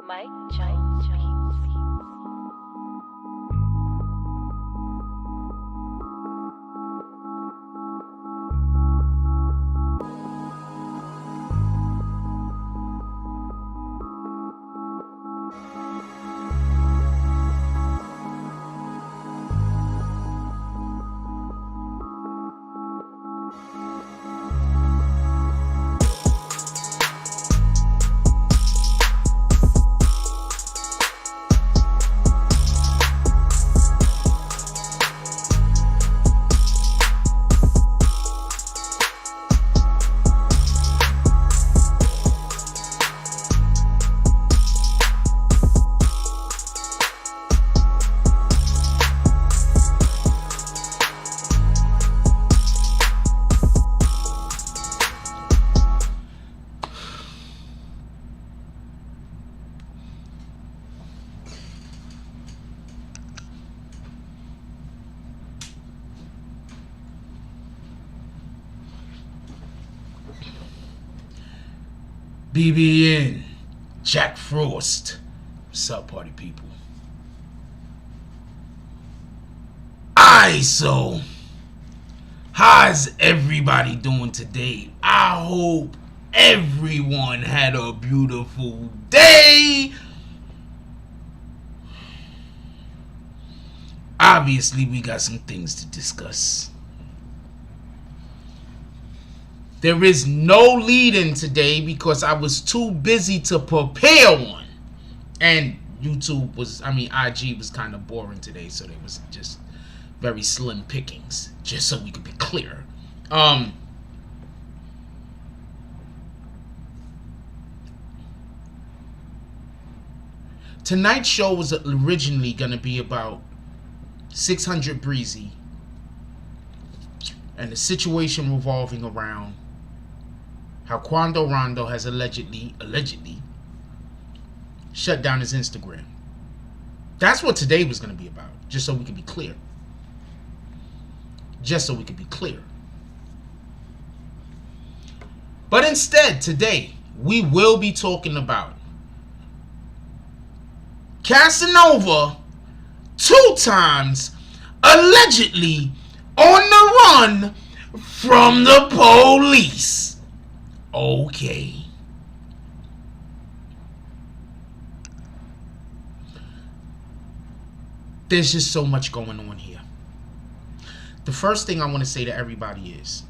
Mike Jones Beatz. BBN, Jack Frost. What's up, party people? So how's everybody doing today? I hope everyone had a beautiful day. Obviously, we got some things to discuss. There is no lead-in today because I was too busy to prepare one. And IG was kind of boring today, so there was just very slim pickings, just so we could be clear. Tonight's show was originally going to be about 600 Breezy and the situation revolving around how Quando Rondo has allegedly shut down his Instagram. That's what today was going to be about, just so we could be clear. But instead, today, we will be talking about Casanova 2 times allegedly on the run from the police. Okay. There's just so much going on here. The first thing I want to say to everybody is,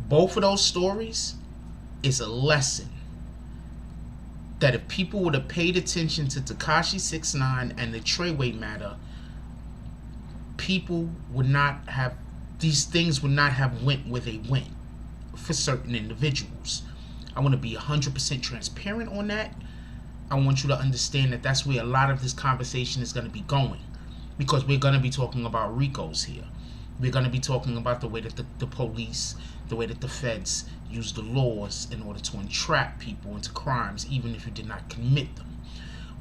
both of those stories is a lesson that if people would have paid attention to Tekashi 6ix9ine and the Treyway matter, people would not have, these things would not have went where they went for certain individuals. I want to be 100% transparent on that. I want you to understand that that's where a lot of this conversation is going to be going, because we're going to be talking about RICOs here. We're going to be talking about the way that the police, the way that the feds use the laws in order to entrap people into crimes, even if you did not commit them.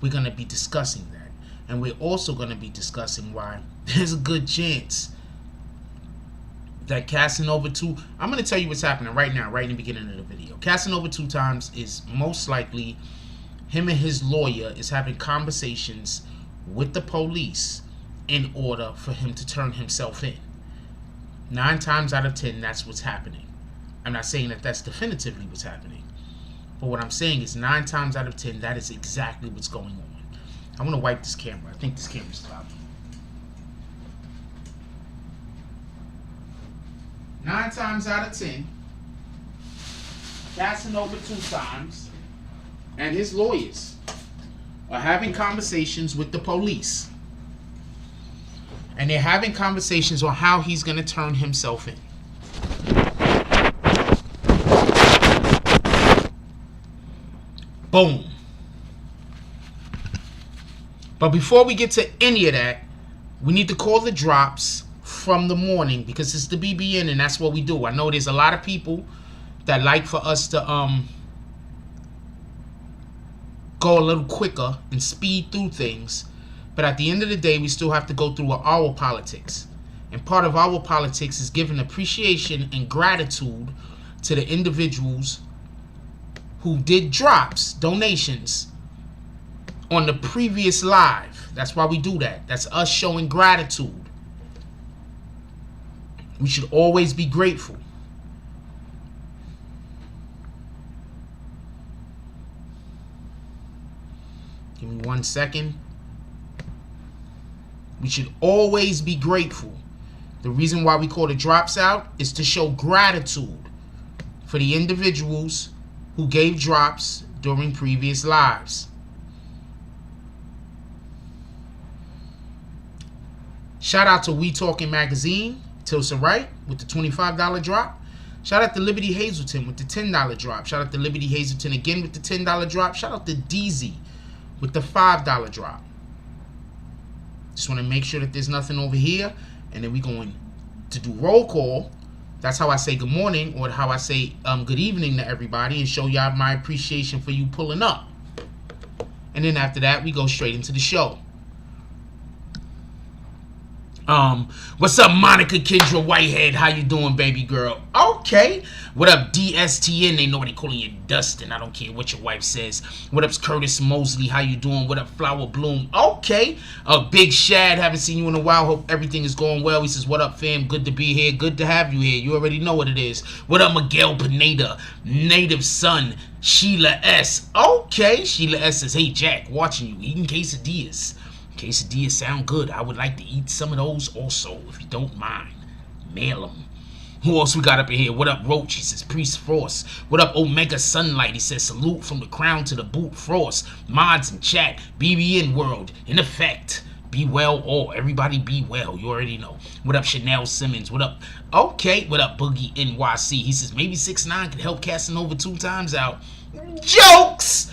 We're going to be discussing that. And we're also going to be discussing why there's a good chance that Casanova 2, I'm going to tell you what's happening right now, right in the beginning of the video. Casanova 2 times is most likely, him and his lawyer is having conversations with the police in order for him to turn himself in. 9 times out of 10, that's what's happening. I'm not saying that that's definitively what's happening, but what I'm saying is 9 times out of 10, that is exactly what's going on. I want to wipe this camera. I think this camera's stopped. 9 times out of 10, Casanova 2 times and his lawyers are having conversations with the police. And they're having conversations on how he's going to turn himself in. Boom. But before we get to any of that, we need to call the drops from the morning, because it's the BBN and that's what we do. I know there's a lot of people that like for us to go a little quicker and speed through things. But at the end of the day, we still have to go through our politics. And part of our politics is giving appreciation and gratitude to the individuals who did drops, donations, on the previous live. That's why we do that. That's us showing gratitude. We should always be grateful. Give me 1 second. We should always be grateful. The reason why we call the drops out is to show gratitude for the individuals who gave drops during previous lives. Shout out to We Talking Magazine, Tilsa Wright with the $25 drop. Shout out to Liberty Hazelton with the $10 drop. Shout out to Liberty Hazelton again with the $10 drop. Shout out to DZ with the $5 drop. Just want to make sure that there's nothing over here. And then we're going to do roll call. That's how I say good morning, or how I say good evening to everybody, and show y'all my appreciation for you pulling up. And then after that, we go straight into the show. What's up, Monica Kendra Whitehead? How you doing, baby girl? Okay. What up, DSTN? They know they calling you Dustin. I don't care what your wife says. What up, Curtis Mosley? How you doing? What up, Flower Bloom? Okay. Big Shad. Haven't seen you in a while. Hope everything is going well. He says, what up, fam? Good to be here. Good to have you here. You already know what it is. What up, Miguel Pineda? Native Son. Sheila S. Okay. Sheila S says, hey, Jack, watching you. Eating quesadillas. Quesadillas sound good. I would like to eat some of those also, if you don't mind. Mail them. Who else we got up in here? What up, Roach? He says, Priest Frost. What up, Omega Sunlight? He says, salute from the crown to the boot, Frost. Mods in chat. BBN world. In effect. Be well all. Everybody be well. You already know. What up, Chanel Simmons? What up? Okay. What up, Boogie NYC? He says, maybe 6ix9ine could help Casanova 2 times out. Jokes!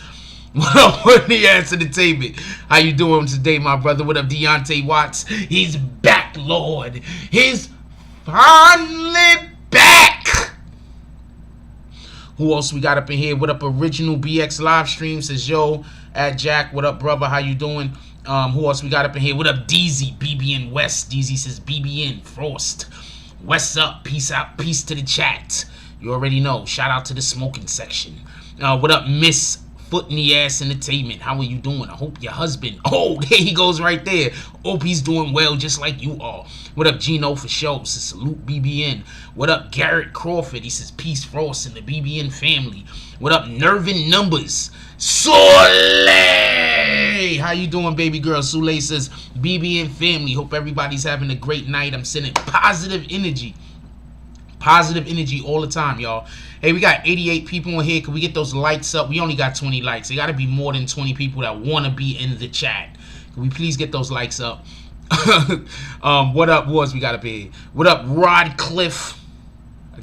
What up, what the ass entertainment? How you doing today, my brother? What up, Deontay Watts? He's back, Lord. He's finally back. Who else we got up in here? What up, Original BX live stream? Says, yo, at Jack. What up, brother? How you doing? Who else we got up in here? What up, DZ? BBN West. DZ says, BBN Frost. What's up? Peace out. Peace to the chat. You already know. Shout out to the smoking section. What up, Miss Foot in the Ass Entertainment? How are you doing? I hope your husband, oh, there he goes right there. Hope he's doing well just like you are. What up, Gino for show? Says, salute BBN. What up, Garrett Crawford? He says, peace, Frost, and the BBN family. What up, Nervin Numbers? Soleil! How you doing, baby girl? Soleil says, BBN family. Hope everybody's having a great night. I'm sending positive energy. Positive energy all the time, y'all. Hey, we got 88 people in here. Can we get those likes up? We only got 20 likes. There got to be more than 20 people that want to be in the chat. Can we please get those likes up? What up, Wars? We got to be. What up, Rodcliffe?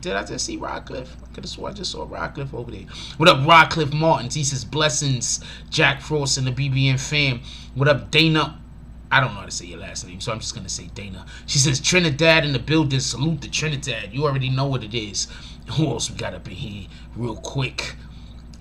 Did I just see Rodcliffe? I could have sworn I just saw Rodcliffe over there. What up, Rodcliffe Martins? He says, blessings, Jack Frost and the BBN fam. What up, Dana? I don't know how to say your last name, so I'm just going to say Dana. She says, Trinidad in the building. Salute to Trinidad. You already know what it is. Who else we got up in here real quick?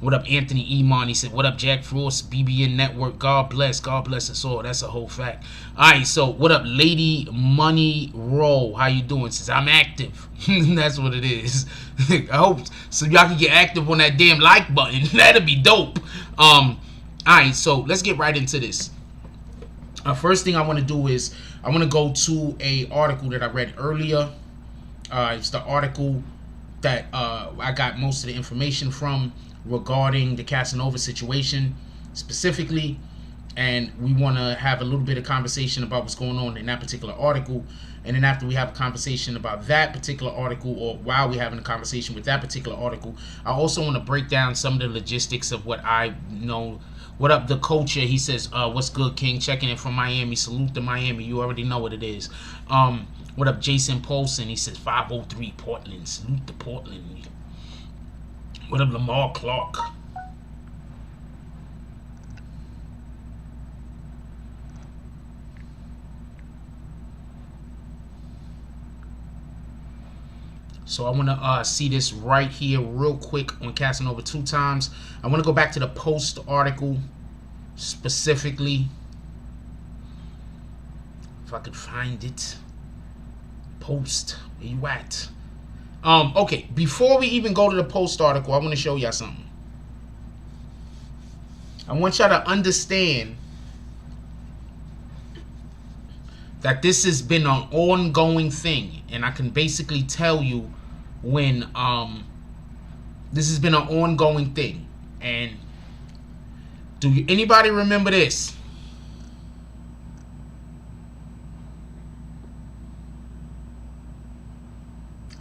What up, Anthony Iman? He said, what up, Jack Frost, BBN Network. God bless us all. That's a whole fact. All right, so what up, Lady Money Roll? How you doing? Says, I'm active. That's what it is. I hope so y'all can get active on that damn like button. That'd be dope. All right, so let's get right into this. First thing I want to do is I want to go to a article that I read earlier. It's the article that I got most of the information from regarding the Casanova situation specifically, and we want to have a little bit of conversation about what's going on in that particular article. And then after we have a conversation about that particular article, or while we're having a conversation with that particular article, I also want to break down some of the logistics of what I know. What up, the culture? He says, what's good, King? Checking in from Miami. Salute to Miami. You already know what it is. What up, Jason Polson? He says, 503 Portland. Salute to Portland. What up, Lamar Clark? So I want to see this right here real quick on Casanova 2 times. I want to go back to the Post article specifically. If I could find it. Post, where you at? Okay, before we even go to the Post article, I want to show y'all something. I want y'all to understand that this has been an ongoing thing, and I can basically tell you when this has been an ongoing thing. And anybody remember this?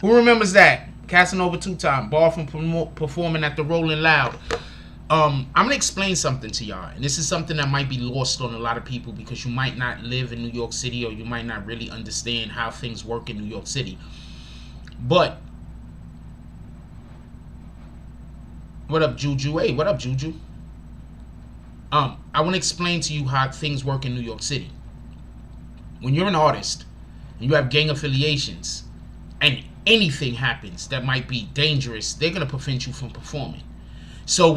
Who remembers that? Casanova 2-time, barred from performing at the Rolling Loud. I'm gonna explain something to y'all, and this is something that might be lost on a lot of people because you might not live in New York City, or you might not really understand how things work in New York City. But what up, Juju? Hey, what up, Juju? I want to explain to you how things work in New York City. When you're an artist and you have gang affiliations, and anything happens that might be dangerous, they're gonna prevent you from performing. So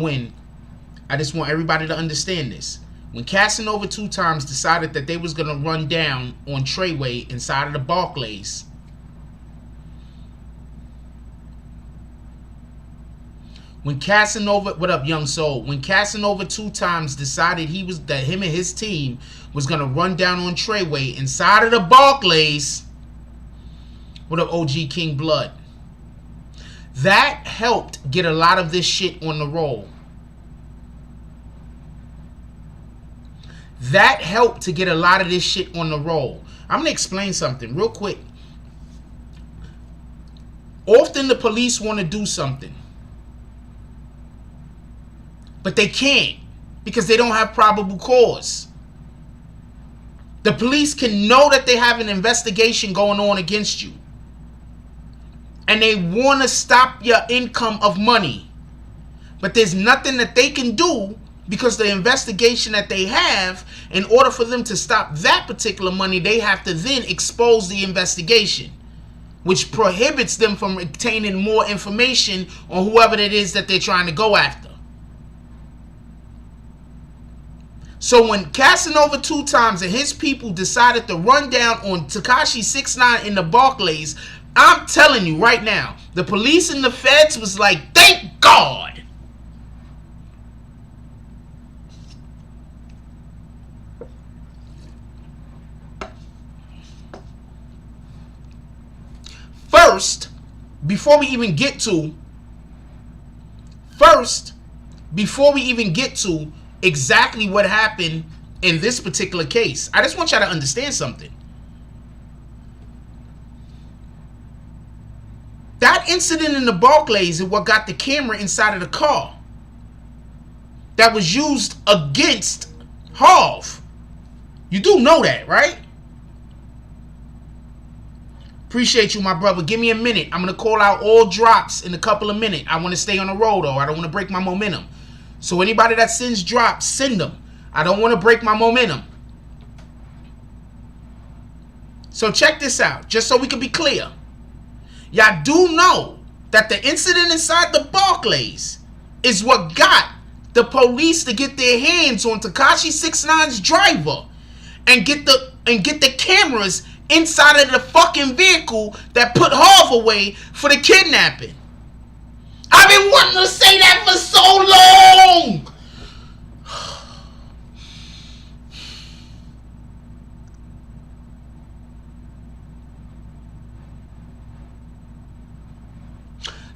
I just want everybody to understand this. When Casanova 2-times decided that they was going to run down on Treyway inside of the Barclays, when Casanova, what up, Young Soul? When Casanova 2-times decided that him and his team was going to run down on Treyway inside of the Barclays, what up, OG King Blood? That helped get a lot of this shit on the roll. That helped to get a lot of this shit on the roll. I'm going to explain something real quick. Often the police want to do something, but they can't because they don't have probable cause. The police can know that they have an investigation going on against you, and they want to stop your income of money, but there's nothing that they can do because the investigation that they have, in order for them to stop that particular money, they have to then expose the investigation, which prohibits them from obtaining more information on whoever it is that they're trying to go after. So when Casanova 2-times and his people decided to run down on Tekashi 6ix9ine in the Barclays, I'm telling you right now, the police and the feds was like, thank God. First, before we even get to exactly what happened in this particular case, I just want y'all to understand something. That incident in the Barclays is what got the camera inside of the car that was used against Harv. You do know that, right? Appreciate you, my brother. Give me a minute. I'm going to call out all drops in a couple of minutes. I want to stay on the road, though. I don't want to break my momentum. So anybody that sends drops, send them. I don't want to break my momentum. So check this out, just so we can be clear. Y'all do know that the incident inside the Barclays is what got the police to get their hands on Tekashi 6ix9ine's driver and get the cameras inside of the fucking vehicle that put Harv away for the kidnapping. I've been wanting to say that for so long.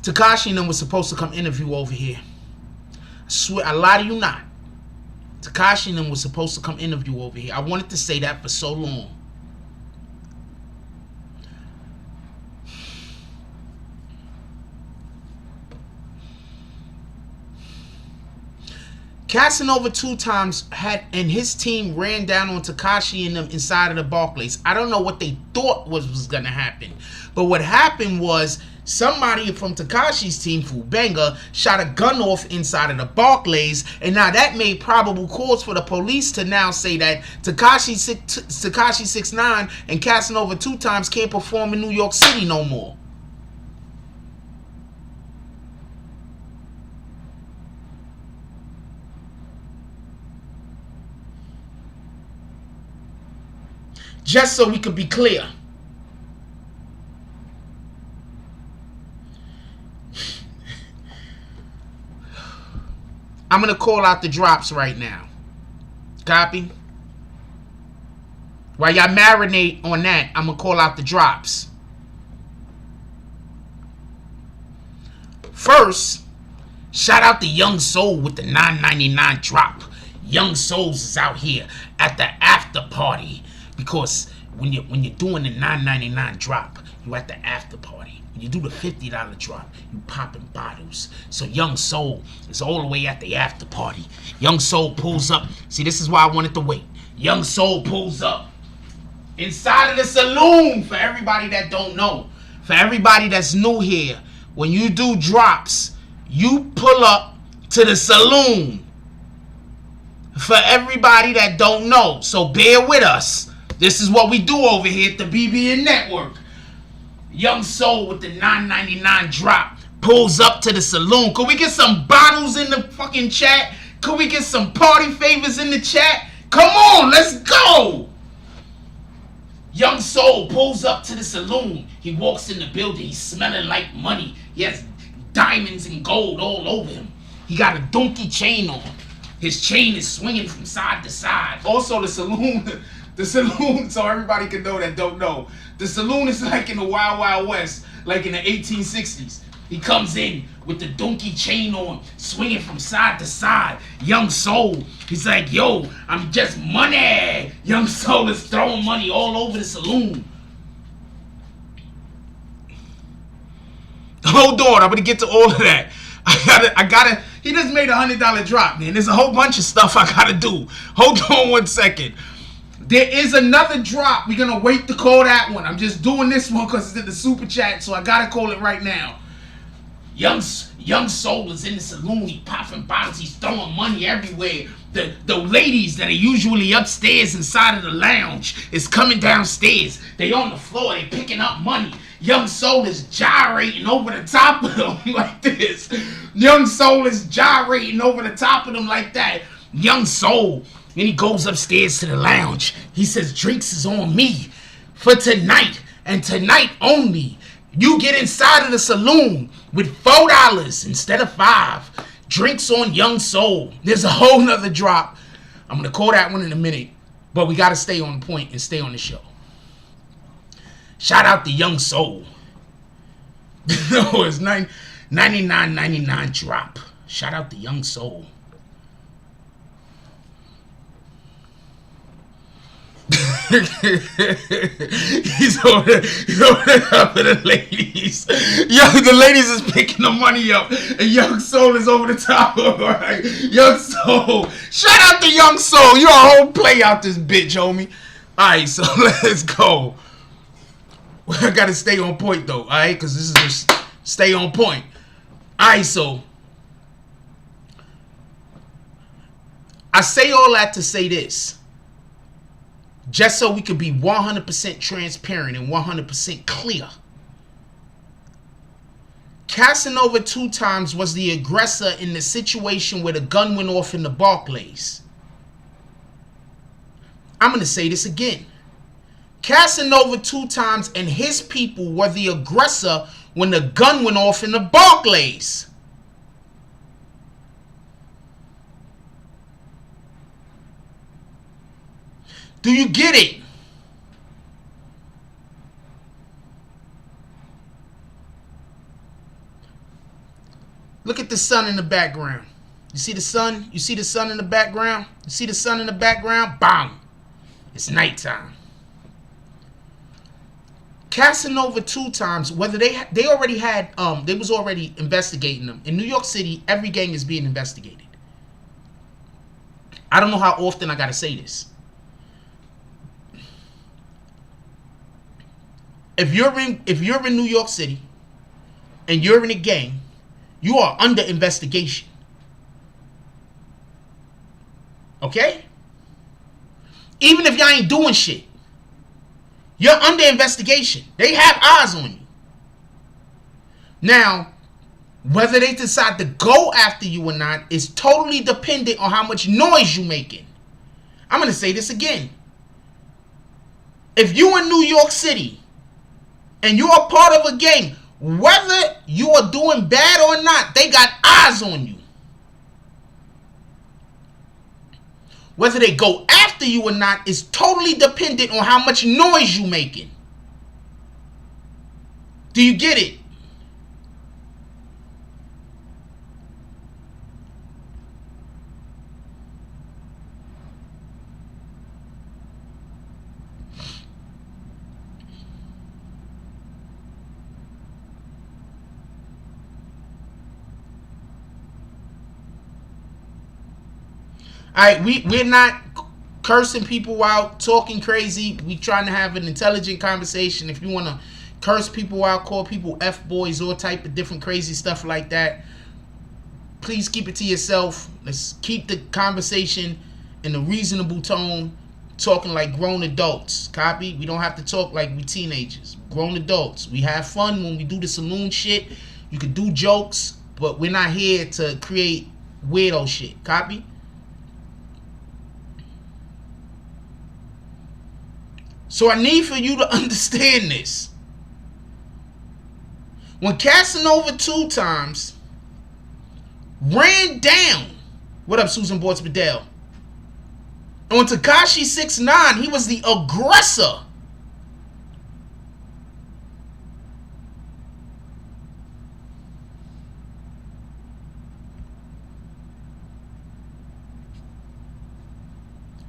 Tekashi and them was supposed to come interview over here. I swear, I lie to you not. Tekashi and them was supposed to come interview over here. I wanted to say that for so long. Casanova 2-times had and his team ran down on Tekashi and them inside of the Barclays. I don't know what they thought was going to happen. But what happened was somebody from Tekashi's team, Fubenga, shot a gun off inside of the Barclays. And now that made probable cause for the police to now say that Tekashi 6ix9ine and Casanova 2-times can't perform in New York City no more. Just so we could be clear. I'm going to call out the drops right now. Copy? While y'all marinate on that, I'm going to call out the drops. First, shout out to Young Soul with the $9.99 drop. Young Souls is out here at the after party, because when you're doing the $9.99 drop, you at the after party. When you do the $50 drop, you popping bottles. So Young Soul is all the way at the after party. Young Soul pulls up. See, this is why I wanted to wait. Young Soul pulls up inside of the saloon. For everybody that don't know, for everybody that's new here, when you do drops, you pull up to the saloon. For everybody that don't know, so bear with us. This is what we do over here at the BBN Network. Young Soul with the $9.99 drop pulls up to the saloon. Could we get some bottles in the fucking chat? Could we get some party favors in the chat? Come on, let's go. Young Soul pulls up to the saloon. He walks in the building. He's smelling like money. He has diamonds and gold all over him. He got a donkey chain on. His chain is swinging from side to side. Also, the saloon, so everybody can know that don't know. The saloon is like in the Wild Wild West, like in the 1860s. He comes in with the donkey chain on, swinging from side to side. Young Soul, he's like, yo, I'm just money. Young Soul is throwing money all over the saloon. Hold on, I'm gonna get to all of that. I gotta. He just made $100 drop, man. There's a whole bunch of stuff I gotta do. Hold on 1 second. There is another drop. We're gonna wait to call that one. I'm just doing this one because it's in the super chat, so I gotta call it right now. Young Soul is in the saloon. He popping bottles. He's throwing money everywhere. The ladies that are usually upstairs inside of the lounge is coming downstairs. They on the floor. They picking up money. Young Soul is gyrating over the top of them like this. Young Soul is gyrating over the top of them like that. Young Soul, then he goes upstairs to the lounge. He says, drinks is on me for tonight and tonight only. You get inside of the saloon with $4 instead of $5. Drinks on Young Soul. There's a whole nother drop. I'm going to call that one in a minute, but we got to stay on point and stay on the show. Shout out to Young Soul. No, it's $99.99 drop. Shout out to Young Soul. he's over there for the ladies. The ladies is picking the money up, and Young Soul is over the top. All right, Young Soul. Shout out to Young Soul. You a whole play out this bitch, homie. All right, so let's go. I gotta stay on point though, all right, because this is just stay on point. All right, so I say all that to say this, just so we can be 100% transparent and 100% clear. Casanova 2 times was the aggressor in the situation where the gun went off in the Barclays. I'm going to say this again. Casanova 2 times and his people were the aggressor when the gun went off in the Barclays. Do you get it? Look at the sun in the background. You see the sun? You see the sun in the background? You see the sun in the background? Bang! It's nighttime. Casanova 2 times, whether they already had, they was already investigating them. In New York City, every gang is being investigated. I don't know how often I gotta say this. If you're in New York City and you're in a gang, you are under investigation. Okay? Even if y'all ain't doing shit, you're under investigation. They have eyes on you. Now, whether they decide to go after you or not is totally dependent on how much noise you're making. I'm going to say this again. If you're in New York City and you're a part of a gang, whether you are doing bad or not, they got eyes on you. Whether they go after you or not is totally dependent on how much noise you making. Do you get it? Alright, we're not cursing people out, talking crazy. We trying to have an intelligent conversation. If you want to curse people out, call people F-boys, all type of different crazy stuff like that, please keep it to yourself. Let's keep the conversation in a reasonable tone, talking like grown adults. Copy? We don't have to talk like we teenagers. Grown adults. We have fun when we do the saloon shit. You can do jokes, but we're not here to create weirdo shit. Copy? So I need for you to understand this. When Casanova 2 times ran down, what up, Susan Bortz Bedell? And when Tekashi 6ix9ine, he was the aggressor.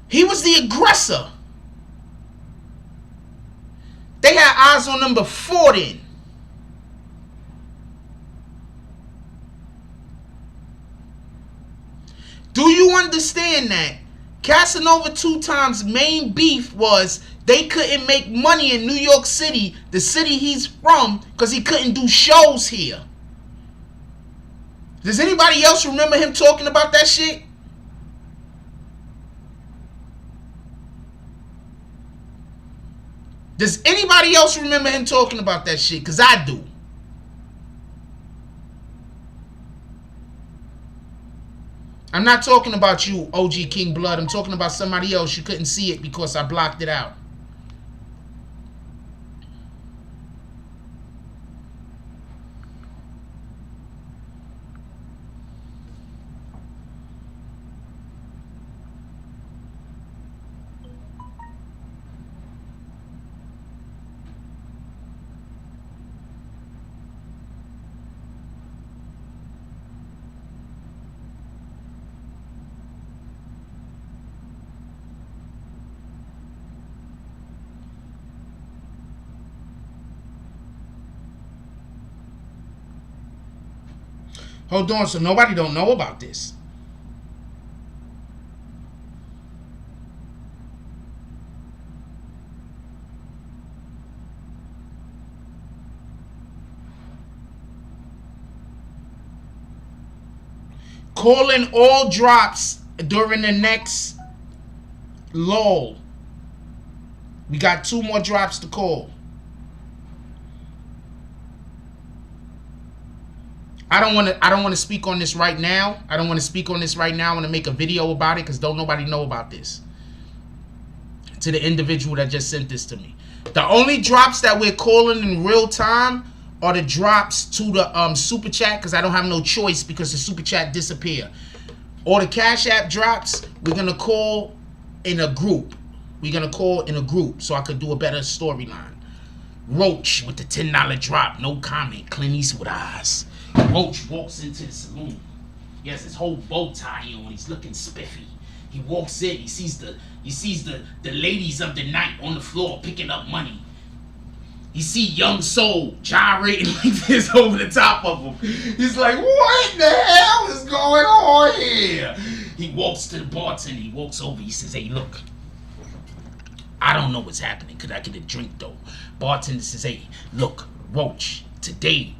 He was the aggressor. They had eyes on number 4 then. Do you understand that Casanova 2 times main beef was they couldn't make money in New York City, the city he's from, because he couldn't do shows here? Does anybody else remember him talking about that shit? Does anybody else remember him talking about that shit? Because I do. I'm not talking about you, OG King Blood. I'm talking about somebody else. You couldn't see it because I blocked it out. Hold on, so nobody don't know about this. Calling all drops during the next lull. We got 2 more drops to call. I don't want to speak on this right now. I want to make a video about it because don't nobody know about this. To the individual that just sent this to me. The only drops that we're calling in real time are the drops to the super chat, because I don't have no choice because the super chat disappear. Or the Cash App drops, we're going to call in a group. So I could do a better storyline. Roach with the $10 drop. No comment. Clint Eastwood eyes. Roach walks into the saloon. He has his whole bow tie on. He's looking spiffy. He walks in. He sees the ladies of the night on the floor picking up money. You see Young Soul gyrating like this over the top of him. He's like, what the hell is going on here? He walks to the bartender. He walks over. He says, hey, look. I don't know what's happening. Could I get a drink, though? Bartender says, hey, look, Roach, today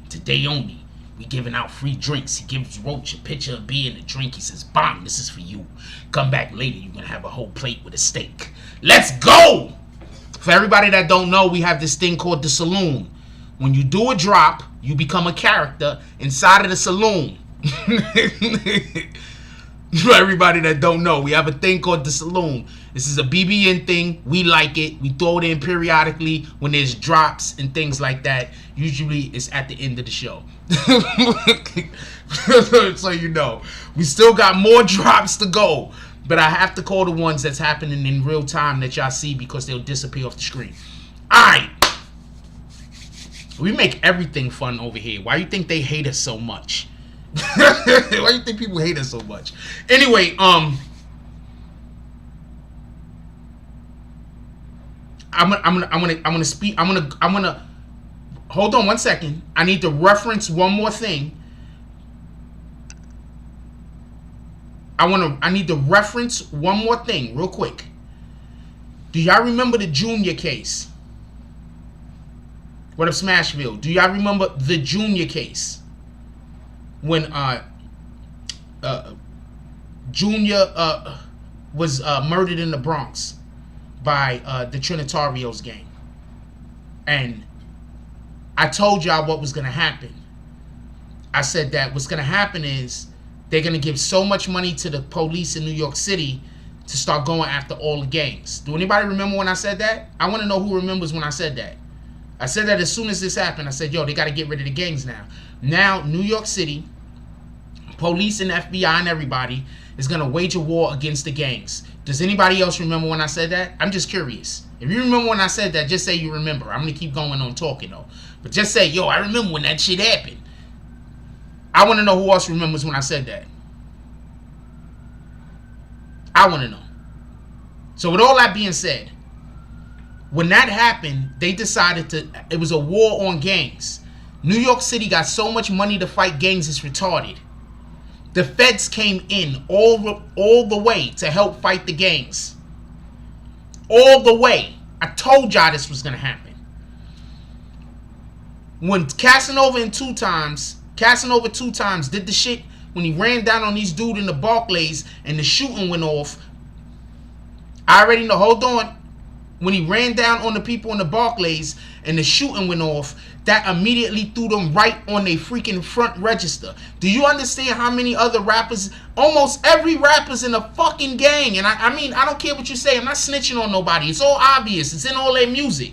only, we giving out free drinks. He gives Roach a pitcher of beer and a drink. He says, Bong, this is for you. Come back later. You're going to have a whole plate with a steak. Let's go! For everybody that don't know, we have this thing called the Saloon. When you do a drop, you become a character inside of the Saloon. For everybody that don't know, we have a thing called the Saloon. This is a BBN thing. We like it. We throw it in periodically when there's drops and things like that. Usually it's at the end of the show. So you know. We still got more drops to go. But I have to call the ones that's happening in real time that y'all see because they'll disappear off the screen. Alright. We make everything fun over here. Why you think they hate us so much? Why do you think people hate us so much? Anyway, I'm gonna speak. I'm gonna hold on one second. I need to reference one more thing. I need to reference one more thing real quick. Do y'all remember the Junior case? What up, Smashville? Do y'all remember the Junior case? When Junior was murdered in the Bronx by the Trinitarios gang. And I told y'all what was going to happen. I said that what's going to happen is they're going to give so much money to the police in New York City to start going after all the gangs. Do anybody remember when I said that? I want to know who remembers when I said that. I said that as soon as this happened. I said, yo, they got to get rid of the gangs now. Now, New York City, police and FBI and everybody is going to wage a war against the gangs. Does anybody else remember when I said that? I'm just curious. If you remember when I said that, just say you remember. I'm going to keep going on talking, though. But just say, yo, I remember when that shit happened. I want to know who else remembers when I said that. I want to know. So with all that being said, when that happened, they decided it was a war on gangs. New York City got so much money to fight gangs, it's retarded. The feds came in all the way to help fight the gangs. All the way. I told y'all this was going to happen. When Casanova two times did the shit, when he ran down on these dudes in the Barclays and the shooting went off, I already know, hold on. When he ran down on the people in the Barclays and the shooting went off, that immediately threw them right on their freaking front register. Do you understand how many other rappers, almost every rapper's in a fucking gang? And I mean, I don't care what you say. I'm not snitching on nobody. It's all obvious. It's in all their music.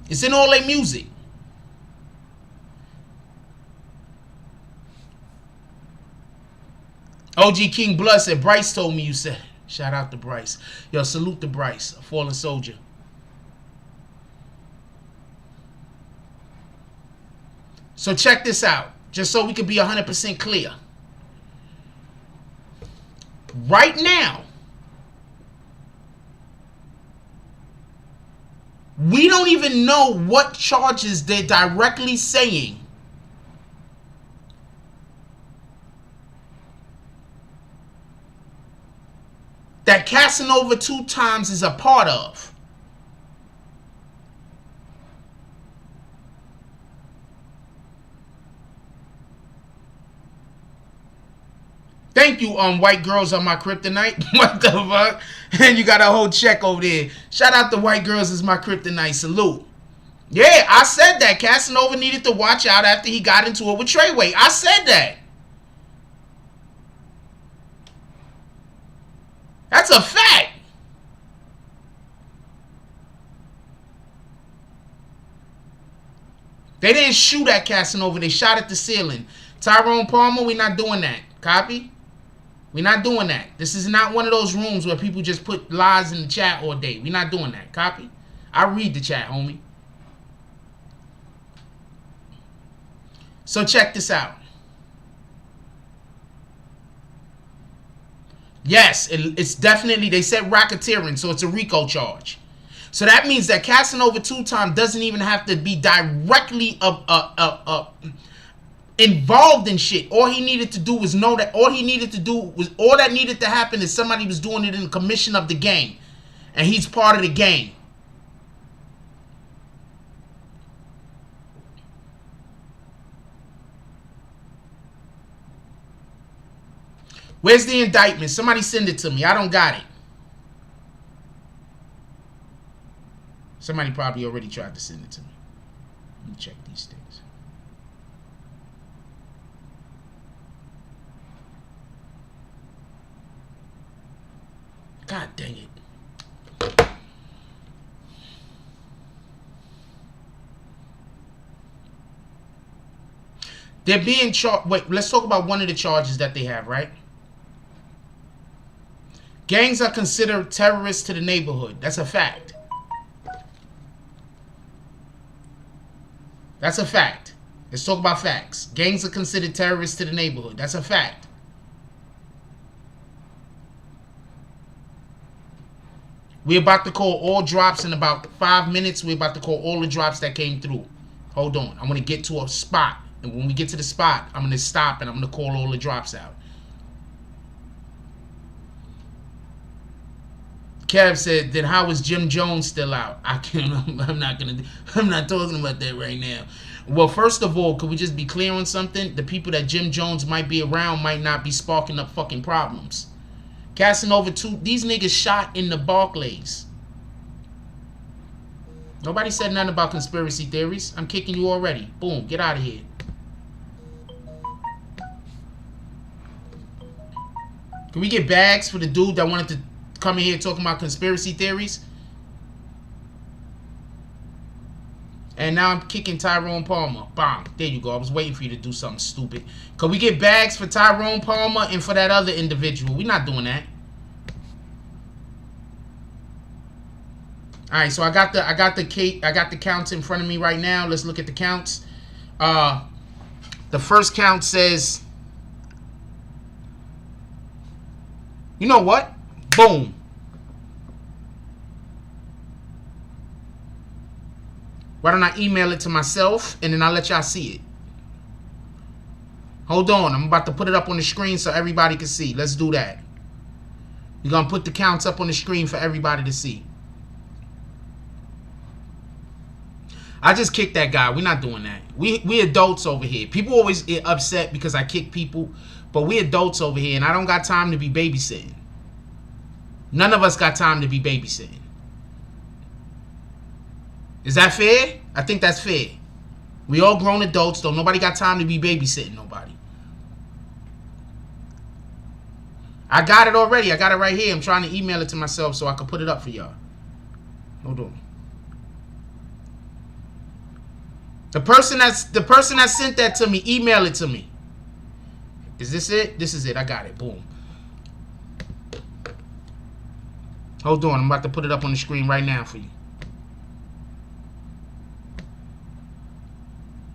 It's in all their music. OG King Blood said, Bryce told me you said. Shout out to Bryce. Yo, salute to Bryce, a fallen soldier. So check this out, just so we can be 100% clear. Right now, we don't even know what charges they're directly saying that Casanova two times is a part of. Thank you, white girls on my kryptonite. What the fuck? And you got a whole check over there. Shout out to white girls as my kryptonite. Salute. Yeah, I said that Casanova needed to watch out after he got into it with Treyway. I said that. That's a fact. They didn't shoot at Casanova. They shot at the ceiling. Tyrone Palmer, we're not doing that. Copy? We're not doing that. This is not one of those rooms where people just put lies in the chat all day. We're not doing that. Copy? I read the chat, homie. So check this out. Yes, it's definitely, they said racketeering, so it's a RICO charge. So that means that Casanova two time doesn't even have to be directly involved in shit. All he needed to do was know that all that needed to happen is somebody was doing it in the commission of the gang. And he's part of the gang. Where's the indictment? Somebody send it to me. I don't got it. Somebody probably already tried to send it to me. Let me check these things. God dang it. They're being charged. Wait, let's talk about one of the charges that they have, right? Gangs are considered terrorists to the neighborhood. That's a fact. That's a fact. Let's talk about facts. Gangs are considered terrorists to the neighborhood. That's a fact. We're about to call all drops in about 5 minutes. We're about to call all the drops that came through. Hold on. I'm going to get to a spot. And when we get to the spot, I'm going to stop and I'm going to call all the drops out. Kev said, then how is Jim Jones still out? I'm not talking about that right now. Well, first of all, could we just be clear on something? The people that Jim Jones might be around might not be sparking up fucking problems. Casanova 2, these niggas shot in the Barclays. Nobody said nothing about conspiracy theories. I'm kicking you already. Boom, get out of here. Can we get bags for the dude that wanted to come in here talking about conspiracy theories? And now I'm kicking Tyrone Palmer. Bang. There you go. I was waiting for you to do something stupid. Could we get bags for Tyrone Palmer and for that other individual? We're not doing that. Alright, so I got the counts in front of me right now. Let's look at the counts. The first count says, you know what? Boom. Why don't I email it to myself and then I'll let y'all see it. Hold on. I'm about to put it up on the screen so everybody can see. Let's do that. We're going to put the counts up on the screen for everybody to see. I just kicked that guy. We're not doing that. We adults over here. People always get upset because I kick people. But we adults over here and I don't got time to be babysitting. None of us got time to be babysitting. Is that fair? I think that's fair. We all grown adults, though. Nobody got time to be babysitting nobody. I got it already. I got it right here. I'm trying to email it to myself so I can put it up for y'all. Hold on. The person that sent that to me, email it to me. Is this it? This is it. I got it. Boom. Hold on. I'm about to put it up on the screen right now for you.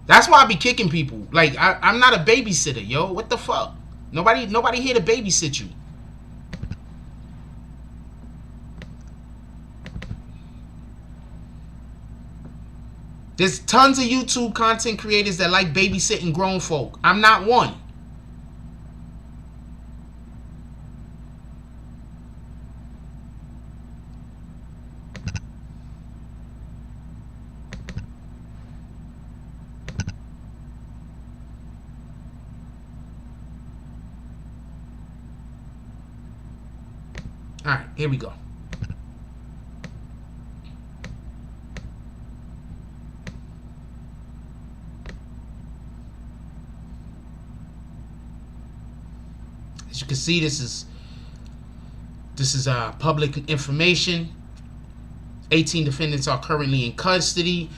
That's why I be kicking people. Like, I'm not a babysitter, yo. What the fuck? Nobody here to babysit you. There's tons of YouTube content creators that like babysitting grown folk. I'm not one. All right, here we go. As you can see, this is public information. 18 defendants are currently in custody.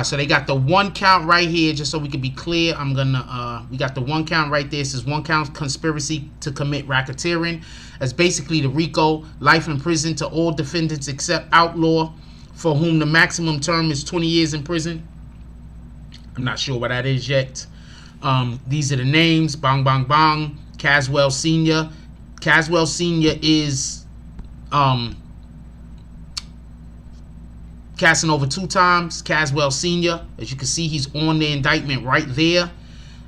So they got the one count right here, just so we can be clear. We got the one count right there. This is one count conspiracy to commit racketeering. That's basically the RICO, life in prison to all defendants except outlaw, for whom the maximum term is 20 years in prison. I'm not sure what that is yet. These are the names. Bang, bang, bang. Caswell Sr. Caswell Sr. is Casanova 2 times. Caswell Sr. As you can see, he's on the indictment right there.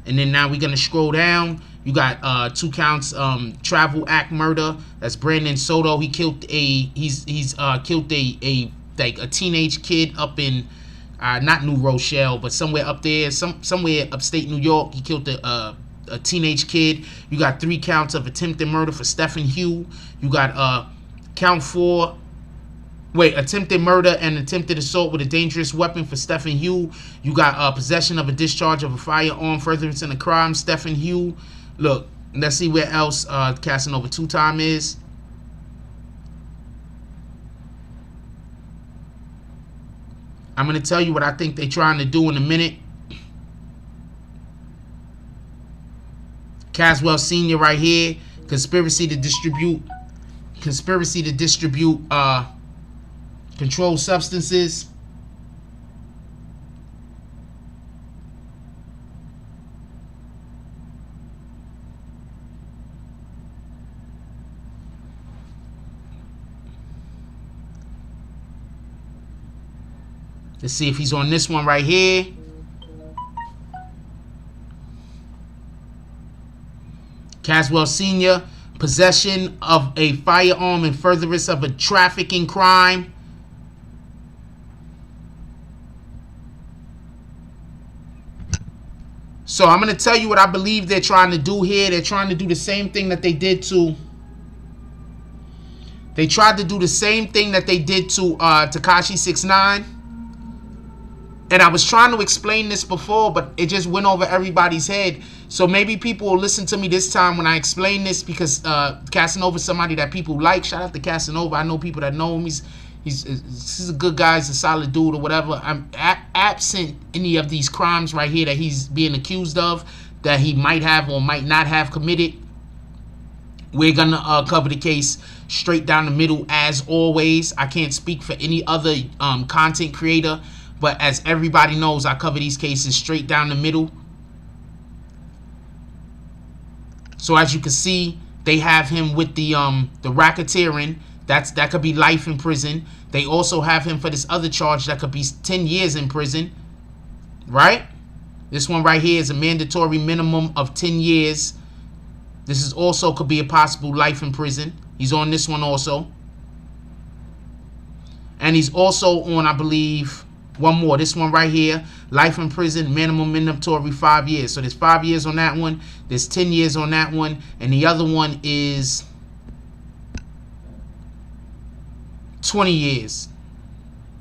And then now we're going to scroll down. You got 2 counts, travel act murder. That's Brandon Soto. He killed killed a teenage kid up in not New Rochelle, but somewhere up there, somewhere upstate New York. He killed a teenage kid. You got 3 counts of attempted murder for Stephen Hugh. You got count 4. Attempted murder and attempted assault with a dangerous weapon for Stephen Hugh. You got possession of a discharge of a firearm, furtherance in a crime, Stephen Hugh. Look, let's see where else Casanova 2 time is. I'm going to tell you what I think they're trying to do in a minute. Caswell Sr. right here, conspiracy to distribute conspiracy to distribute controlled substances. Let's see if he's on this one right here. Caswell Sr., possession of a firearm in furtherance of a trafficking crime. So I'm going to tell you what I believe they're trying to do here. They're trying to do the same thing that they did to... They tried to do the same thing that they did to Tekashi 6ix9ine. And I was trying to explain this before, but it just went over everybody's head. So maybe people will listen to me this time when I explain this, because Casanova is somebody that people like. Shout out to Casanova. I know people that know him. He's a good guy. He's a solid dude or whatever. I'm absent any of these crimes right here that he's being accused of, that he might have or might not have committed. We're going to cover the case straight down the middle as always. I can't speak for any other content creator. But as everybody knows, I cover these cases straight down the middle. So as you can see, they have him with the racketeering. That could be life in prison. They also have him for this other charge that could be 10 years in prison. Right? This one right here is a mandatory minimum of 10 years. This is also could be a possible life in prison. He's on this one also. And he's also on, I believe... one more, this one right here, life in prison, minimum mandatory 5 years. So there's 5 years on that one, there's 10 years on that one, and the other one is 20 years.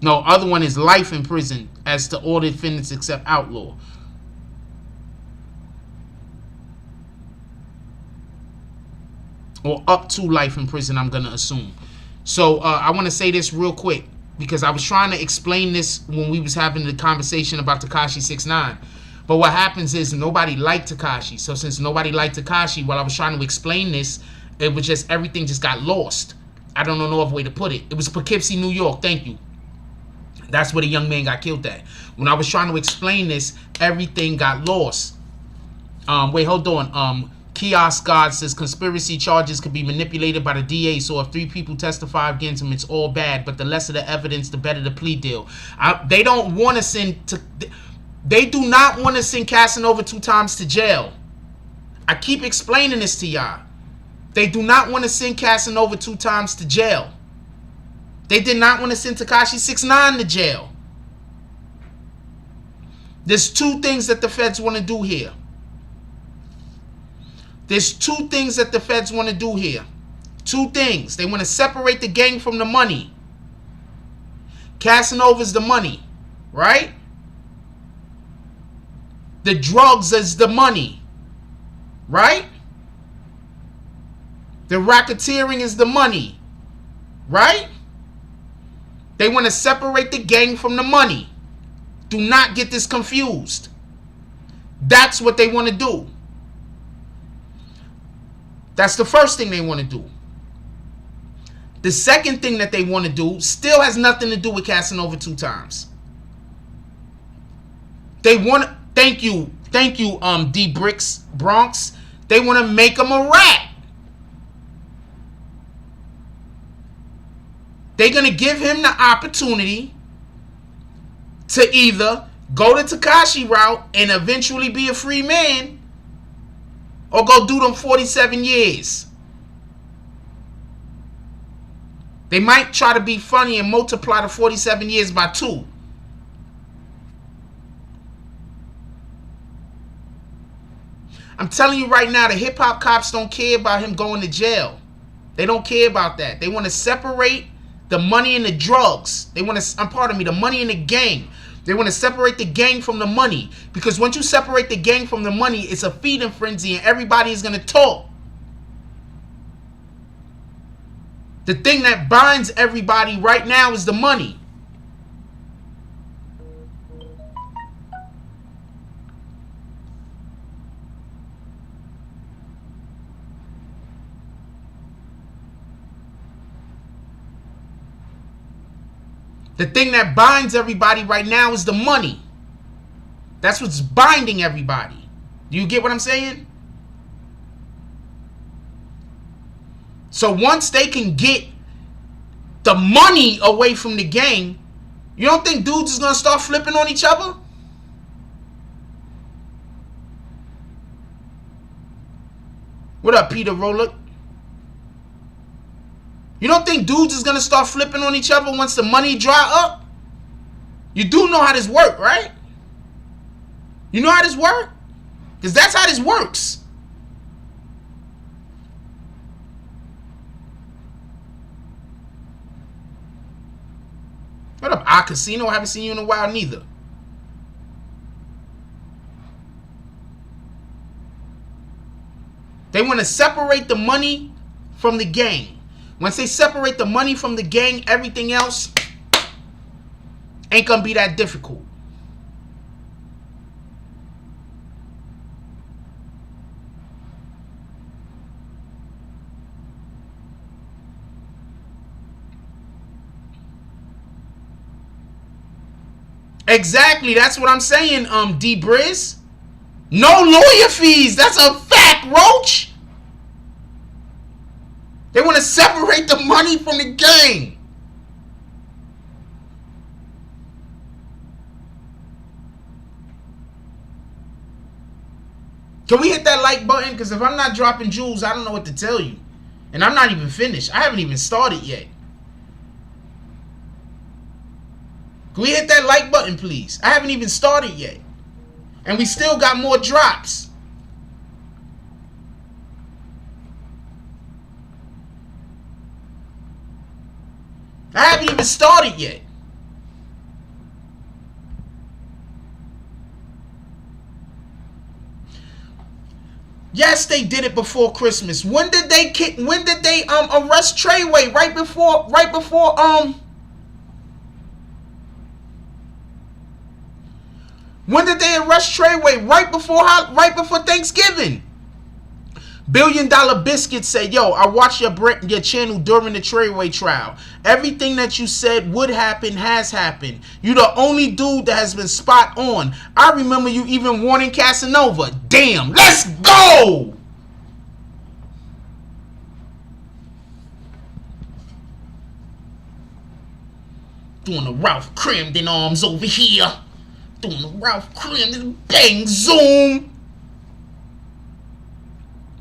No, other one is life in prison as to all defendants except outlaw. Or up to life in prison, I'm going to assume. So I want to say this real quick, because I was trying to explain this when we was having the conversation about Tekashi 6ix9ine. But what happens is nobody liked Tekashi. So since nobody liked Tekashi, while I was trying to explain this, it was just everything just got lost. I don't know no other way to put it. It was Poughkeepsie, New York. Thank you. That's where the young man got killed at. When I was trying to explain this, everything got lost. Wait, hold on. Kiosk God says conspiracy charges could be manipulated by the DA, so if 3 people testify against him, it's all bad. But the lesser the evidence, the better the plea deal. They don't want to send to. They do not want to send Casanova 2 times to jail. I keep explaining this to y'all. They do not want to send Casanova 2 times to jail. They did not want to send Tekashi 6ix9ine to jail. There's 2 things that the feds want to do here. There's 2 things that the feds want to do here. 2 things. They want to separate the gang from the money. Casanova's the money, right? The drugs is the money, right? The racketeering is the money, right? They want to separate the gang from the money. Do not get this confused. That's what they want to do. That's the first thing they want to do. The second thing that they want to do still has nothing to do with Casanova 2 times. They want to, thank you, D Bricks Bronx. They want to make him a rat. They're going to give him the opportunity to either go the Tekashi route and eventually be a free man, or go do them 47 years. They might try to be funny and multiply the 47 years by 2. I'm telling you right now, the hip-hop cops don't care about him going to jail. They don't care about that. They want to separate the money and the drugs. They want to, the money and the gang. They want to separate the gang from the money. Because once you separate the gang from the money, it's a feeding frenzy and everybody is going to talk. The thing that binds everybody right now is the money. The thing that binds everybody right now is the money. That's what's binding everybody. Do you get what I'm saying? So once they can get the money away from the gang, you don't think dudes is going to start flipping on each other? What up, Peter Rowland? You don't think dudes is going to start flipping on each other once the money dry up? You do know how this works, right? You know how this works? Because that's how this works. What up, Casino? I haven't seen you in a while neither. They want to separate the money from the gang. Once they separate the money from the gang, everything else ain't gonna be that difficult. Exactly, that's what I'm saying, D Briz. No lawyer fees. That's a fact, Roach. They want to separate the money from the gang. Can we hit that like button? Because if I'm not dropping jewels, I don't know what to tell you. And I'm not even finished. I haven't even started yet. Can we hit that like button, please? I haven't even started yet. And we still got more drops. I haven't even started yet. Yes, they did it before Christmas. When did they arrest Treyway? Right before When did they arrest Treyway? Right before Thanksgiving. $1 Billion Biscuit said, yo, I watched your channel during the Treyway trial. Everything that you said would happen has happened. You the only dude that has been spot on. I remember you even warning Casanova. Damn, let's go! Doing the Ralph Cramden arms over here. Doing the Ralph Cramden bang zoom.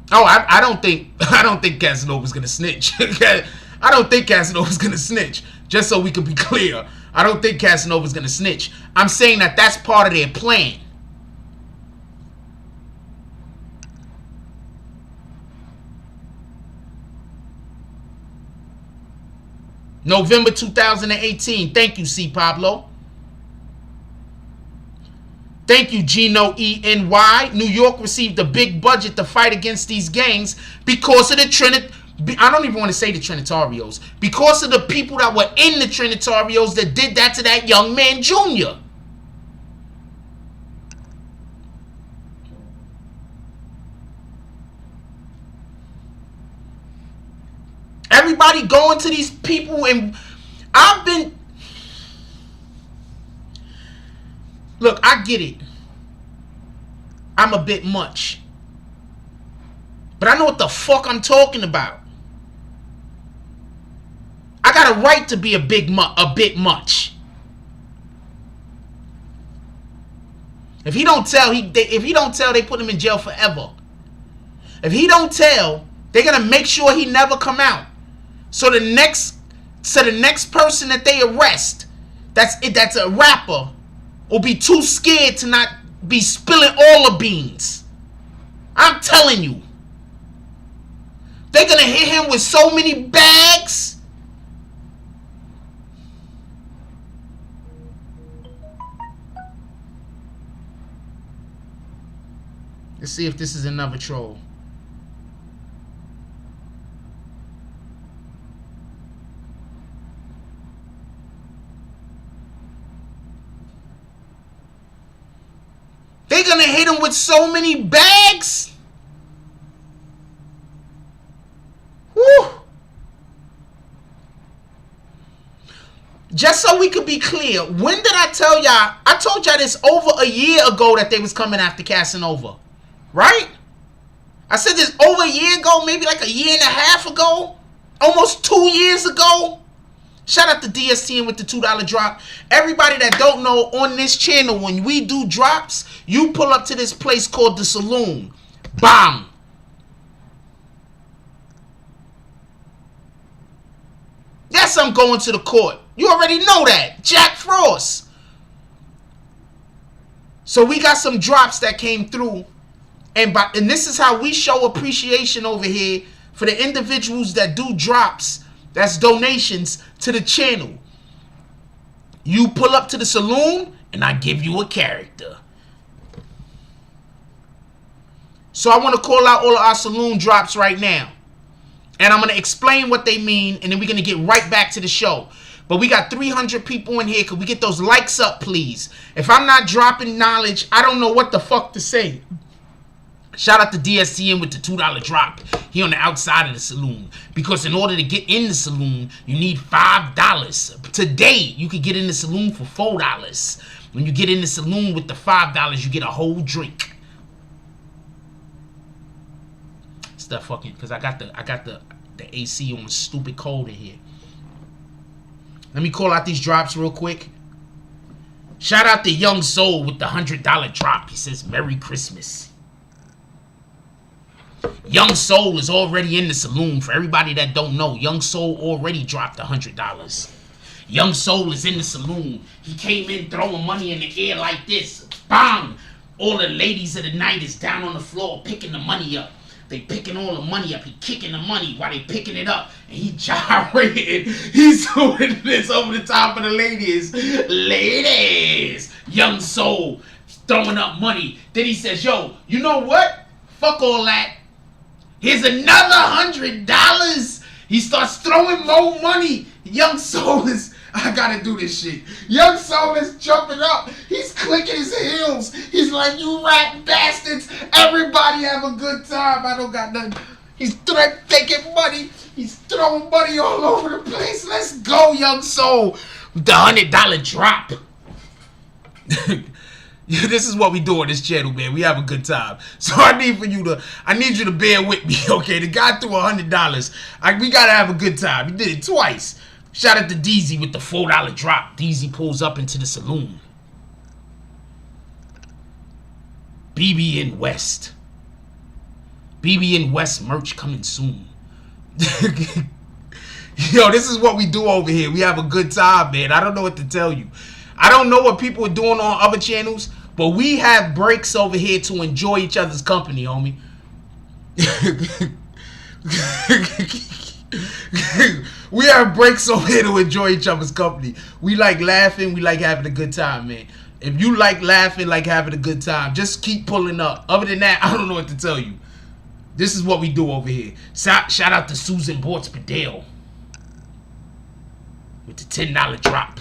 Oh, I don't think Casanova's gonna snitch. I don't think Casanova's gonna snitch. Just so we can be clear, I don't think Casanova's gonna snitch. I'm saying that that's part of their plan. November 2018. Thank you, C. Pablo. Thank you, Gino E.N.Y. New York received a big budget to fight against these gangs because of the I don't even want to say the Trinitarios. Because of the people that were in the Trinitarios that did that to that young man, Junior. Everybody going to these people, and I've been... Look, I get it. I'm a bit much. But I know what the fuck I'm talking about. I got a right to be a bit much. If he don't tell, they put him in jail forever. If he don't tell, they're gonna make sure he never come out. So the next person that they arrest, that's a rapper, will be too scared to not be spilling all the beans. I'm telling you. They're gonna hit him with so many bags. Let's see if this is another troll. They're gonna hit him with so many bags. Woo. Just so we could be clear, when did I tell y'all? I told y'all this over a year ago that they was coming after Casanova, right? I said this over a year ago, maybe like a year and a half ago, almost 2 years ago. Shout out to DSTN with the $2 drop. Everybody that don't know, on this channel, when we do drops, you pull up to this place called the Saloon. Bam. Yes, I'm going to the court. You already know that. Jack Frost. So we got some drops that came through. And this is how we show appreciation over here for the individuals that do drops. That's donations to the channel. You pull up to the Saloon and I give you a character. So I want to call out all of our Saloon drops right now. And I'm going to explain what they mean, and then we're going to get right back to the show. But we got 300 people in here. Could we get those likes up, please? If I'm not dropping knowledge, I don't know what the fuck to say. Shout out to DSTN with the $2 drop. He on the outside of the Saloon. Because in order to get in the Saloon, you need $5. Today, you could get in the Saloon for $4. When you get in the Saloon with the $5, you get a whole drink. It's that fucking, because I got the AC on stupid cold in here. Let me call out these drops real quick. Shout out to Young Soul with the $100 drop. He says, Merry Christmas. Young Soul is already in the Saloon. For everybody that don't know, Young Soul already dropped $100. Young Soul is in the Saloon. He came in throwing money in the air like this. Bang! All the ladies of the night is down on the floor picking the money up. They picking all the money up. He kicking the money while they picking it up. And he gyrating. He's doing this over the top of the ladies. Ladies! Young Soul throwing up money. Then he says, yo, you know what? Fuck all that. Here's another $100. He starts throwing more money. Young Soul is, I gotta do this shit. Young Soul is jumping up. He's clicking his heels. He's like, you rat bastards. Everybody have a good time. I don't got nothing. He's taking money. He's throwing money all over the place. Let's go, Young Soul. With the $100 drop. This is what we do on this channel, man. We have a good time. So I need you to bear with me, okay? The guy threw $100. We gotta have a good time. He did it twice. Shout out to DZ with the $4 drop. DZ pulls up into the Saloon. BBN West. BBN West merch coming soon. Yo, this is what we do over here. We have a good time, man. I don't know what to tell you. I don't know what people are doing on other channels, but we have breaks over here to enjoy each other's company, homie. We have breaks over here to enjoy each other's company. We like laughing. We like having a good time, man. If you like laughing, like having a good time, just keep pulling up. Other than that, I don't know what to tell you. This is what we do over here. Shout out to Susan Bortz Padale with the $10 drop.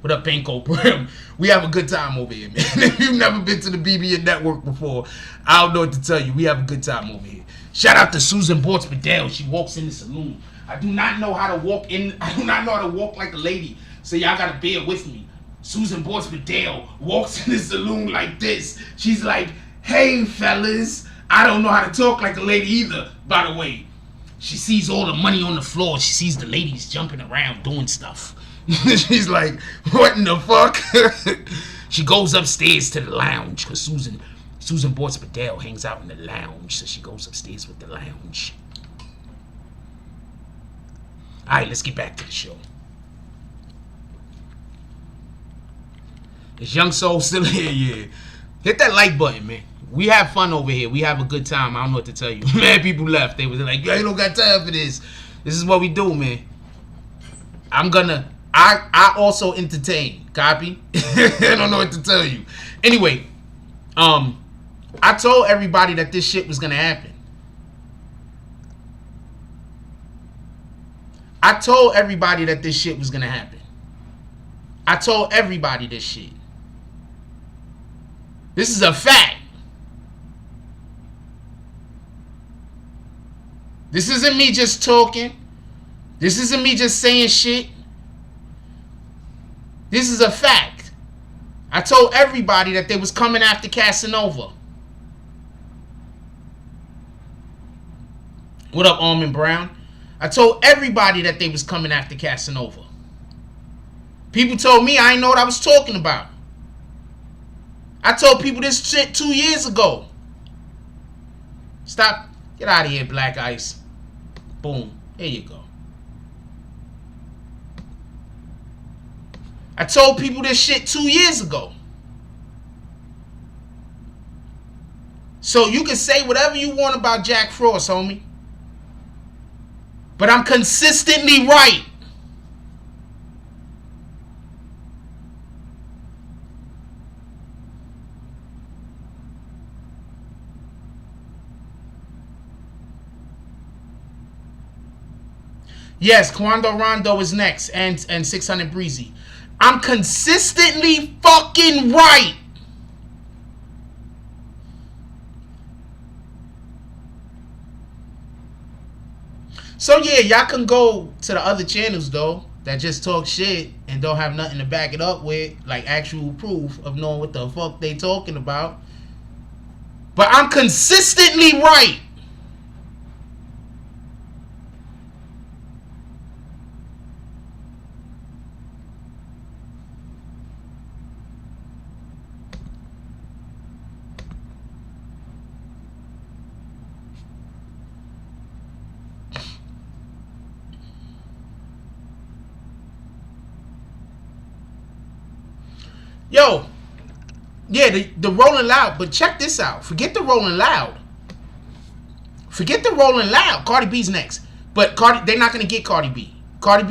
What up, Panko Brim? We have a good time over here, man. If you've never been to the BBN Network before, I don't know what to tell you. We have a good time over here. Shout out to Susan Bortz Padale. She walks in the Saloon. I do not know how to walk in. I do not know how to walk like a lady. So y'all gotta bear with me. Susan Bortz Padale walks in the Saloon like this. She's like, hey, fellas. I don't know how to talk like a lady either, by the way. She sees all the money on the floor. She sees the ladies jumping around doing stuff. She's like, what in the fuck? She goes upstairs to the lounge because Susan Bortz Padale hangs out in the lounge, so she goes upstairs with the lounge. All right, let's get back to the show. Is Young Soul still here? Yeah. Hit that like button, man. We have fun over here. We have a good time. I don't know what to tell you. Man, people left. They was like, yo, you don't got time for this. This is what we do, man. I also entertain. Copy? I don't know what to tell you. Anyway, I told everybody that this shit was gonna happen. I told everybody that this shit was gonna happen. I told everybody this shit. This is a fact. This isn't me just talking. This isn't me just saying shit. This is a fact. I told everybody that they was coming after Casanova. What up, Almond Brown? I told everybody that they was coming after Casanova. People told me I didn't know what I was talking about. I told people this shit 2 years ago. Stop. Get out of here, Black Ice. Boom. Here you go. I told people this shit 2 years ago. So you can say whatever you want about Jack Frost, homie. But I'm consistently right. Yes, Quando Rondo is next, and 600 Breezy. I'm consistently fucking right. So yeah, y'all can go to the other channels though that just talk shit and don't have nothing to back it up with, like actual proof of knowing what the fuck they talking about. But I'm consistently right. Yo, yeah, the Rolling Loud, but check this out. Forget the Rolling Loud. Forget the Rolling Loud. Cardi B's next. But they're not going to get Cardi B. Cardi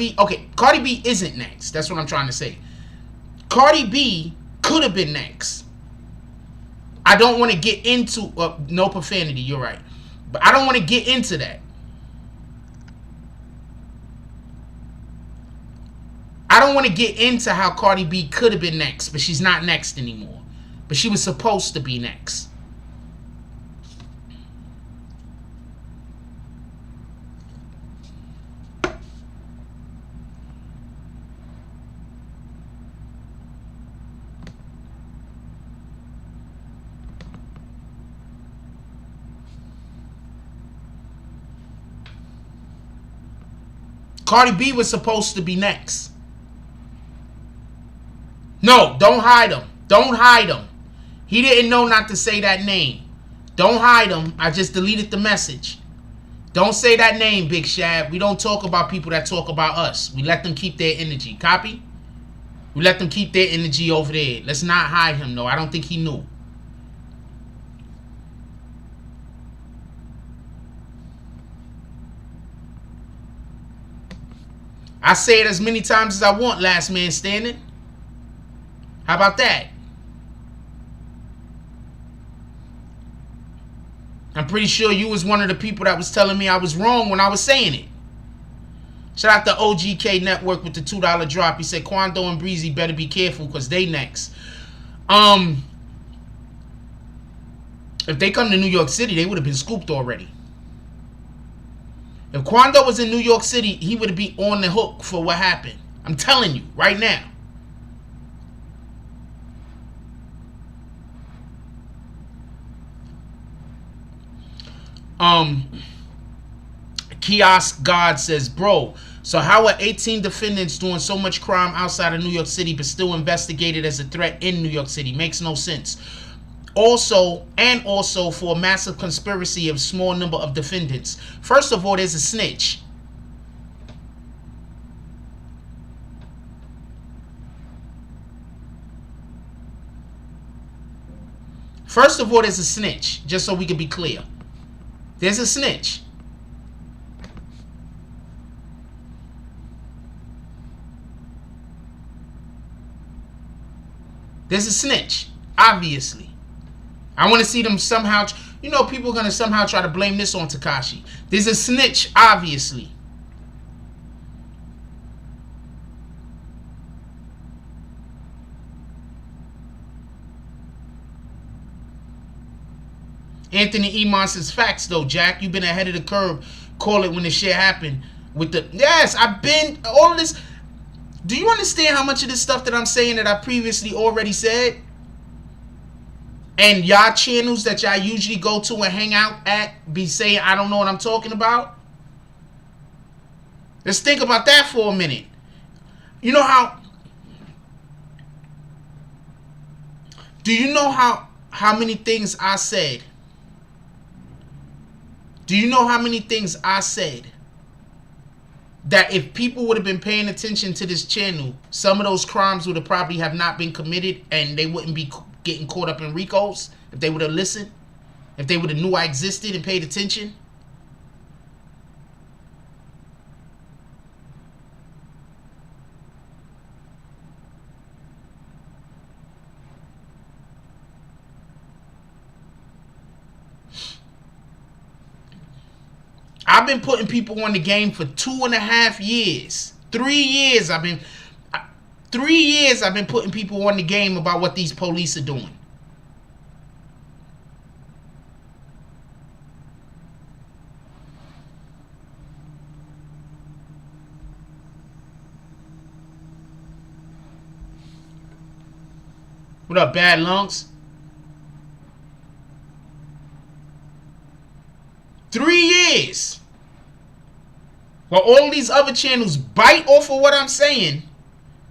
B isn't next. That's what I'm trying to say. Cardi B could have been next. I don't want to get into, no profanity, you're right. But I don't want to get into that. I don't want to get into how Cardi B could have been next, but she's not next anymore. But she was supposed to be next. Cardi B was supposed to be next. No, don't hide him. Don't hide him. He didn't know not to say that name. Don't hide him. I just deleted the message. Don't say that name, Big Shab. We don't talk about people that talk about us. We let them keep their energy. Copy? We let them keep their energy over there. Let's not hide him, though. I don't think he knew. I say it as many times as I want, last man standing. How about that? I'm pretty sure you was one of the people that was telling me I was wrong when I was saying it. Shout out to OGK Network with the $2 drop. He said Quando and Breezy better be careful because they next. If they come to New York City, they would have been scooped already. If Quando was in New York City, he would be on the hook for what happened. I'm telling you right now. Kiosk God says, bro, so how are 18 defendants doing so much crime outside of New York City but still investigated as a threat in New York City? Makes no sense. Also for a massive conspiracy of small number of defendants. First of all, there's a snitch. First of all, there's a snitch, just so we can be clear. There's a snitch. There's a snitch, obviously. I want to see them somehow, you know, people are going to somehow try to blame this on Tekashi. There's a snitch, obviously. Anthony Emon says, facts though, Jack. You've been ahead of the curve. Call it when the shit happened. With the, yes, I've been, all of this. Do you understand how much of this stuff that I'm saying that I previously already said? And y'all channels that y'all usually go to and hang out at be saying I don't know what I'm talking about? Let's think about that for a minute. You know how... Do you know how many things I said? Do you know how many things I said that if people would have been paying attention to this channel, some of those crimes would have probably have not been committed and they wouldn't be getting caught up in RICOs if they would have listened, if they would have knew I existed and paid attention? I've been putting people on the game for 2.5 years. 3 years I've been 3 years I've been putting people on the game about what these police are doing. What up, Bad Lungs? 3 years. While all these other channels bite off of what I'm saying,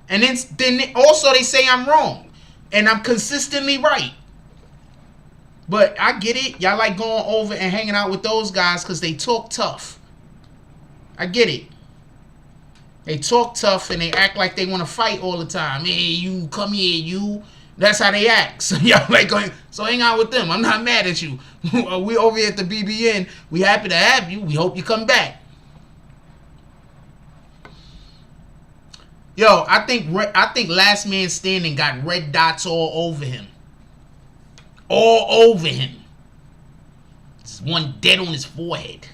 and then also they say I'm wrong, and I'm consistently right. But I get it. Y'all like going over and hanging out with those guys because they talk tough. I get it. They talk tough and they act like they want to fight all the time. Hey, you come here, you. That's how they act. So y'all like going, so hang out with them. I'm not mad at you. We over here at the BBN. We happy to have you. We hope you come back. Yo, I think Last Man Standing got red dots all over him. All over him. There's one dead on his forehead.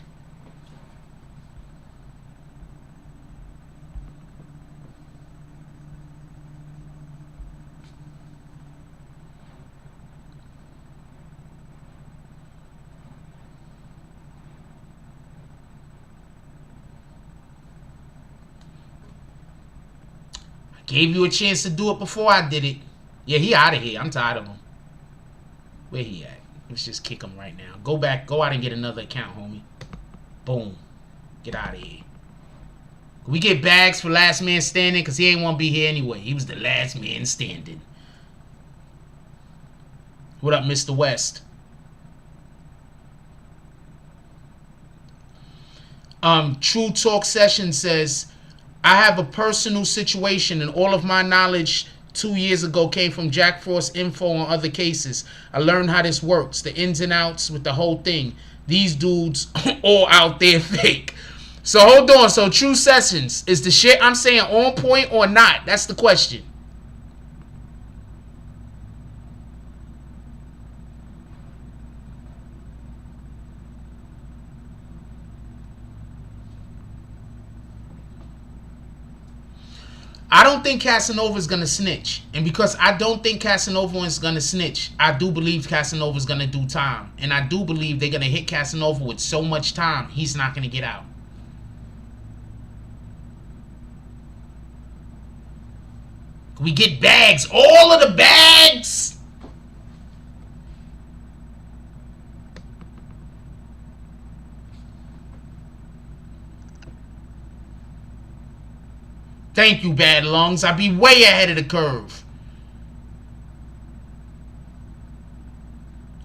Gave you a chance to do it before I did it. Yeah, he out of here. I'm tired of him. Where he at? Let's just kick him right now. Go back. Go out and get another account, homie. Boom. Get out of here. We get bags for Last Man Standing because he ain't want to be here anyway. He was the last man standing. What up, Mr. West? True Talk Session says, I have a personal situation and all of my knowledge 2 years ago came from Jack Frost info on other cases. I learned how this works, the ins and outs with the whole thing. These dudes all out there fake. So hold on. So True Sessions, is the shit I'm saying on point or not? That's the question. I don't think Casanova is going to snitch. And because I don't think Casanova is going to snitch, I do believe Casanova is going to do time. And I do believe they're going to hit Casanova with so much time, he's not going to get out. We get bags. All of the bags. Thank you, Bad Lungs. I be way ahead of the curve.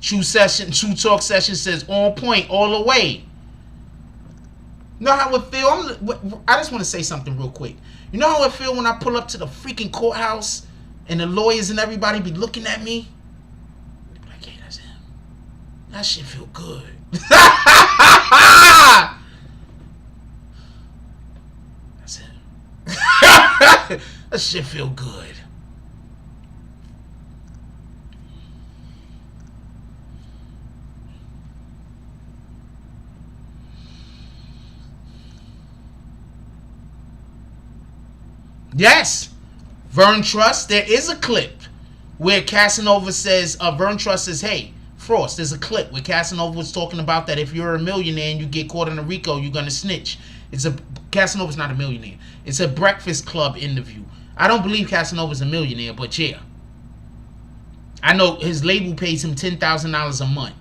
True Talk Session says on point all the way. You know how it feel? I just want to say something real quick. You know how it feel when I pull up to the freaking courthouse and the lawyers and everybody be looking at me? Like, hey, that's him. That shit feel good. That's him. That shit feel good. Yes, Vern Trust, there is a clip where Casanova says, Vern Trust says, hey, Frost, there's a clip where Casanova was talking about that if you're a millionaire and you get caught in a RICO, you're going to snitch. It's a Casanova's not a millionaire. It's a Breakfast Club interview. I don't believe Casanova's a millionaire, but yeah. I know his label pays him $10,000 a month.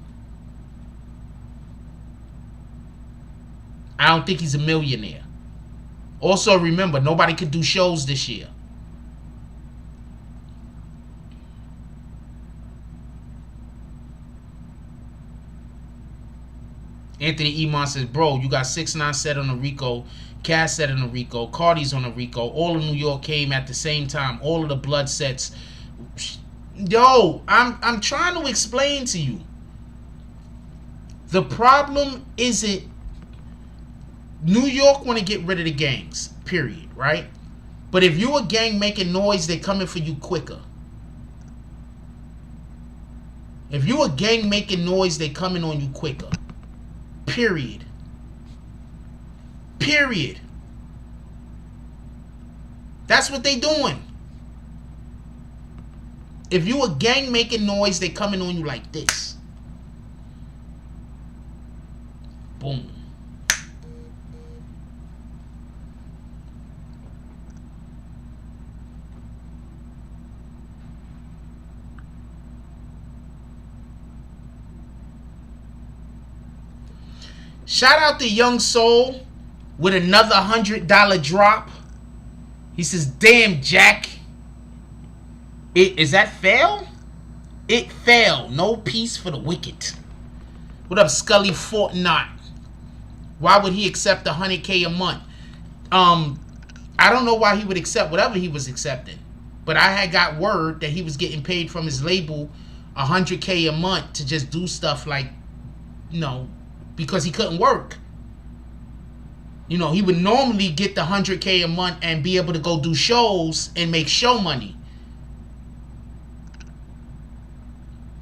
I don't think he's a millionaire. Also, remember, nobody could do shows this year. Anthony Emon says, bro, you got 6ix9ine set on the RICO, Cass set on the RICO, Cardi's on the RICO. All of New York came at the same time. All of the blood sets. Yo, I'm trying to explain to you. The problem isn't New York want to get rid of the gangs, period, right? But if you a gang making noise, they're coming for you quicker. If you a gang making noise, they're coming on you quicker. Period. Period. That's what they doing. If you a gang making noise, they coming on you like this. Boom. Shout out to Young Soul with another $100 drop. He says, damn, Jack. Is that fail? It failed. No peace for the wicked. What up, Scully Fortnite? Why would he accept $100K a month? I don't know why he would accept whatever he was accepting. But I had got word that he was getting paid from his label $100K a month to just do stuff like, you know, because he couldn't work. You know, he would normally get the $100K a month and be able to go do shows and make show money.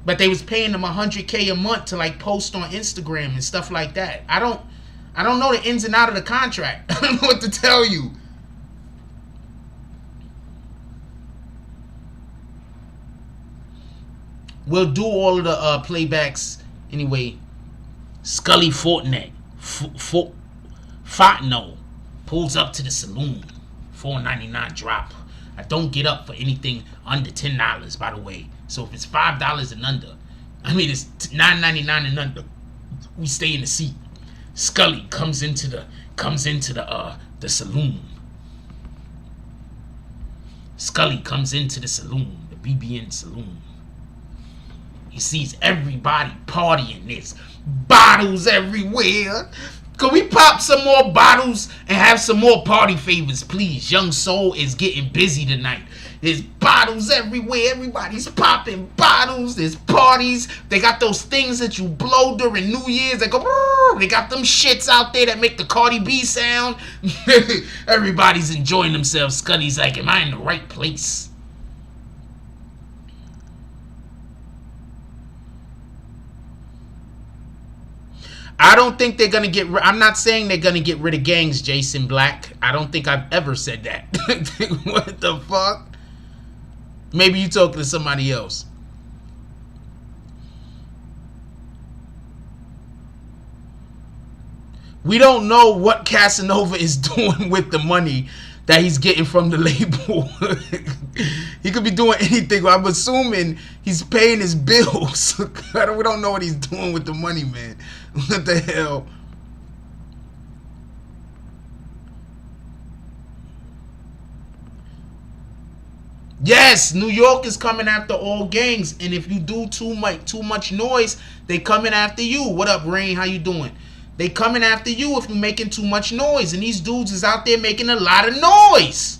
But they was paying him $100K a month to like post on Instagram and stuff like that. I don't know the ins and out of the contract. I don't know what to tell you. We'll do all of the playbacks anyway. Scully Fortnite, Fortno pulls up to the saloon. $4.99 drop. I don't get up for anything under $10, by the way. So if it's $5 and under, I mean it's $9.99 and under, we stay in the seat. Scully comes into the saloon. Scully comes into the saloon, the BBN saloon. He sees everybody partying. There's bottles everywhere. Could we pop some more bottles and have some more party favors, please? Young Soul is getting busy tonight. There's bottles everywhere. Everybody's popping bottles. There's parties. They got those things that you blow during New Year's. They go, brrr. They got them shits out there that make the Cardi B sound. Everybody's enjoying themselves. Scuddy's like, am I in the right place? I don't think they're going to get I'm not saying they're going to get rid of gangs, Jason Black. I don't think I've ever said that. What the fuck? Maybe you talking to somebody else. We don't know what Casanova is doing with the money that he's getting from the label. He could be doing anything. I'm assuming he's paying his bills. We don't know what he's doing with the money, man. What the hell? Yes, New York is coming after all gangs, and if you do too much noise, they coming after you. What up, Rain? How you doing? They coming after you if you're making too much noise, and these dudes is out there making a lot of noise.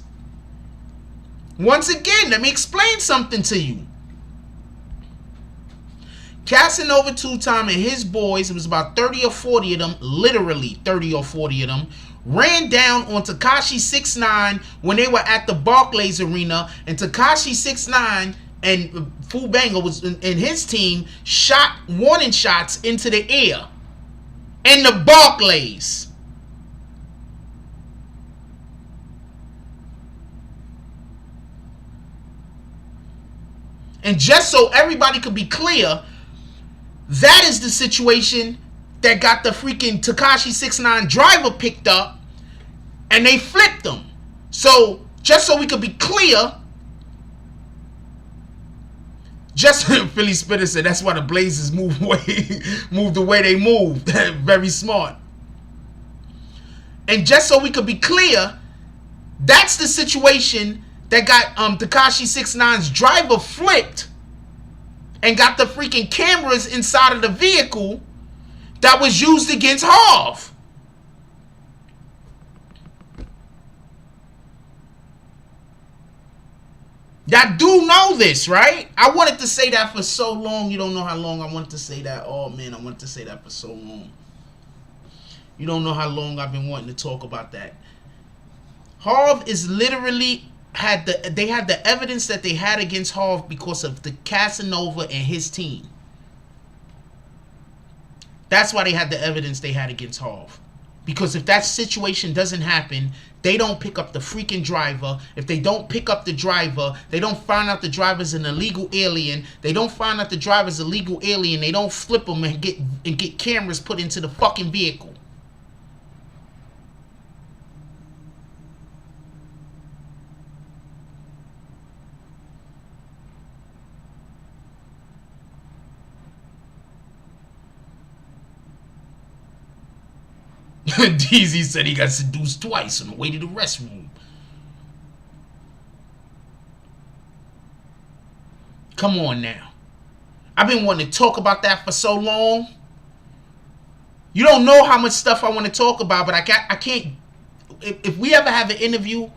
Once again, let me explain something to you. Casanova 2-Time and his boys, it was about 30 or 40 of them, literally 30 or 40 of them, ran down on Tekashi 6ix9ine when they were at the Barclays Arena, and Tekashi 6ix9ine and Fu Banga was and his team shot warning shots into the air in the Barclays. And just so everybody could be clear, that is the situation that got the freaking Tekashi 6ix9ine driver picked up And they flipped them. So, just so we could be clear, just Philly Spitter said that's why the Blazers moved the way they moved. Very smart. And just so we could be clear, that's the situation that got Tekashi 6ix9ine's driver flipped and got the freaking cameras inside of the vehicle that was used against Harv. Y'all do know this, right? I wanted to say that for so long. You don't know how long I wanted to say that. Oh, man, I wanted to say that for so long. You don't know how long I've been wanting to talk about that. Harv is literally they had the evidence that they had against Harv because of the Casanova and his team. That's why they had the evidence they had against Harv. Because if that situation doesn't happen, they don't pick up the freaking driver. If they don't pick up the driver, they don't find out the driver's an illegal alien. They don't find out the driver's a legal alien. They don't flip them and get cameras put into the fucking vehicle. DZ said he got seduced twice on the way to the restroom. Come on now. I've been wanting to talk about that for so long. You don't know how much stuff I want to talk about, but I can't. If we ever have an interview,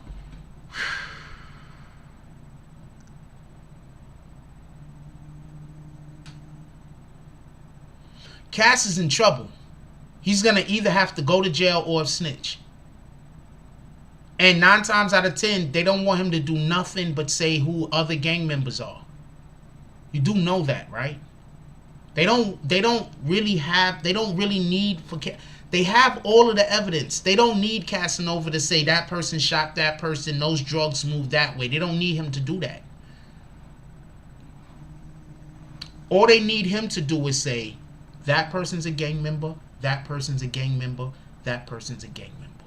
Cass is in trouble. He's going to either have to go to jail or snitch. And 9 times out of 10, they don't want him to do nothing but say who other gang members are. You do know that, right? They don't really need for they have all of the evidence. They don't need Casanova to say that person shot that person, those drugs moved that way. They don't need him to do that. All they need him to do is say that person's a gang member. That person's a gang member. That person's a gang member.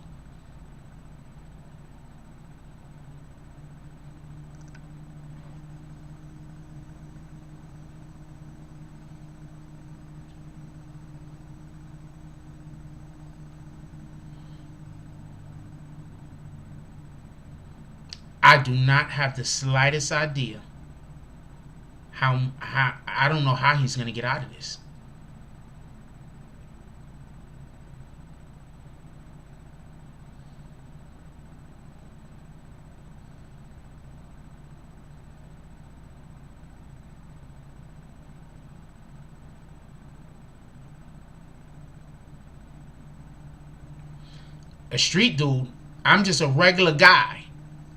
I do not have the slightest idea how I don't know how he's going to get out of this. A street dude. I'm just a regular guy.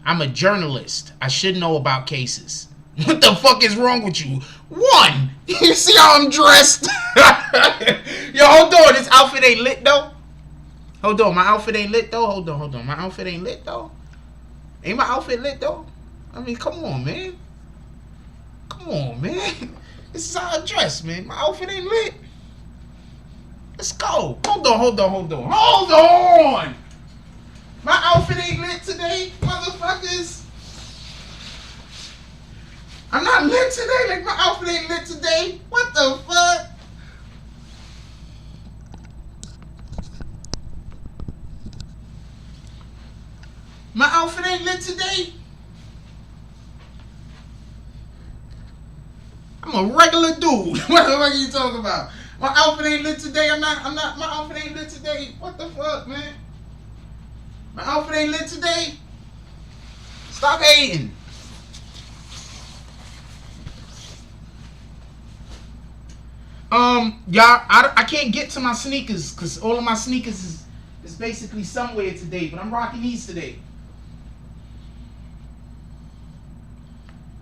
I'm a journalist. I should know about cases. What the fuck is wrong with you? One, you see how I'm dressed? Yo, hold on. This outfit ain't lit though. Hold on. My outfit ain't lit though. Hold on. My outfit ain't lit though. Ain't my outfit lit though? I mean, come on, man. Come on, man. This is how I dress, man. My outfit ain't lit. Let's go. Hold on. My outfit ain't lit today, motherfuckers. I'm not lit today. Like, my outfit ain't lit today. What the fuck? My outfit ain't lit today. I'm a regular dude. What the fuck are you talking about? My outfit ain't lit today. My outfit ain't lit today. What the fuck, man? My outfit ain't lit today. Stop hating. Y'all, I can't get to my sneakers because all of my sneakers is basically somewhere today, but I'm rocking these today.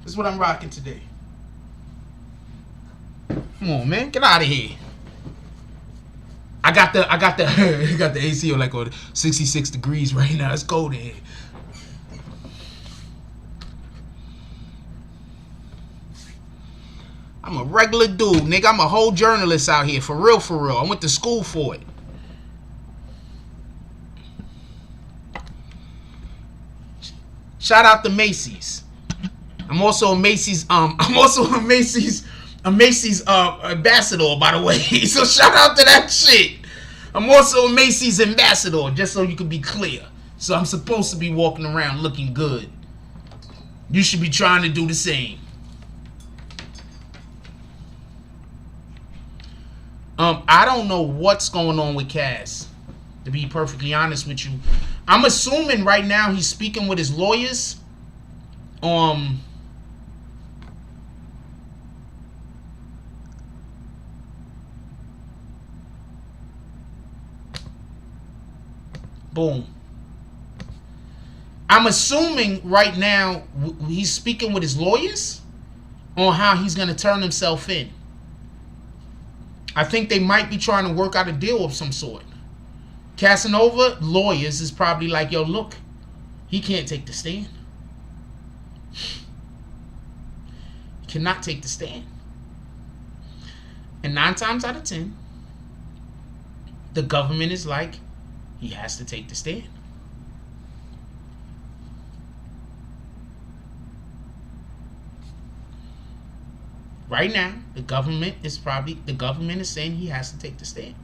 This is what I'm rocking today. Come on, man, get out of here. I got the AC on like on 66 degrees right now. It's cold in here. I'm a regular dude, nigga. I'm a whole journalist out here. For real. I went to school for it. Shout out to Macy's. I'm also a Macy's ambassador, by the way. So shout out to that shit. I'm also a Macy's ambassador, just so you can be clear. So I'm supposed to be walking around looking good. You should be trying to do the same. I don't know what's going on with Cass, to be perfectly honest with you. I'm assuming right now he's speaking with his lawyers. Boom. I'm assuming right now he's speaking with his lawyers on how he's going to turn himself in. I think they might be trying to work out a deal of some sort. Casanova lawyers is probably like, yo, look, he can't take the stand. He cannot take the stand. And 9 times out of 10, the government is like, he has to take the stand. Right now, the government is saying he has to take the stand.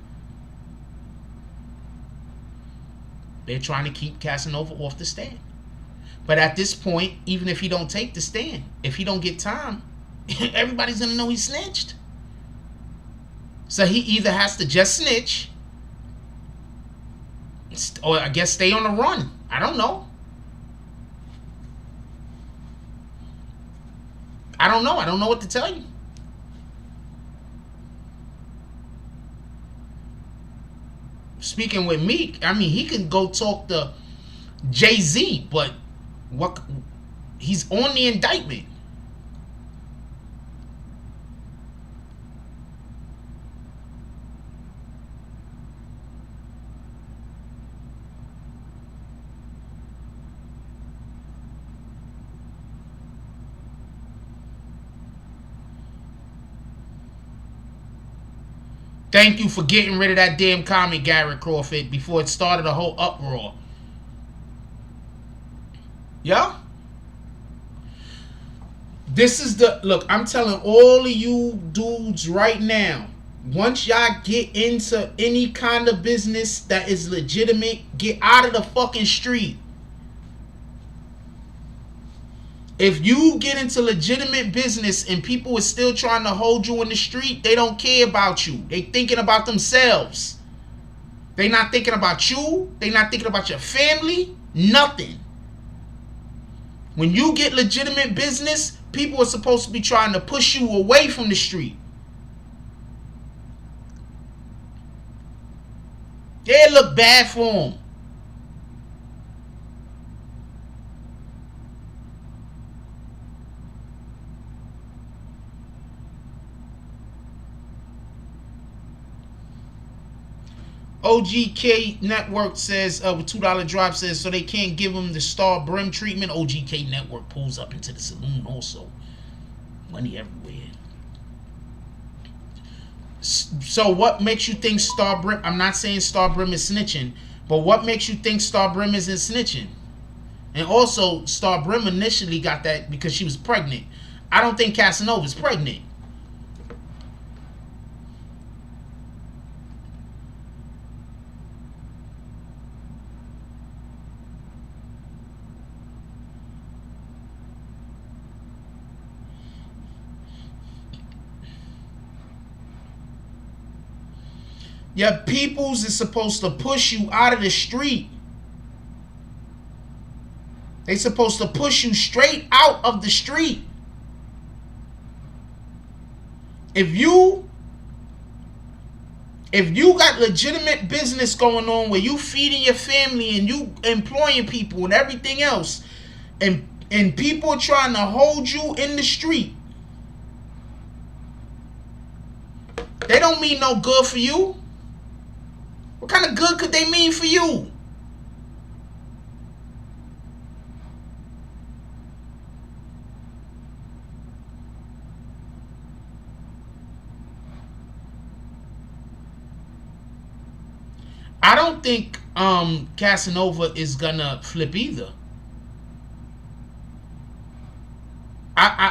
They're trying to keep Casanova off the stand. But at this point, even if he don't take the stand, if he don't get time, everybody's going to know he snitched. So he either has to just snitch, or I guess stay on the run. I don't know. I don't know what to tell you. Speaking with Meek, I mean, he can go talk to Jay-Z, but what? He's on the indictment. Thank you for getting rid of that damn comment, Garrett Crawford, before it started a whole uproar. Yeah? This is the... Look, I'm telling all of you dudes right now, once y'all get into any kind of business that is legitimate, get out of the fucking street. If you get into legitimate business and people are still trying to hold you in the street, they don't care about you. They thinking about themselves. They not thinking about you. They not thinking about your family. Nothing. When you get legitimate business, people are supposed to be trying to push you away from the street. They look bad for them. OGK Network says, with $2 drop says, so they can't give him the Star Brim treatment. OGK Network pulls up into the Saloon also. Money everywhere. So what makes you think Star Brim, I'm not saying Star Brim is snitching, but what makes you think Star Brim isn't snitching? And also, Star Brim initially got that because she was pregnant. I don't think Casanova's pregnant. Your peoples is supposed to push you out of the street. They supposed to push you straight out of the street. If you got legitimate business going on where you feeding your family and you employing people and everything else, and people are trying to hold you in the street, they don't mean no good for you. What kind of good could they mean for you? I don't think Casanova is gonna flip either.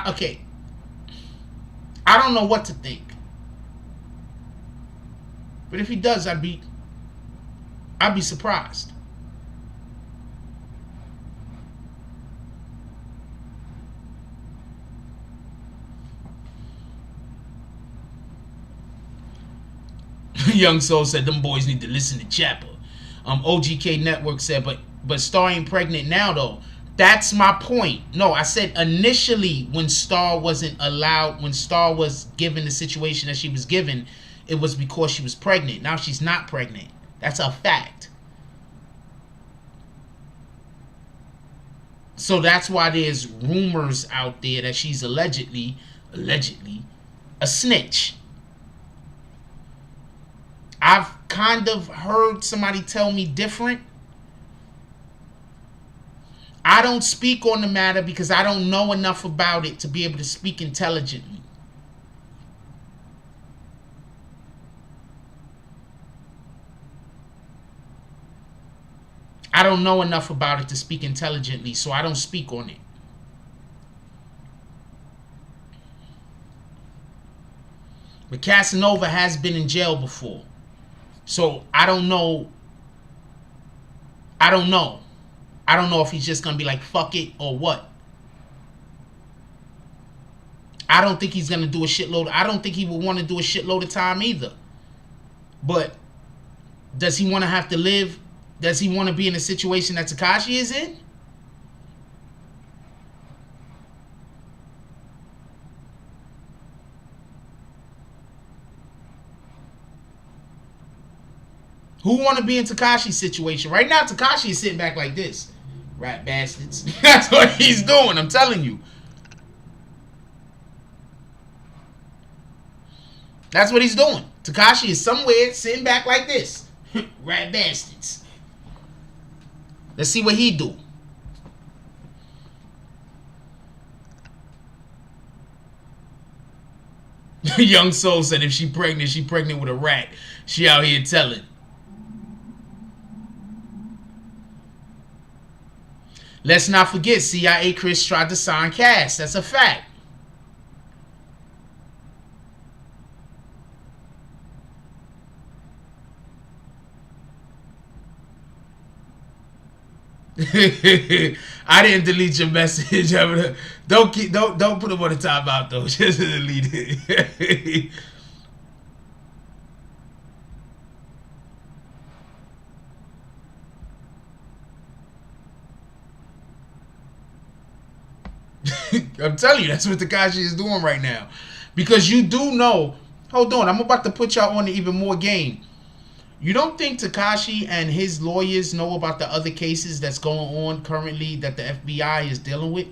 Okay. I don't know what to think. But if he does, I'd be surprised. Young Soul said them boys need to listen to Chapper. OGK Network said, but Star ain't pregnant now though. That's my point. No, I said initially when Star wasn't allowed, when Star was given the situation that she was given, it was because she was pregnant. Now she's not pregnant. That's a fact. So that's why there's rumors out there that she's allegedly a snitch. I've kind of heard somebody tell me different. I don't speak on the matter because I don't know enough about it to be able to speak intelligently. I don't know enough about it to speak intelligently, so I don't speak on it. But Casanova has been in jail before. So I don't know. I don't know if he's just going to be like, fuck it, or what. I don't think he's going to do a shitload. I don't think he would want to do a shitload of time either. But does he want to have to live? Does he want to be in a situation that Tekashi is in? Who want to be in Tekashi's situation? Right now, Tekashi is sitting back like this. Rat bastards. That's what he's doing, I'm telling you. That's what he's doing. Tekashi is somewhere sitting back like this. Rat bastards. Let's see what he do. Young Soul said if she pregnant with a rat. She out here telling. Let's not forget, CIA Chris tried to sign Cass. That's a fact. I didn't delete your message. Don't put them on the timeout though. Just delete it. I'm telling you, that's what Tekashi is doing right now. Because you do know, hold on, I'm about to put y'all on to even more game. You don't think Tekashi and his lawyers know about the other cases that's going on currently that the FBI is dealing with?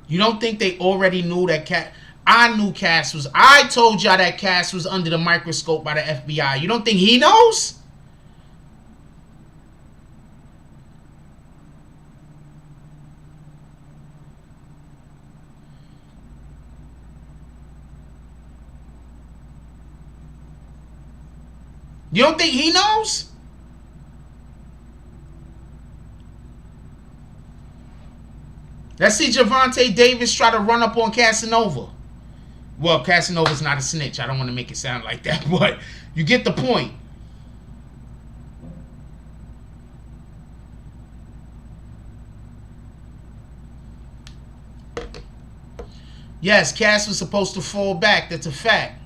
You don't think they already knew that I knew Cass was... I told y'all that Cass was under the microscope by the FBI. You don't think he knows? You don't think he knows? Let's see Javante Davis try to run up on Casanova. Well, Casanova's not a snitch. I don't want to make it sound like that, but you get the point. Yes, Cass was supposed to fall back. That's a fact.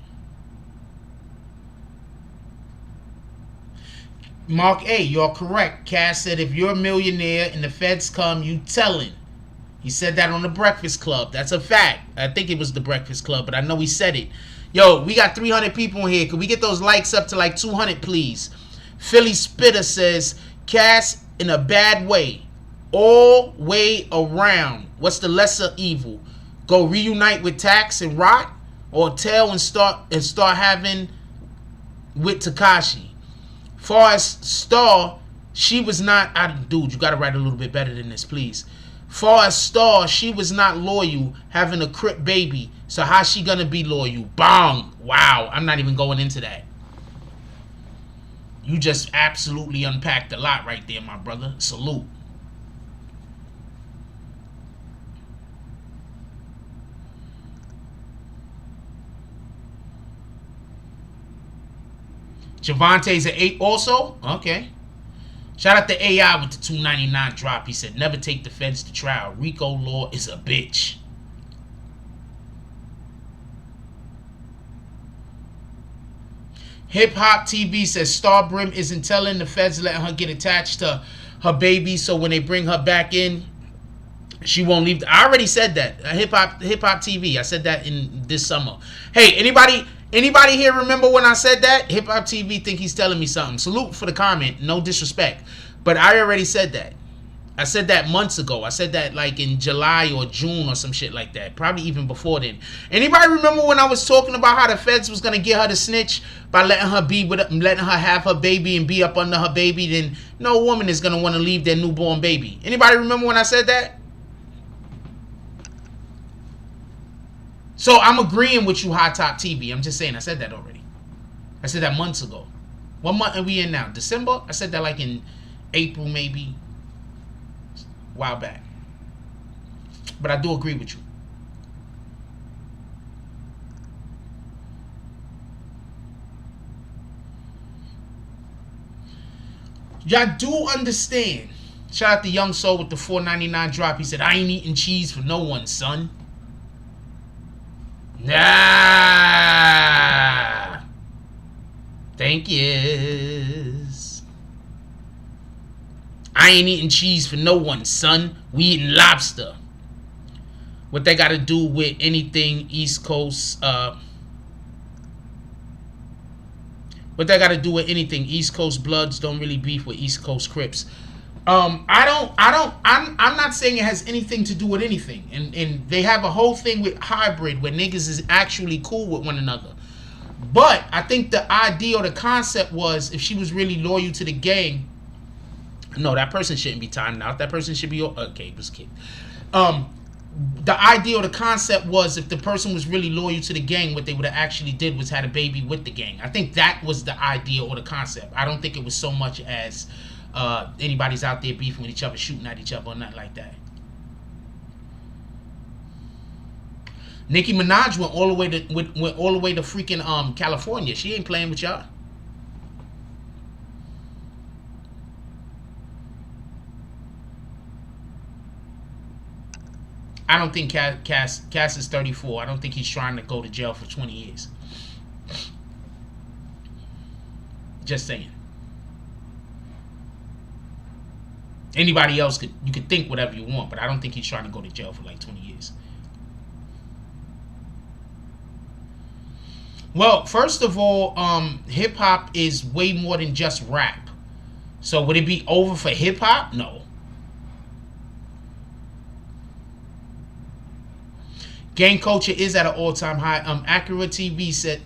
Mark A, you're correct. Cass said if you're a millionaire and the feds come, you tellin'. He said that on the Breakfast Club. That's a fact. I think it was the Breakfast Club, but I know he said it. Yo, we got 300 people in here. Could we get those likes up to like 200, please? Philly Spitter says, Cass in a bad way. All way around. What's the lesser evil? Go reunite with Tax and Rot? Or tell and start having with Tekashi? Far as Star, she was not... dude, you got to write a little bit better than this, please. Far as Star, she was not loyal, having a Crip baby. So how's she going to be loyal? Bong! Wow, I'm not even going into that. You just absolutely unpacked a lot right there, my brother. Salute. Javante's an 8 also? Okay. Shout out to AI with the $2.99 drop. He said, never take the feds to trial. RICO law is a bitch. Hip Hop TV says Star Brim isn't telling the feds letting her get attached to her baby, so when they bring her back in, she won't leave. I already said that. Hip Hop TV. I said that in this summer. Hey, anybody here remember when I said that? Hip Hop TV think he's telling me something. Salute for the comment. No disrespect, but I already said that. I said that months ago. I said that like in July or June or some shit like that. Probably even before then. Anybody remember when I was talking about how the feds was gonna get her to snitch by letting her have her baby and be up under her baby? Then no woman is gonna want to leave their newborn baby. Anybody remember when I said that? So I'm agreeing with you, High Top TV. I'm just saying I said that already. I said that months ago. What month are we in now? December? I said that like in April maybe. A while back. But I do agree with you. Y'all do understand. Shout out to Young Soul with the $4.99 drop. He said, I ain't eating cheese for no one, son. Nah. Thank yous. I ain't eating cheese for no one, son. We eating lobster. What they got to do with anything East Coast? What they got to do with anything? East Coast Bloods don't really beef with East Coast Crips. I'm not saying it has anything to do with anything. And they have a whole thing with hybrid where niggas is actually cool with one another. But I think the idea or the concept was if she was really loyal to the gang. No, that person shouldn't be timed out. That person should be okay. It was kicked. The idea or the concept was if the person was really loyal to the gang, what they would have actually did was had a baby with the gang. I think that was the idea or the concept. I don't think it was so much as anybody's out there beefing with each other, shooting at each other, or nothing like that. Nicki Minaj went all the way to freaking California. She ain't playing with y'all. I don't think Cass is 34. I don't think he's trying to go to jail for 20 years. Just saying. Anybody else you could think whatever you want, but I don't think he's trying to go to jail for like 20 years. Well, first of all, hip hop is way more than just rap. So would it be over for hip hop? No. Gang culture is at an all-time high. Acura TV said,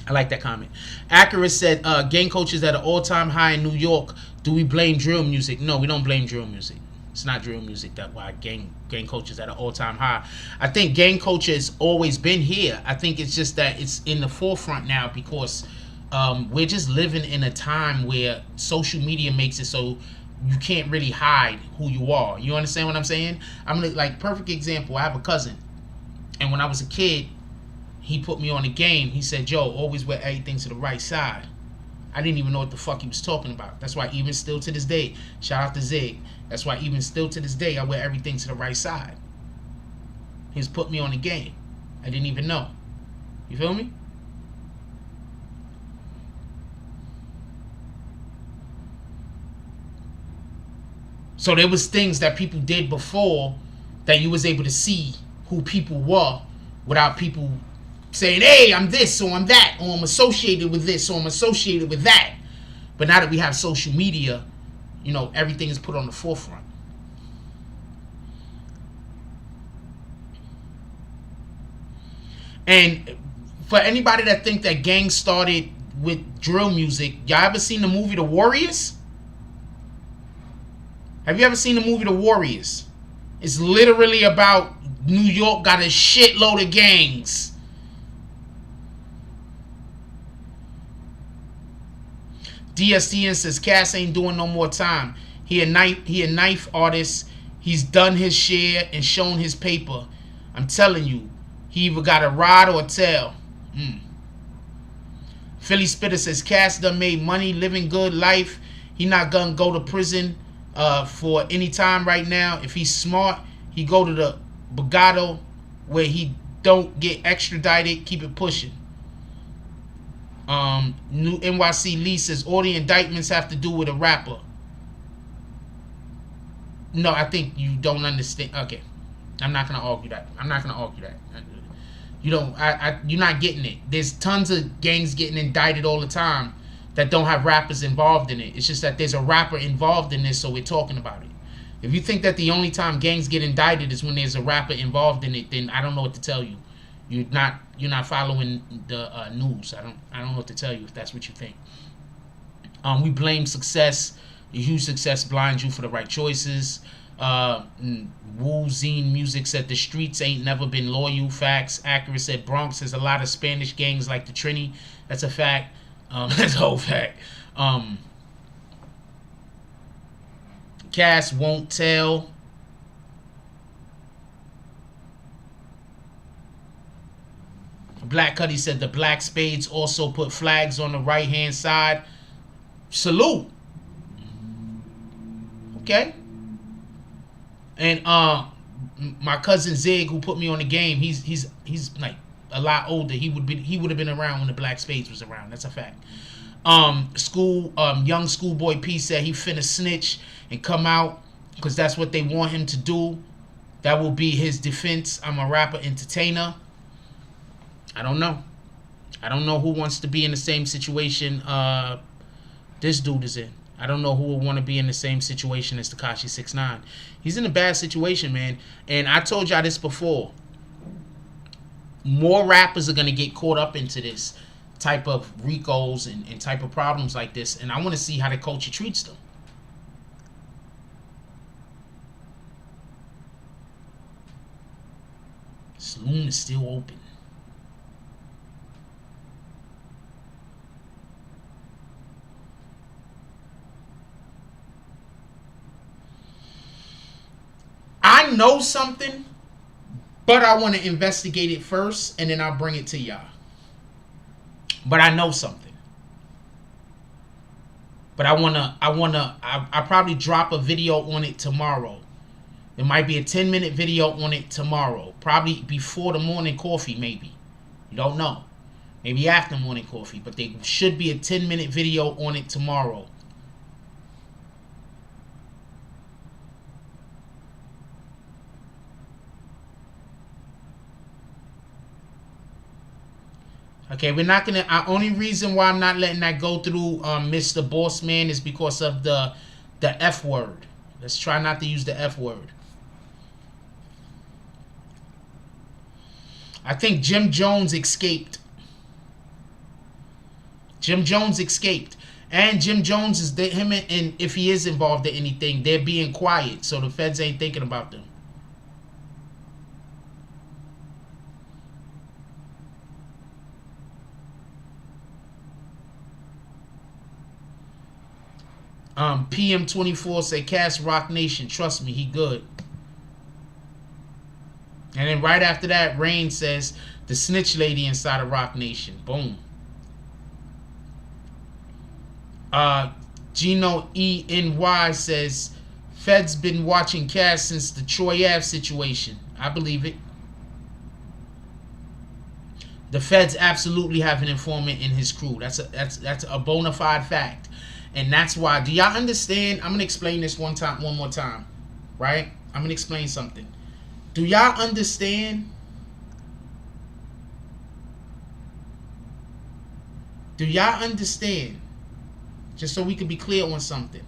I like that comment. Acura said, gang culture is at an all-time high in New York. Do we blame drill music? No, we don't blame drill music. It's not drill music. That's why gang culture is at an all-time high. I think gang culture has always been here. I think it's just that it's in the forefront now because we're just living in a time where social media makes it so you can't really hide who you are. You understand what I'm saying? I'm like, perfect example. I have a cousin, and when I was a kid, he put me on a game. He said, "Joe, always wear everything to the right side." I didn't even know what the fuck he was talking about. That's why even still to this day, shout out to Zig. That's why even still to this day, I wear everything to the right side. He's put me on a game. I didn't even know. You feel me? So there was things that people did before that you was able to see who people were without people saying, hey, I'm this or I'm that, or I'm associated with this or I'm associated with that. But now that we have social media, you know, everything is put on the forefront. And for anybody that think that gangs started with drill music, y'all ever seen the movie The Warriors? Have you ever seen the movie The Warriors? It's literally about New York got a shitload of gangs. DSTN says Cass ain't doing no more time. He a knife artist. He's done his share and shown his paper. I'm telling you, he either got a rod or a tail. Philly Spitter says Cass done made money, living good life. He not gonna go to prison for any time right now. If he's smart, he go to the Bogado where he don't get extradited. Keep it pushing. New NYC Lee says all the indictments have to do with a rapper. No, I think you don't understand. Okay, I'm not gonna argue that. You don't. You're not getting it. There's tons of gangs getting indicted all the time that don't have rappers involved in it. It's just that there's a rapper involved in this, so we're talking about it. If you think that the only time gangs get indicted is when there's a rapper involved in it, then I don't know what to tell you. You're not following the news. I don't know what to tell you if that's what you think. We blame success. Your huge success blinds you for the right choices. Wu Zine Music said the streets ain't never been loyal. Facts. Accurate said Bronx has a lot of Spanish gangs like the Trini. That's a fact. That's a whole fact. Cass won't tell. Black Cuddy said the black spades also put flags on the right hand side. Salute. Okay. And my cousin Zig, who put me on the game, he's like a lot older. He would have been around when the black spades was around. That's a fact. Young Schoolboy P said he finna snitch and come out because that's what they want him to do. That will be his defense. I'm a rapper entertainer. I don't know. I don't know who wants to be in the same situation this dude is in. I don't know who would want to be in the same situation as Tekashi 6ix9ine. He's in a bad situation, man. And I told y'all this before. More rappers are going to get caught up into this type of RICOs and type of problems like this. And I want to see how the culture treats them. Saloon is still open. I know something, but I want to investigate it first, and then I'll bring it to y'all. But I know something. But I'll probably drop a video on it tomorrow. There might be a 10-minute video on it tomorrow. Probably before the morning coffee, maybe. You don't know. Maybe after morning coffee. But there should be a 10-minute video on it tomorrow. Okay, we're not gonna. Only reason why I'm not letting that go through, Mr. Bossman, is because of the F word. Let's try not to use the F word. I think Jim Jones escaped. Jim Jones escaped, and Jim Jones is him, and if he is involved in anything, they're being quiet, so the feds ain't thinking about them. PM24 say Cass Rock Nation. Trust me, he good. And then right after that, Rain says the snitch lady inside of Rock Nation. Boom. Gino ENY says Feds been watching Cass since the Troy Ave situation. I believe it. The feds absolutely have an informant in his crew. That's a bona fide fact. And that's why, do y'all understand? I'm going to explain this one more time, right? I'm going to explain something. Do y'all understand? Do y'all understand? Just so we can be clear on something.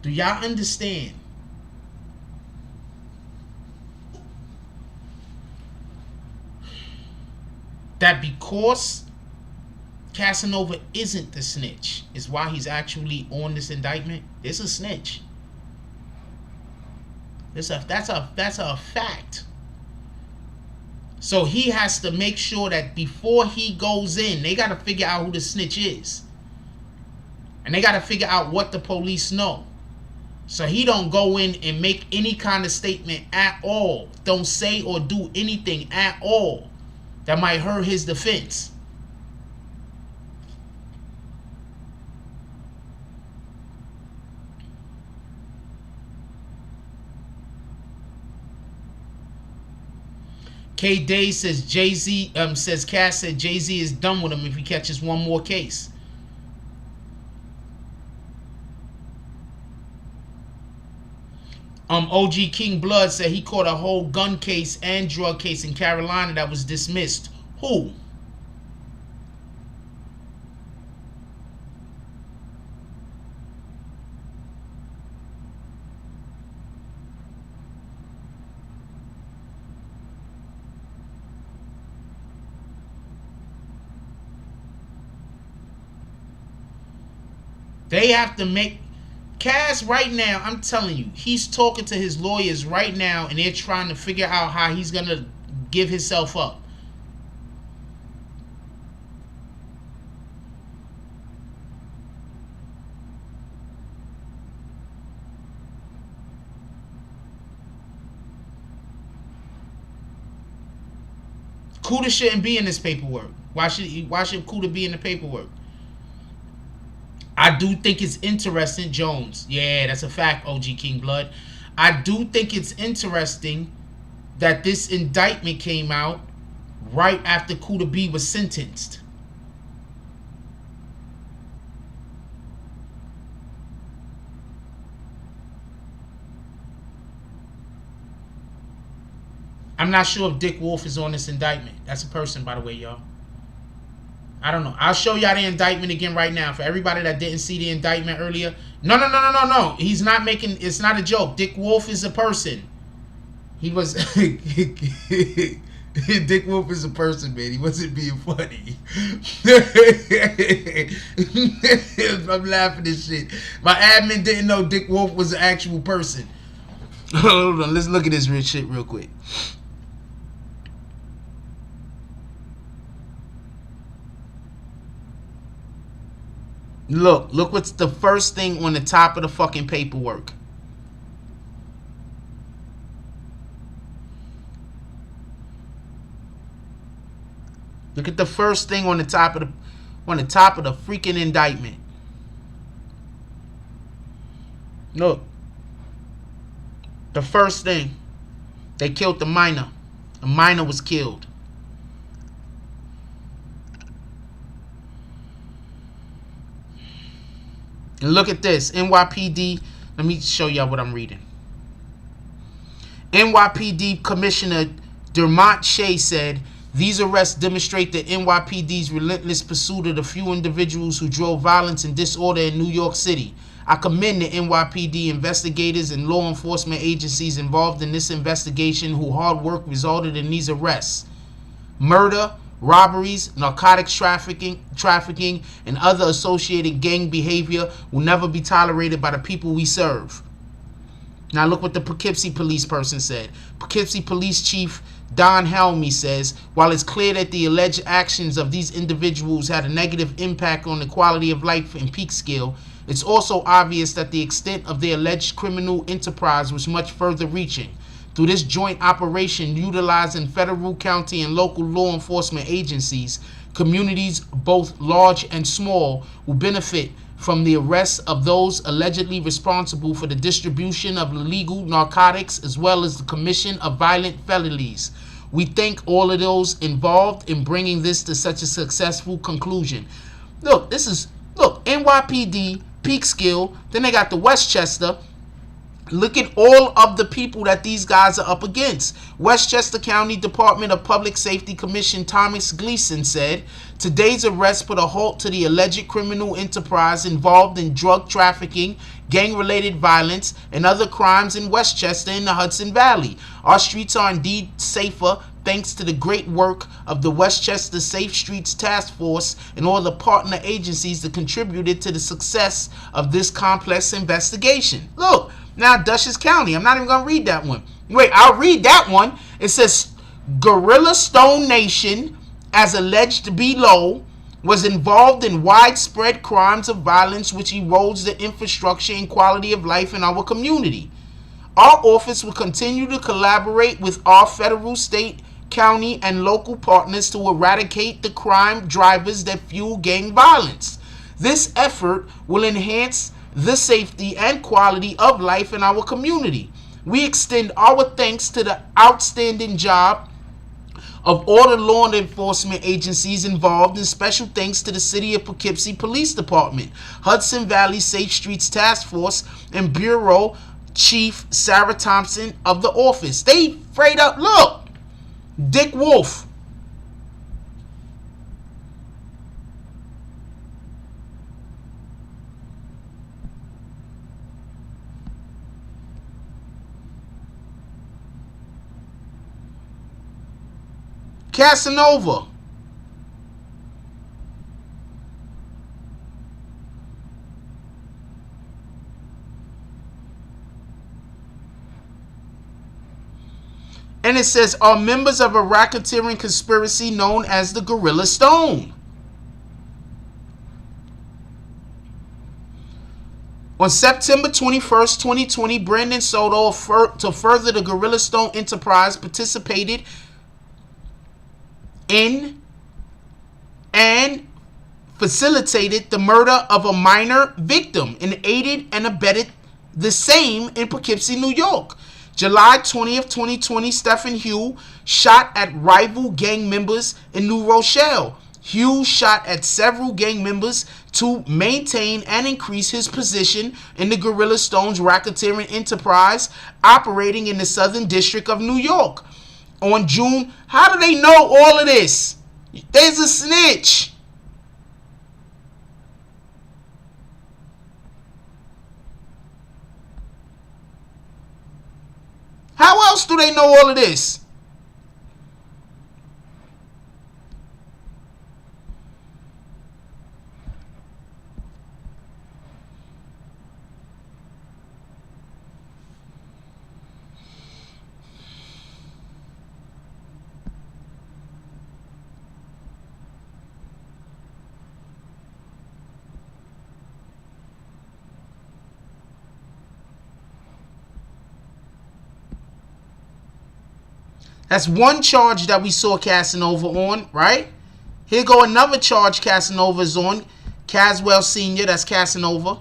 Do y'all understand that because Casanova isn't the snitch is why he's actually on this indictment? There's a snitch. That's a fact. So he has to make sure that before he goes in, they got to figure out who the snitch is. And they got to figure out what the police know. So he don't go in and make any kind of statement at all. Don't say or do anything at all That might hurt his defense. K Day says Jay-Z says Cass said Jay-Z is done with him if he catches one more case. OG King Blood said he caught a whole gun case and drug case in Carolina that was dismissed. Who? They have to make Cass right now. I'm telling you, he's talking to his lawyers right now, and they're trying to figure out how he's gonna give himself up. Kuda shouldn't be in this paperwork. Why should Kuda be in the paperwork? I do think it's interesting, Jones. Yeah, that's a fact, OG King Blood. I do think it's interesting that this indictment came out right after Kuda B was sentenced. I'm not sure if Dick Wolf is on this indictment. That's a person, by the way, y'all. I don't know. I'll show y'all the indictment again right now. For everybody that didn't see the indictment earlier. No. He's not making... It's not a joke. Dick Wolf is a person. He was... Dick Wolf is a person, man. He wasn't being funny. I'm laughing at shit. My admin didn't know Dick Wolf was an actual person. Hold on. Let's look at this shit real quick. Look what's the first thing on the top of the fucking paperwork. Look at the first thing on the top of the freaking indictment. Look. The first thing. They killed the minor. A minor was killed. And look at this. NYPD. Let me show y'all what I'm reading. NYPD Commissioner Dermot Shea said, these arrests demonstrate the NYPD's relentless pursuit of the few individuals who drove violence and disorder in New York City. I commend the NYPD investigators and law enforcement agencies involved in this investigation whose hard work resulted in these arrests. Murder, robberies, narcotics trafficking, and other associated gang behavior will never be tolerated by the people we serve. Now look what the Poughkeepsie police person said. Poughkeepsie Police Chief Don Helmy says, while it's clear that the alleged actions of these individuals had a negative impact on the quality of life in Peekskill, it's also obvious that the extent of their alleged criminal enterprise was much further reaching. Through this joint operation utilizing federal, county, and local law enforcement agencies, communities both large and small will benefit from the arrest of those allegedly responsible for the distribution of illegal narcotics as well as the commission of violent felonies. We thank all of those involved in bringing this to such a successful conclusion. Look, NYPD, Peekskill, then they got the Westchester. Look at all of the people that these guys are up against. Westchester County Department of Public Safety Commissioner Thomas Gleason said, today's arrest put a halt to the alleged criminal enterprise involved in drug trafficking, gang-related violence, and other crimes in Westchester and the Hudson Valley. Our streets are indeed safer thanks to the great work of the Westchester Safe Streets Task Force and all the partner agencies that contributed to the success of this complex investigation. Look. Now, Dutchess County. I'm not even going to read that one. Wait, I'll read that one. It says, Gorilla Stone Nation, as alleged below, was involved in widespread crimes of violence which erodes the infrastructure and quality of life in our community. Our office will continue to collaborate with our federal, state, county, and local partners to eradicate the crime drivers that fuel gang violence. This effort will enhance the safety and quality of life in our community. We extend our thanks to the outstanding job of all the law enforcement agencies involved, and special thanks to the City of Poughkeepsie Police Department, Hudson Valley Safe Streets Task Force, and Bureau Chief Sarah Thompson of the office. They straight up, look, Dick Wolf. Casanova. And it says, are members of a racketeering conspiracy known as the Gorilla Stone. On September 21st, 2020, Brandon Soto, to further the Gorilla Stone enterprise, participated in and facilitated the murder of a minor victim and aided and abetted the same in Poughkeepsie, New York. July 20th, 2020, Stephen Hugh shot at rival gang members in New Rochelle. Hugh shot at several gang members to maintain and increase his position in the Gorilla Stone's racketeering enterprise operating in the Southern District of New York. On June, how do they know all of this? There's a snitch. How else do they know all of this? That's one charge that we saw Casanova on, right? Here go another charge Casanova's on. Caswell Sr., that's Casanova.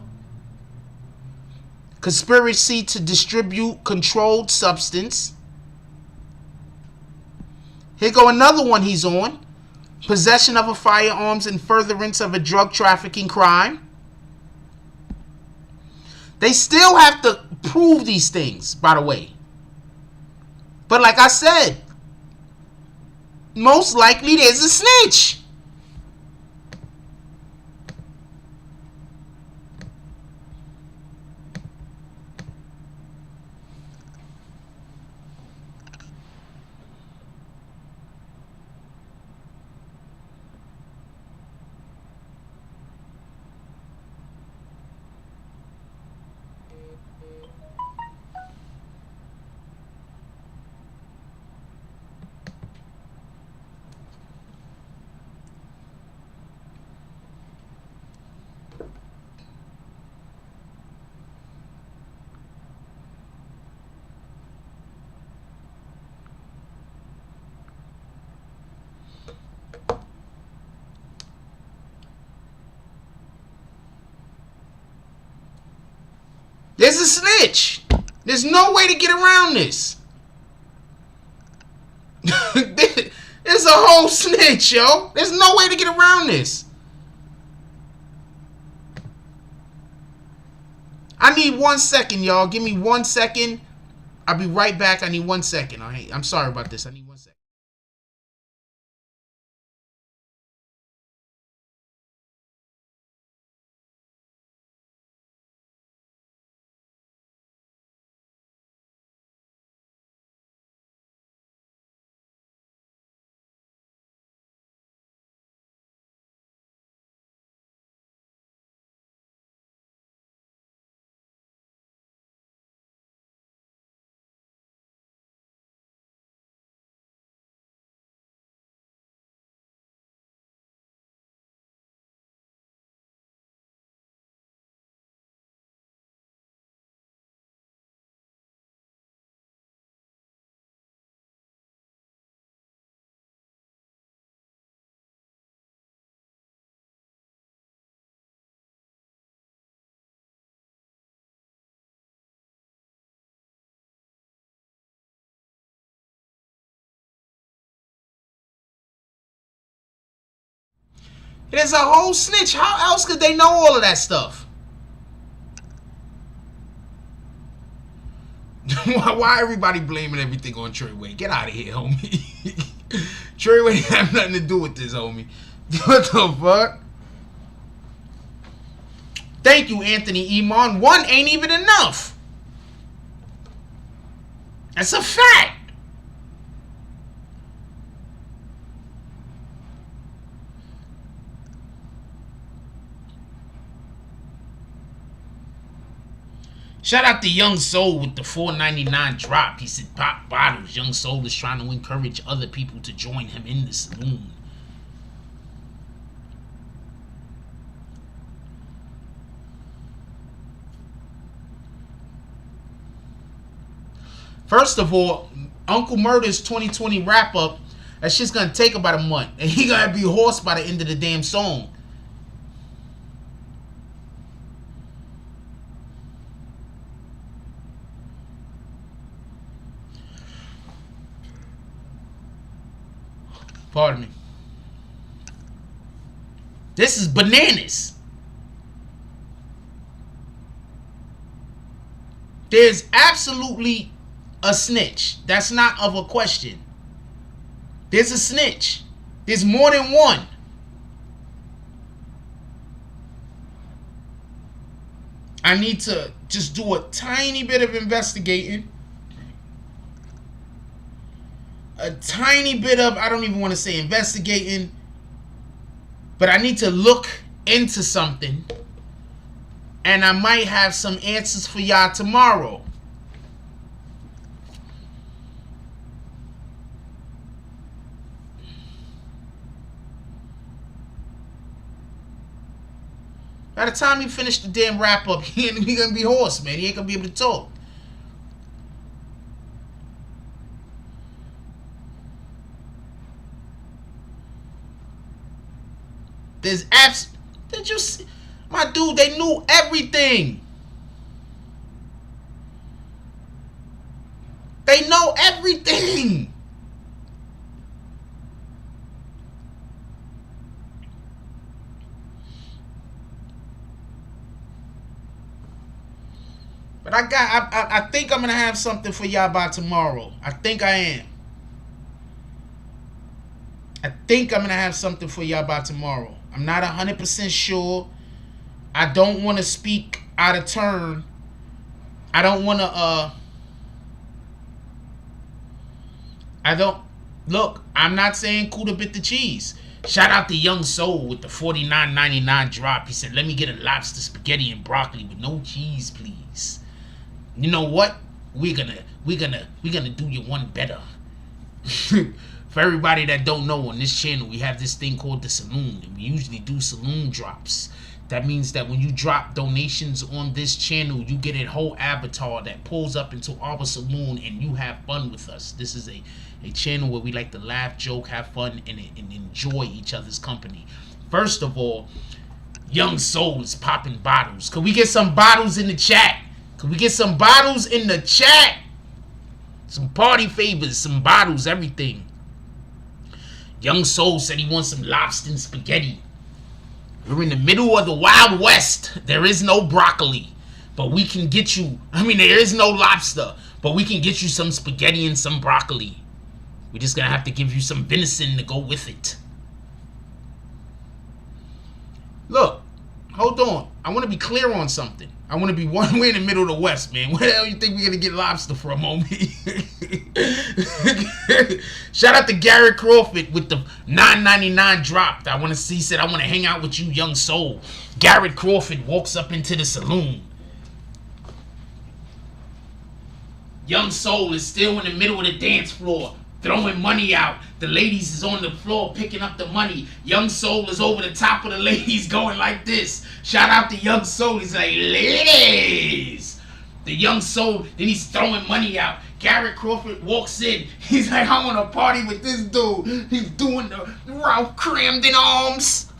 Conspiracy to distribute controlled substance. Here go another one he's on. Possession of a firearms and furtherance of a drug trafficking crime. They still have to prove these things, by the way. But like I said, most likely there's a snitch. There's a snitch. There's no way to get around this. There's a whole snitch, yo. There's no way to get around this. I need 1 second, y'all. Give me 1 second. I'll be right back. I need 1 second. All right. I'm sorry about this. I need 1 second. There's a whole snitch. How else could they know all of that stuff? Why everybody blaming everything on Treyway? Get out of here, homie. Treyway have nothing to do with this, homie. What the fuck? Thank you, Anthony Iman. One ain't even enough. That's a fact. Shout out to Young Soul with the $4.99 drop. He said, pop bottles. Young Soul is trying to encourage other people to join him in the saloon. First of all, Uncle Murder's 2020 wrap-up, that shit's gonna take about a month. And he gotta be hoarse by the end of the damn song. Pardon me. This is bananas. There's absolutely a snitch. That's not of a question. There's a snitch. There's more than one. I need to just do a tiny bit of investigating. A tiny bit of, I don't even want to say investigating, but I need to look into something, and I might have some answers for y'all tomorrow. By the time he finished the damn wrap up, he ain't gonna be hoarse, man. He ain't gonna be able to talk. There's apps. Did you see? My dude, they knew everything. They know everything. But I think I'm gonna have something for y'all by tomorrow. I think I am. I think I'm gonna have something for y'all by tomorrow. I'm not 100% sure. I don't want to speak out of turn. I don't want to, look, I'm not saying Kuda bit the cheese. Shout out to Young Soul with the $49.99 drop. He said, let me get a lobster spaghetti and broccoli with no cheese, please. You know what? We're gonna do you one better. For everybody that don't know, on this channel, we have this thing called the Saloon, and we usually do Saloon drops. That means that when you drop donations on this channel, you get a whole avatar that pulls up into our Saloon, and you have fun with us. This is a channel where we like to laugh, joke, have fun, and enjoy each other's company. First of all, Young Soul is popping bottles. Can we get some bottles in the chat? Can we get some bottles in the chat? Some party favors, some bottles, everything. Young Soul said he wants some lobster and spaghetti. We're in the middle of the Wild West. There is no broccoli, but we can get you, there is no lobster, but we can get you some spaghetti and some broccoli. We're just gonna have to give you some venison to go with it. Look, hold on. I want to be clear on something. I want to be one way in the middle of the West, man. Where the hell you think we're gonna get lobster from, homie? Shout out to Garrett Crawford with the $9.99 drop. I want to see, said, I want to hang out with you, Young Soul. Garrett Crawford walks up into the saloon. Young Soul is still in the middle of the dance floor, throwing money out. The ladies is on the floor picking up the money. Young Soul is over the top of the ladies going like this. Shout out to Young Soul. He's like, ladies. The Young Soul, then he's throwing money out. Garrett Crawford walks in. He's like, I want to party with this dude. He's doing the Ralph Cramden arms.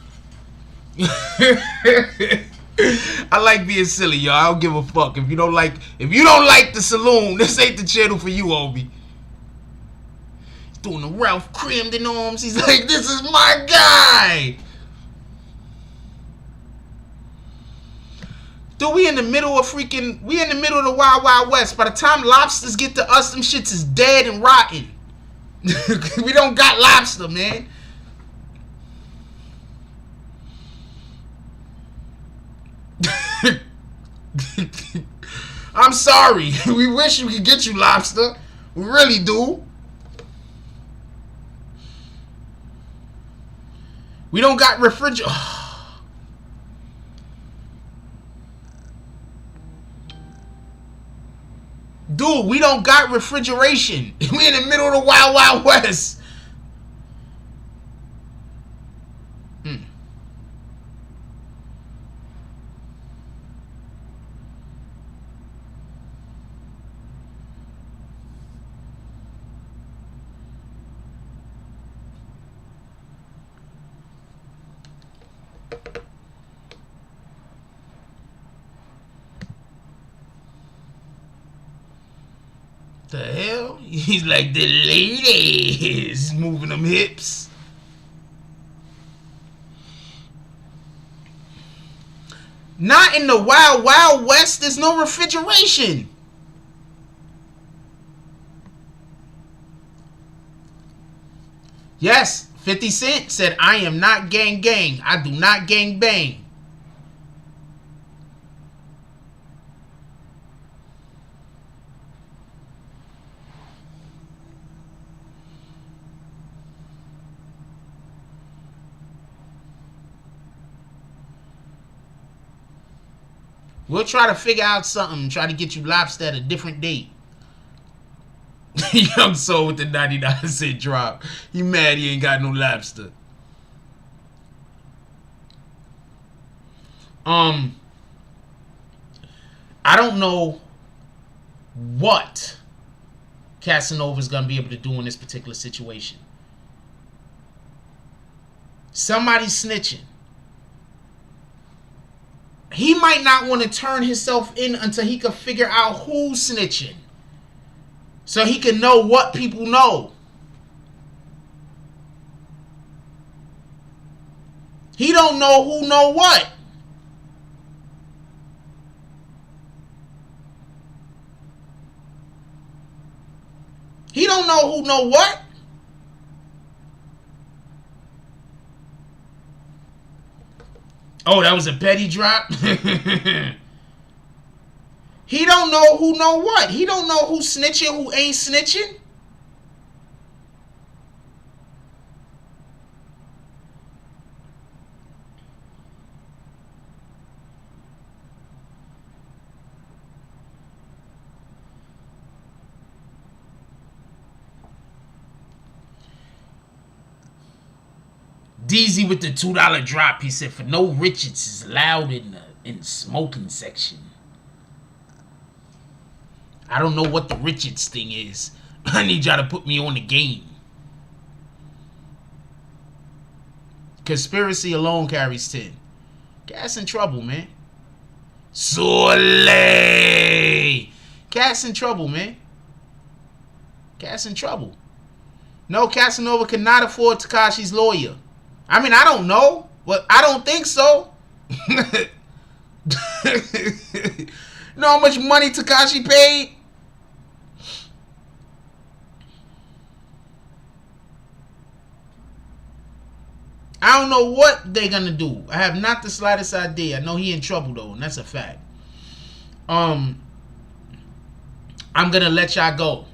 I like being silly, y'all. I don't give a fuck. If you don't like the Saloon, this ain't the channel for you, homie. Doing the Ralph Cramden arms. He's like, this is my guy. Dude, we in the middle of the Wild Wild West. By the time lobsters get to us, them shits is dead and rotten. We don't got lobster, man. I'm sorry. We wish we could get you lobster. We really do. We don't got refrigerator. Dude, we don't got refrigeration. We in the middle of the Wild Wild West. The hell? He's like, the ladies moving them hips. Not in the Wild Wild West. There's no refrigeration. Yes, 50 Cent said, I am not gang gang. I do not gang bang. We'll try to figure out something. Try to get you lobster at a different date. Young Soul with the 99-cent drop. He mad he ain't got no lobster. I don't know what Casanova's gonna be able to do in this particular situation. Somebody's snitching. He might not want to turn himself in until he can figure out who's snitching. So he can know what people know. He don't know who know what. He don't know who know what. Oh, that was a petty drop? He don't know who know what. He don't know who's snitching, who ain't snitching. DZ with the $2 drop. He said, for no Richards is loud in the smoking section. I don't know what the Richards thing is. I need y'all to put me on the game. Conspiracy alone carries 10. Cass in trouble, man. Soleil. Cass in trouble, man. Cass in trouble. No, Casanova cannot afford Tekashi's lawyer. I mean, I don't know, but I don't think so. Know how much money Tekashi paid? I don't know what they're gonna do. I have not the slightest idea. I know he in trouble though, and that's a fact. I'm gonna let y'all go.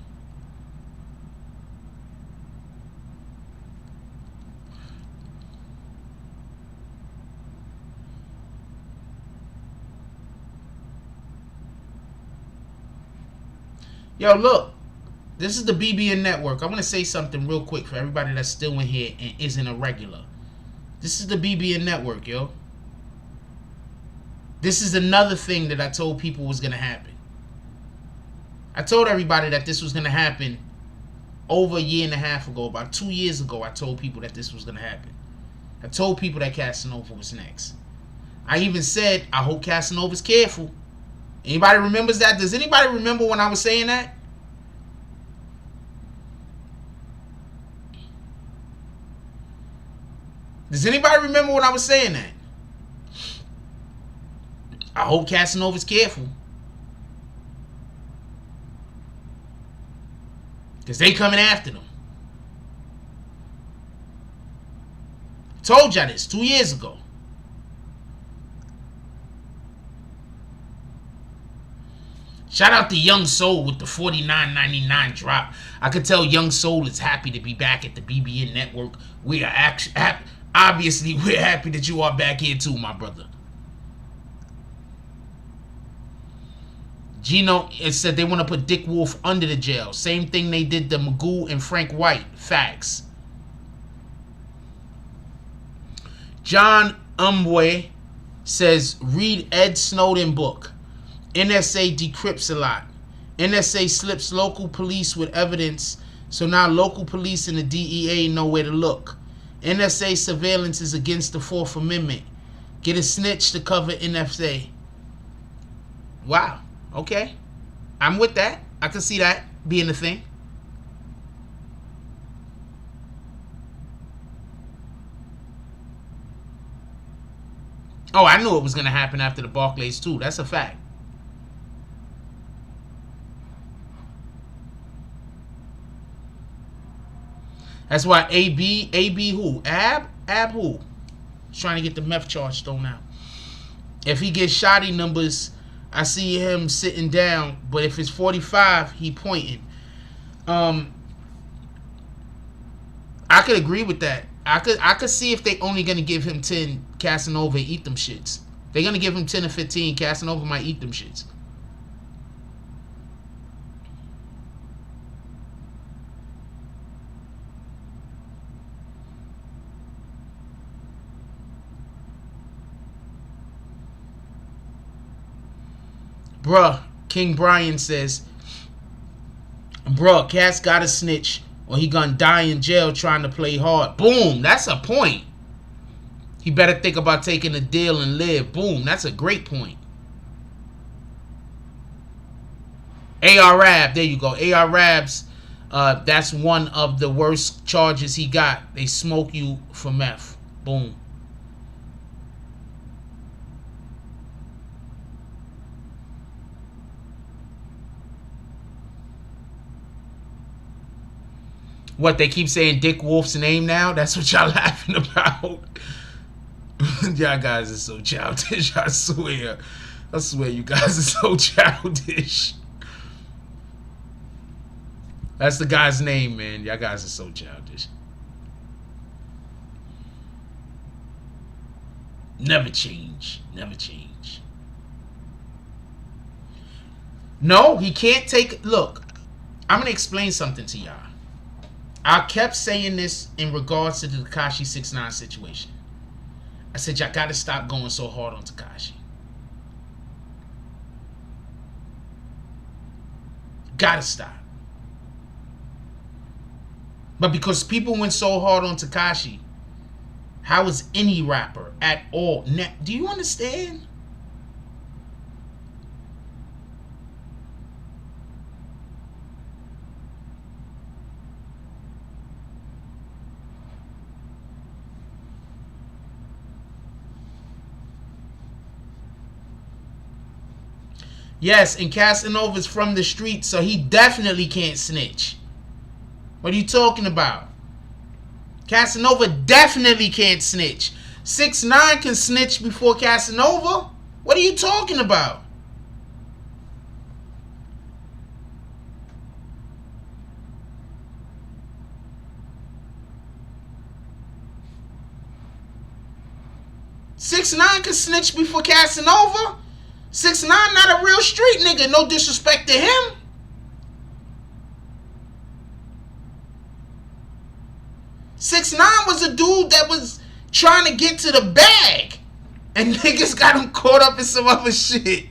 Yo, look. This is the BBN Network. I want to say something real quick for everybody that's still in here and isn't a regular. This is the BBN Network, yo. This is another thing that I told people was going to happen. I told everybody that this was going to happen over a year and a half ago. About 2 years ago, I told people that this was going to happen. I told people that Casanova was next. I even said, I hope Casanova's careful. Anybody remembers that? Does anybody remember when I was saying that? Does anybody remember when I was saying that? I hope Casanova's careful. Because they coming after them. Told y'all this 2 years ago. Shout out to Young Soul with the $49.99 drop. I could tell Young Soul is happy to be back at the BBN Network. We are obviously we're happy that you are back here too, my brother. Gino, it said they want to put Dick Wolf under the jail. Same thing they did to Magoo and Frank White. Facts. John Umwe says, read Ed Snowden book. NSA decrypts a lot. NSA slips local police with evidence, so now local police and the DEA know where to look. NSA surveillance is against the Fourth Amendment. Get a snitch to cover NSA. Wow. Okay. I'm with that. I can see that being a thing. Oh, I knew it was going to happen after the Barclays too. That's a fact. That's why AB who? Ab who? He's trying to get the meth charge thrown out. If he gets shoddy numbers, I see him sitting down. But if it's 45, he pointing. I could agree with that. I could see if they only gonna give him 10, Casanova eat them shits. They're gonna give him 10 or 15, Casanova might eat them shits. Bruh, King Brian says, bruh, Cass gotta snitch or he gonna die in jail trying to play hard. Boom, that's a point. He better think about taking a deal and live. Boom, that's a great point. AR-Rab, there you go. AR-Rab's, that's one of the worst charges he got. They smoke you for meth. Boom. What, they keep saying Dick Wolf's name now? That's what y'all laughing about. Y'all guys are so childish. I swear you guys are so childish. That's the guy's name, man. Y'all guys are so childish. Never change. Never change. No, he can't take... Look, I'm going to explain something to y'all. I kept saying this in regards to the Tekashi 6ix9ine situation. I said, y'all got to stop going so hard on Tekashi. Gotta stop. But because people went so hard on Tekashi, how is any rapper at all? Do you understand? Yes, and Casanova's from the street, so he definitely can't snitch. What are you talking about? Casanova definitely can't snitch. 6ix9ine can snitch before Casanova? What are you talking about? .6ix9ine can snitch before Casanova? 6ix9ine not a real street nigga. No disrespect to him. .6ix9ine was a dude that was trying to get to the bag. And niggas got him caught up in some other shit.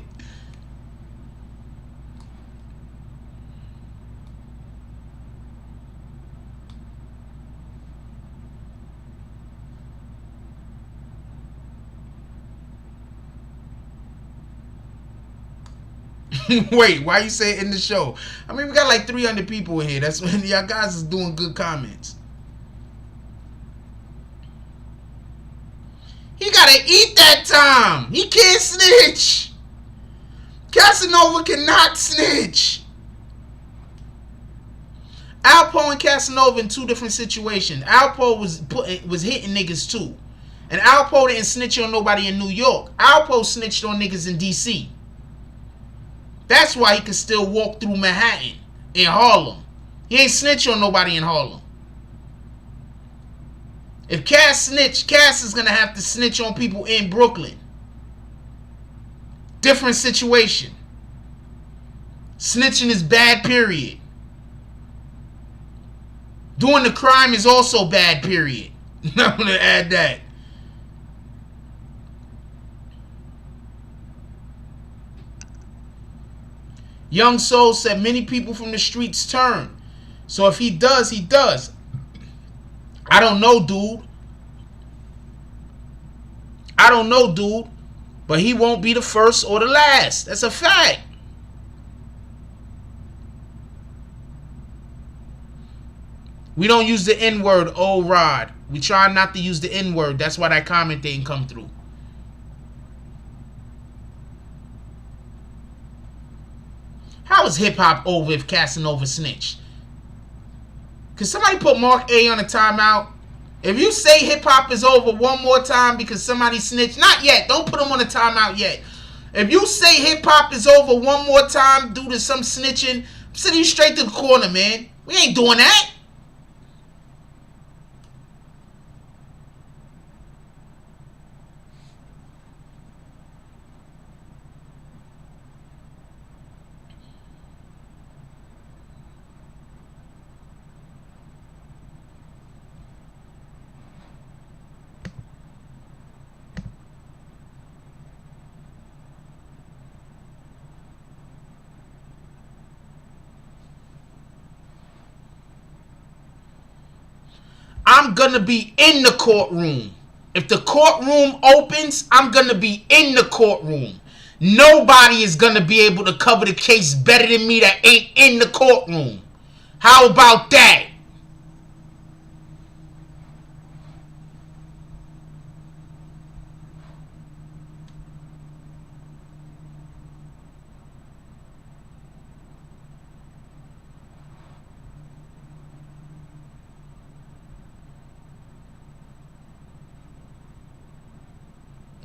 Wait, why you say it in the show? I mean, we got like 300 people in here. That's when y'all guys is doing good comments. He gotta eat that time. He can't snitch. Casanova cannot snitch. Alpo and Casanova in two different situations. Alpo was hitting niggas too. And Alpo didn't snitch on nobody in New York. Alpo snitched on niggas in DC. That's why he could still walk through Manhattan in Harlem. He ain't snitch on nobody in Harlem. If Cass snitch, Cass is gonna have to snitch on people in Brooklyn. Different situation. Snitching is bad, period. Doing the crime is also bad, period. I'm gonna add that. Young Soul said many people from the streets turn. So if he does, he does. I don't know, dude. I don't know, dude. But he won't be the first or the last. That's a fact. We don't use the N-word, oh Rod. We try not to use the N-word. That's why that comment didn't come through. How is hip-hop over if Casanova snitched? Could somebody put Mark A on a timeout? If you say hip-hop is over one more time because somebody snitched, not yet. Don't put him on a timeout yet. If you say hip-hop is over one more time due to some snitching, I'm sending you straight to the corner, man. We ain't doing that. I'm gonna be in the courtroom. If the courtroom opens, I'm gonna be in the courtroom. Nobody is gonna be able to cover the case better than me that ain't in the courtroom. How about that?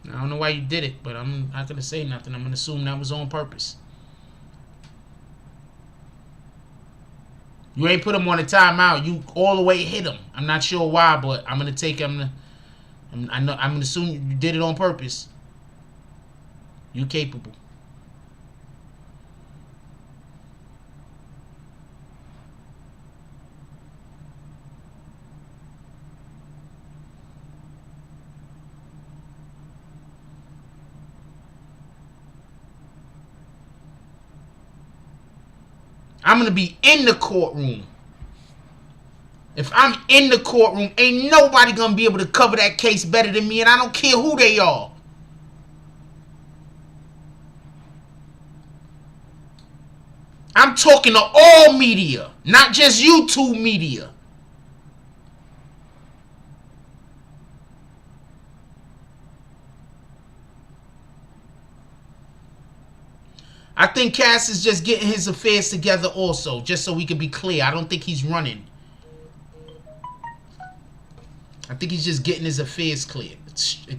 I don't know why you did it, but I'm not going to say nothing. I'm going to assume that was on purpose. You ain't put him on a timeout. You all the way hit him. I'm not sure why, but I'm going to take him. I'm going to assume you did it on purpose. You capable. I'm going to be in the courtroom. If I'm in the courtroom, ain't nobody going to be able to cover that case better than me, and I don't care who they are. I'm talking to all media, not just YouTube media. I think Cass is just getting his affairs together also, just so we can be clear. I don't think he's running. I think he's just getting his affairs clear.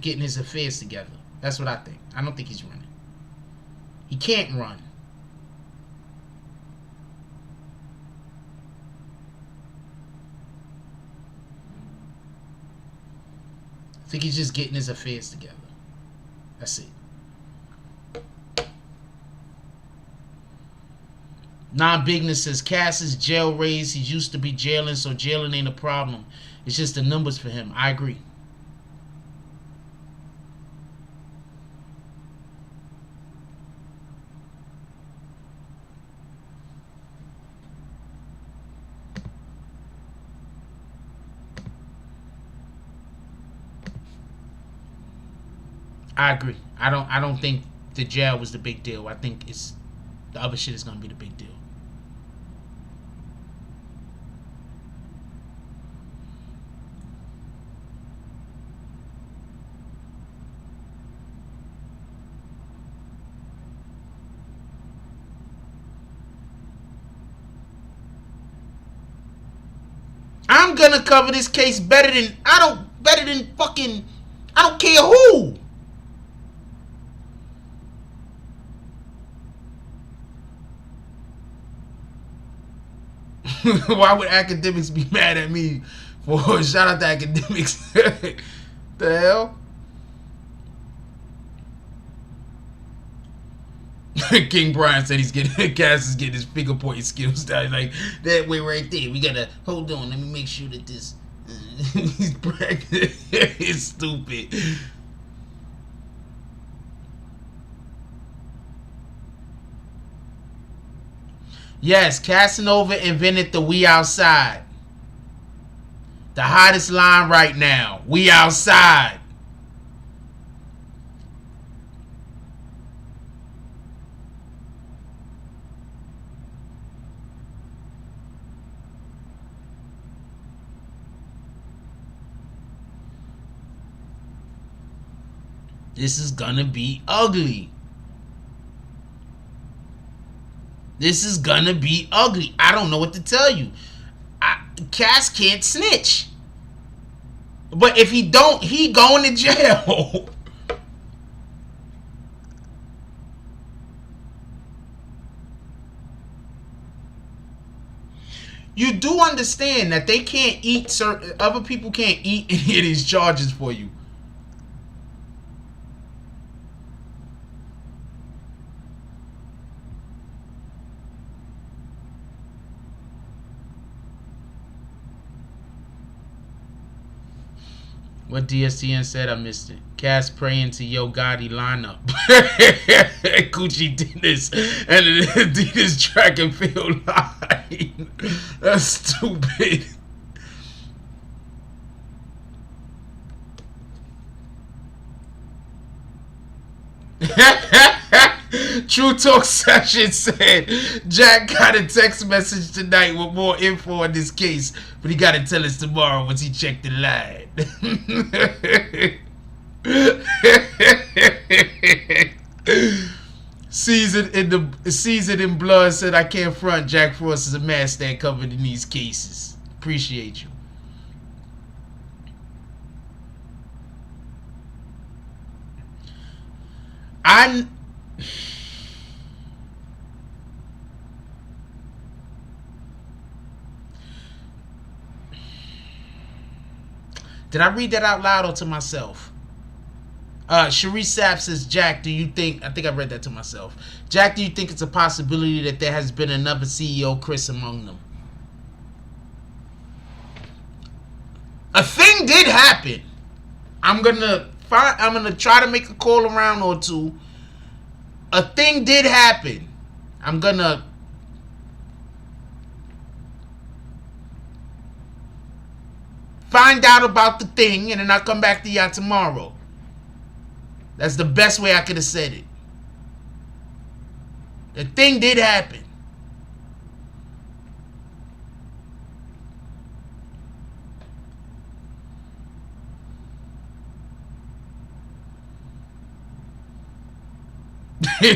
Getting his affairs together. That's what I think. I don't think he's running. He can't run. I think he's just getting his affairs together. That's it. Non-Bigness says Cass is jail raised. He used to be jailing, so jailing ain't a problem. It's just the numbers for him. I agree. I agree. I don't think the jail was the big deal. I think it's the other shit is gonna be the big deal. I'm gonna cover this case better than fucking, I don't care who. Why would academics be mad at me for shout out to academics? The hell? King Brian said he's getting Cass is getting his finger pointing skills down. Like that way right there. We gotta hold on. Let me make sure that this he's pregnant. It's stupid. Yes, Casanova invented the "we outside." The hottest line right now. We outside. This is gonna be ugly. This is gonna be ugly. I don't know what to tell you. Cass can't snitch. But if he don't, he going to jail. You do understand that they can't eat certain other people can't eat any of these charges for you. What DSTN said, I missed it. Cass praying to Yo Gotti lineup. Gucci did this and an Adidas track and field line. That's stupid. True Talk Session said Jack got a text message tonight with more info on this case, but he got to tell us tomorrow once he checked the line. Seasoned in blood said I can't front. Jack Frost is a master that covered in these cases. Appreciate you. Did I read that out loud or to myself? Sharice Sapp says, Jack, do you think... I think I read that to myself. Jack, do you think it's a possibility that there has been another CEO, Chris, among them? A thing did happen. I'm gonna try to make a call around or two. A thing did happen. I'm gonna... find out about the thing, and then I'll come back to y'all tomorrow. That's the best way I could have said it. The thing did happen. He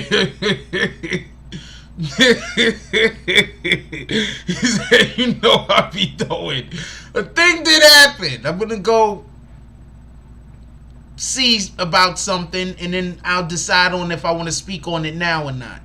said, you know I be doing. A thing did happen. I'm gonna go see about something, and then I'll decide on if I want to speak on it now or not.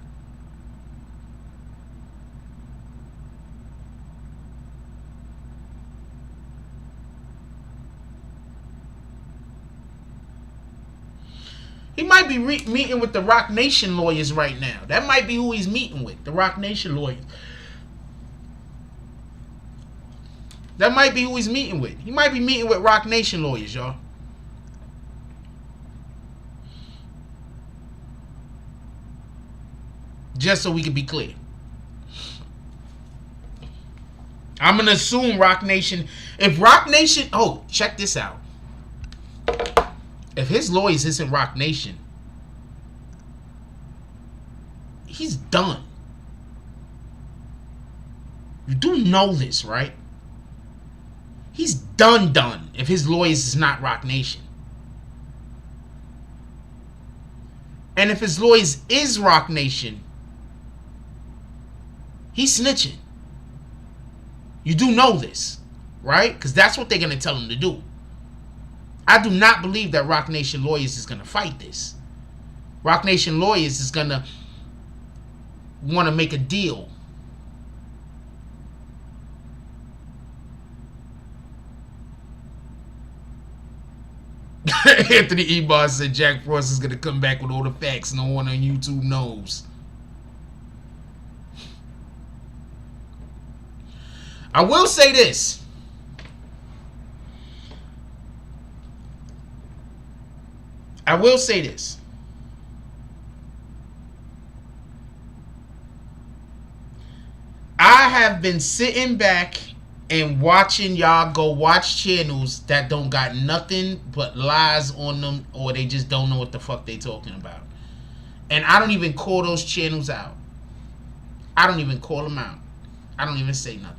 He might be meeting with the Rock Nation lawyers right now. That might be who he's meeting with, the Rock Nation lawyers. That might be who he's meeting with. He might be meeting with Rock Nation lawyers, y'all. Just so we can be clear. I'm going to assume Rock Nation... If Rock Nation... Oh, check this out. If his lawyers isn't Rock Nation, he's done. You do know this, right? He's done if his lawyers is not Rock Nation. And if his lawyers is Rock Nation, he's snitching. You do know this. right? Because that's what they're going to tell him to do. I do not believe that Roc Nation Lawyers is going to fight this. Roc Nation Lawyers is going to want to make a deal. Anthony Ebar said Jack Frost is going to come back with all the facts no one on YouTube knows. I will say this. I will say this. I have been sitting back and watching y'all go watch channels that don't got nothing but lies on them, or they just don't know what the fuck they talking about. And I don't even call those channels out. I don't even call them out. I don't even say nothing.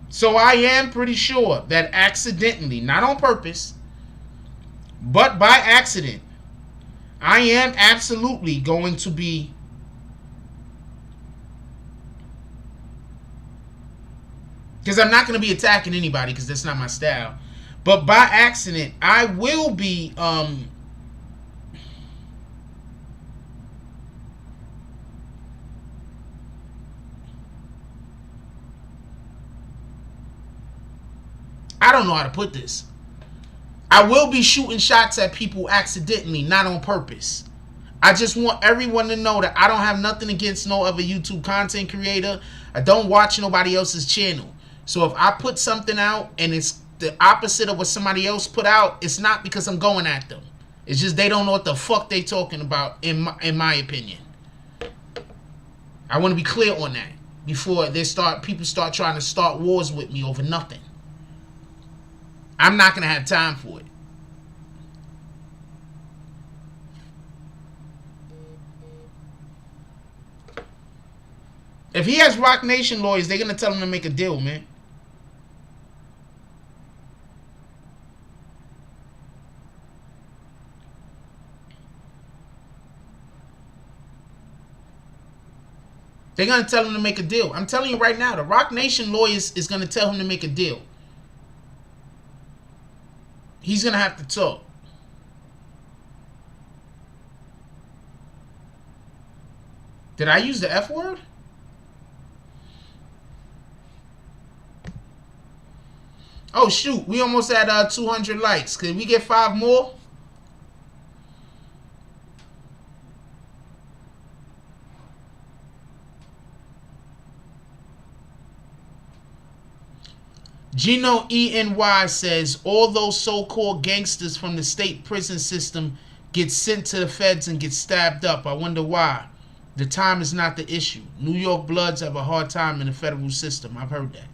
So I am pretty sure that accidentally, not on purpose, but by accident, I am absolutely going to be because I'm not going to be attacking anybody because that's not my style. But by accident, I will be I don't know how to put this. I will be shooting shots at people accidentally, not on purpose. I just want everyone to know that I don't have nothing against no other YouTube content creator. I don't watch nobody else's channel. So if I put something out and it's the opposite of what somebody else put out, it's not because I'm going at them. It's just they don't know what the fuck they talking about, in my opinion. I want to be clear on that before people start trying to start wars with me over nothing. I'm not going to have time for it. If he has Roc Nation lawyers, they're going to tell him to make a deal, man. They're going to tell him to make a deal. I'm telling you right now, the Roc Nation lawyers is going to tell him to make a deal. He's going to have to talk. Did I use the F word? Oh, shoot. We almost at 200 likes. Could we get 5 more? Gino ENY says, all those so-called gangsters from the state prison system get sent to the feds and get stabbed up. I wonder why. The time is not the issue. New York Bloods have a hard time in the federal system. I've heard that.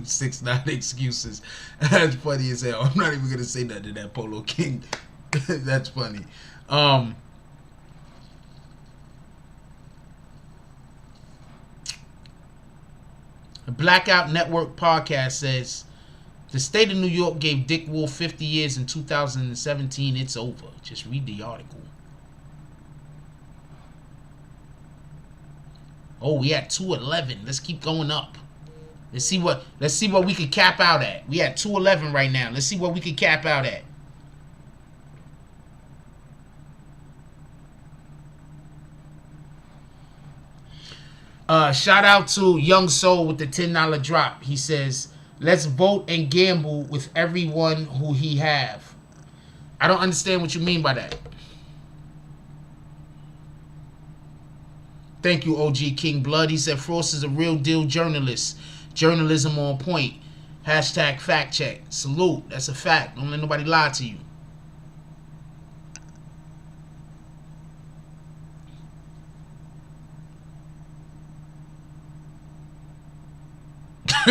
Six nine excuses. That's funny as hell. I'm not even gonna say nothing to that Polo King. That's funny. Blackout Network podcast says the state of New York gave Dick Wolf 50 years in 2017. It's over. Just read the article. Oh, we at 211. Let's keep going up. Let's see what we could cap out at. We at 211 right now. Let's see what we could cap out at. Shout out to Young Soul with the $10 drop. He says, let's vote and gamble with everyone who he have. I don't understand what you mean by that. Thank you, OG King Blood. He said, Frost is a real deal journalist. Journalism on point. Hashtag fact check. Salute. That's a fact. Don't let nobody lie to you.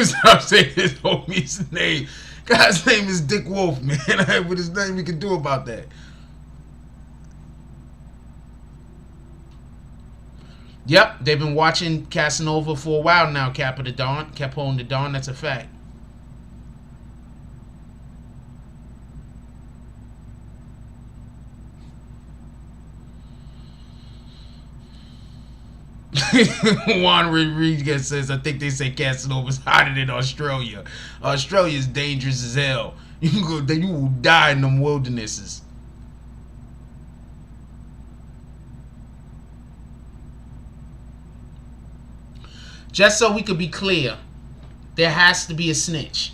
Stop saying his homie's name. God's name is Dick Wolf, man. What is nothing we can do about that. Yep, they've been watching Casanova for a while now. Cap of the Dawn, Capone the Dawn. That's a fact. Juan Rodriguez says, I think they say Casanova's hotter than Australia. Australia is dangerous as hell. You will die in them wildernesses. Just so we could be clear, there has to be a snitch.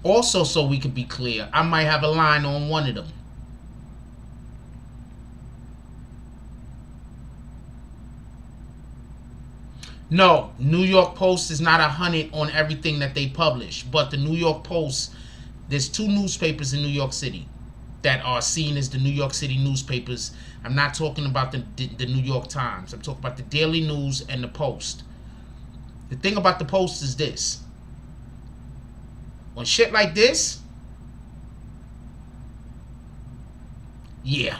Also, so we could be clear, I might have a line on one of them. No, New York Post is not 100 on everything that they publish, but the New York Post, there's 2 newspapers in New York City that are seen as the New York City newspapers. I'm not talking about the New York Times. I'm talking about the Daily News and the Post. The thing about the Post is this. On shit like this, yeah,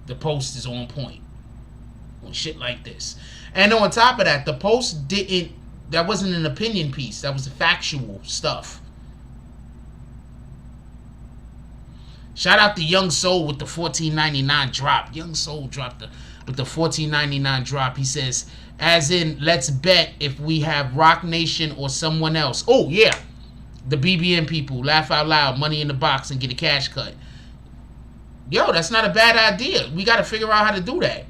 the Post is on point. On shit like this. And on top of that, the Post didn't, that wasn't an opinion piece. That was factual stuff. Shout out to Young Soul with the $14.99 drop. Young Soul dropped with the $14.99 drop. He says, as in, let's bet if we have Rock Nation or someone else. Oh, yeah. The BBN people, laugh out loud, money in the box and get a cash cut. Yo, that's not a bad idea. We got to figure out how to do that.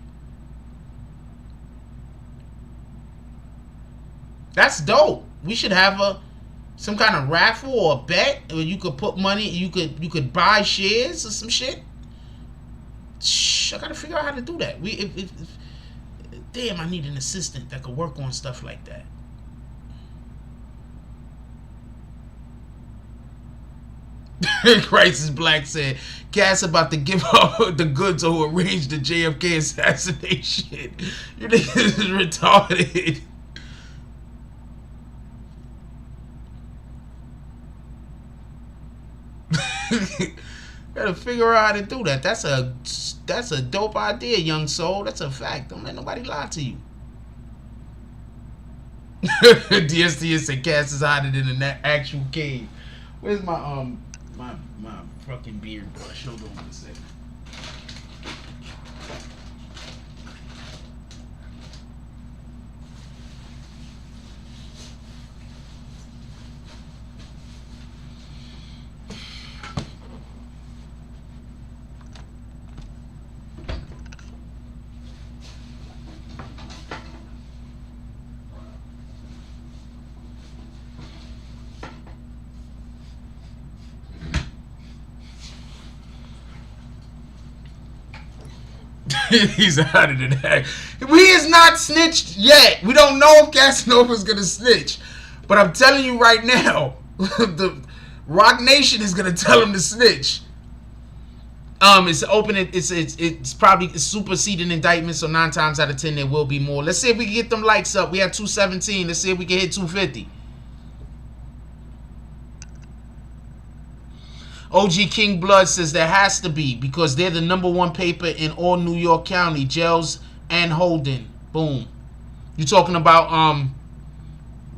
That's dope. We should have some kind of raffle or a bet where you could put money, you could buy shares or some shit. Shh, I gotta figure out how to do that. Damn, I need an assistant that could work on stuff like that. Crisis Black said, Cass about to give up the goods who arranged the JFK assassination. You niggas is retarded. Gotta figure out how to do that. That's a dope idea, Young Soul. That's a fact. Don't let nobody lie to you. DST said Cass is hotter than an actual cave. Where's my my fucking beard brush? Hold on a second. He's hotter than that. He is not snitched yet. We don't know if Casanova's gonna snitch, but I'm telling you right now, the Rock Nation is gonna tell him to snitch. It's open. It's probably a superseding indictment, so 9 times out of 10 there will be more. Let's see if we can get them likes up. We have 217. Let's see if we can hit 250. OG King Blood says there has to be because they're the #1 paper in all New York County jails and holding. Boom. You talking about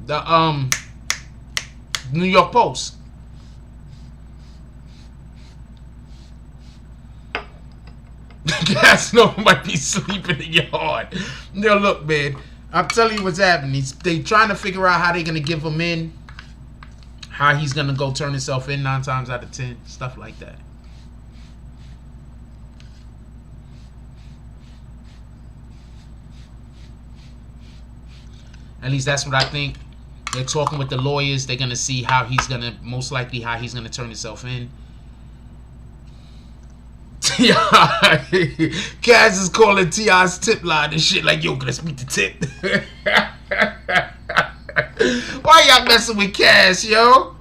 the New York Post? Casanova might be sleeping in your heart. Yo, look, man. I'm telling you what's happening. They trying to figure out how they're gonna give him in. How he's gonna go turn himself in 9 times out of 10, stuff like that. At least that's what I think. They're talking with the lawyers. They're gonna see how he's gonna, most likely how he's gonna turn himself in. T.I. Kaz is calling T.I.'s tip line and shit like, yo, can I speak the tip? Why y'all messing with Cass, yo?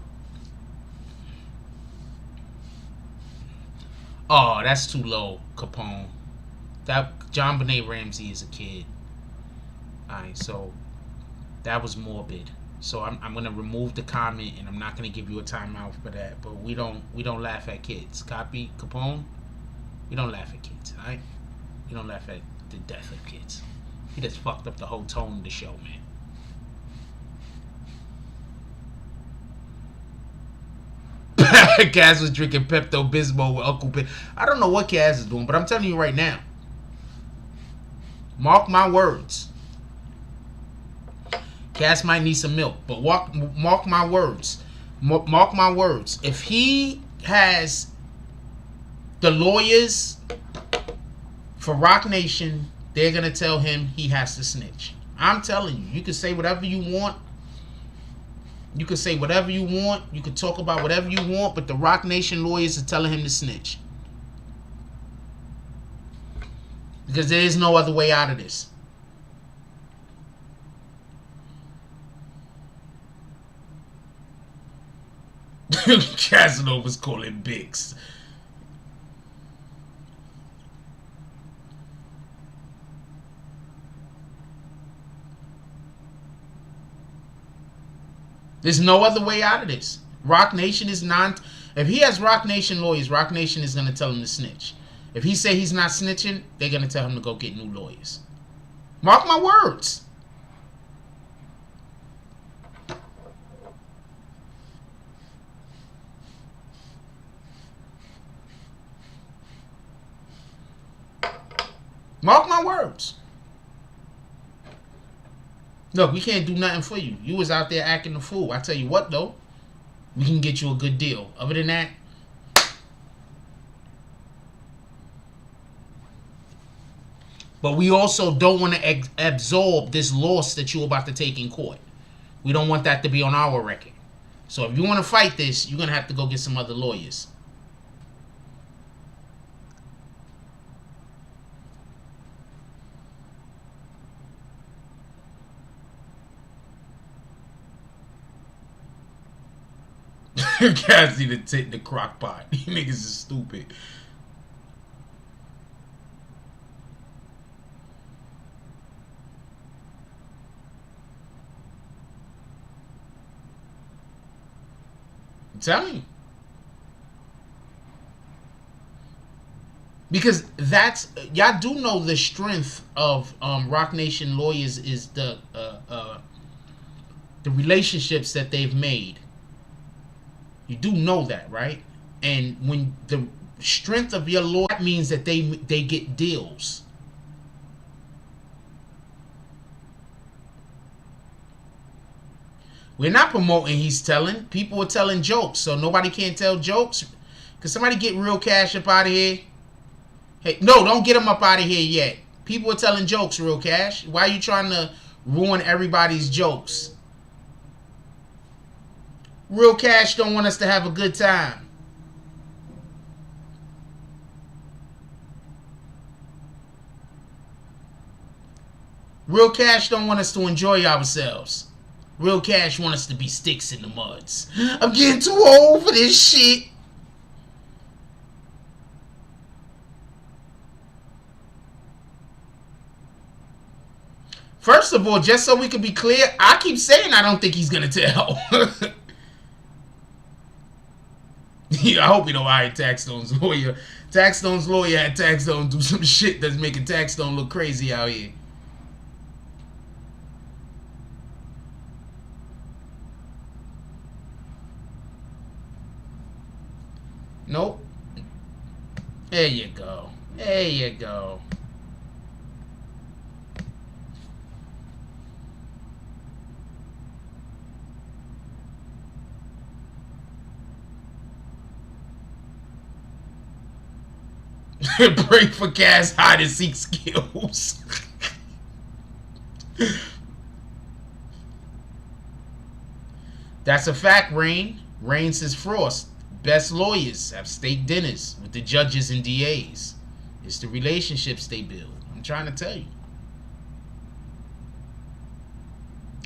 Oh, that's too low, Capone. That John Benet Ramsey is a kid. Alright, so that was morbid. So I'm gonna remove the comment, and I'm not gonna give you a timeout for that. But we don't laugh at kids. Copy, Capone. We don't laugh at kids, alright? We don't laugh at the death of kids. He just fucked up the whole tone of the show, man. Kaz was drinking Pepto-Bismol with Uncle Ben. I don't know what Kaz is doing, but I'm telling you right now. Mark my words. Kaz might need some milk, but mark my words. Mark my words. If he has the lawyers for Rock Nation, they're going to tell him he has to snitch. I'm telling you. You can say whatever you want. You can say whatever you want. You can talk about whatever you want, but the Rock Nation lawyers are telling him to snitch. Because there is no other way out of this. Casanova's calling Biggs. There's no other way out of this. Rock Nation is not. If he has Rock Nation lawyers, Rock Nation is going to tell him to snitch. If he say he's not snitching, they're going to tell him to go get new lawyers. Mark my words. Mark my words. Look, we can't do nothing for you. You was out there acting a fool. I tell you what, though. We can get you a good deal. Other than that, but we also don't want to absorb this loss that you're about to take in court. We don't want that to be on our record. So if you want to fight this, you're going to have to go get some other lawyers. Guys need to take the crock pot. You niggas is stupid. I'm telling you. Because that's, y'all do know the strength of Rock Nation lawyers is the relationships that they've made. You do know that, right? And when the strength of your lawyer, that means that they get deals. We're not promoting he's telling. People are telling jokes, so nobody can't tell jokes. Can somebody get Real Cash up out of here? Hey, no, don't get him up out of here yet. People are telling jokes, Real Cash. Why are you trying to ruin everybody's jokes? Real Cash don't want us to have a good time. Real Cash don't want us to enjoy ourselves. Real Cash want us to be sticks in the muds. I'm getting too old for this shit. First of all, just so we can be clear, I keep saying I don't think he's going to tell. Yeah, I hope you know I ain't Taxstone's lawyer. Taxstone's lawyer had Taxstone do some shit that's making Taxstone look crazy out here. Nope. There you go. There you go. Break for Cass hide and seek skills. That's a fact, Rain. Rain says Frost. Best lawyers have steak dinners with the judges and DAs. It's the relationships they build. I'm trying to tell you.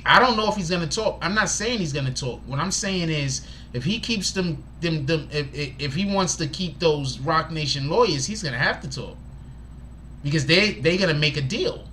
I don't know if he's gonna talk. I'm not saying he's gonna talk. What I'm saying is, if he keeps them, if he wants to keep those Rock Nation lawyers, he's gonna have to talk because they're gonna make a deal.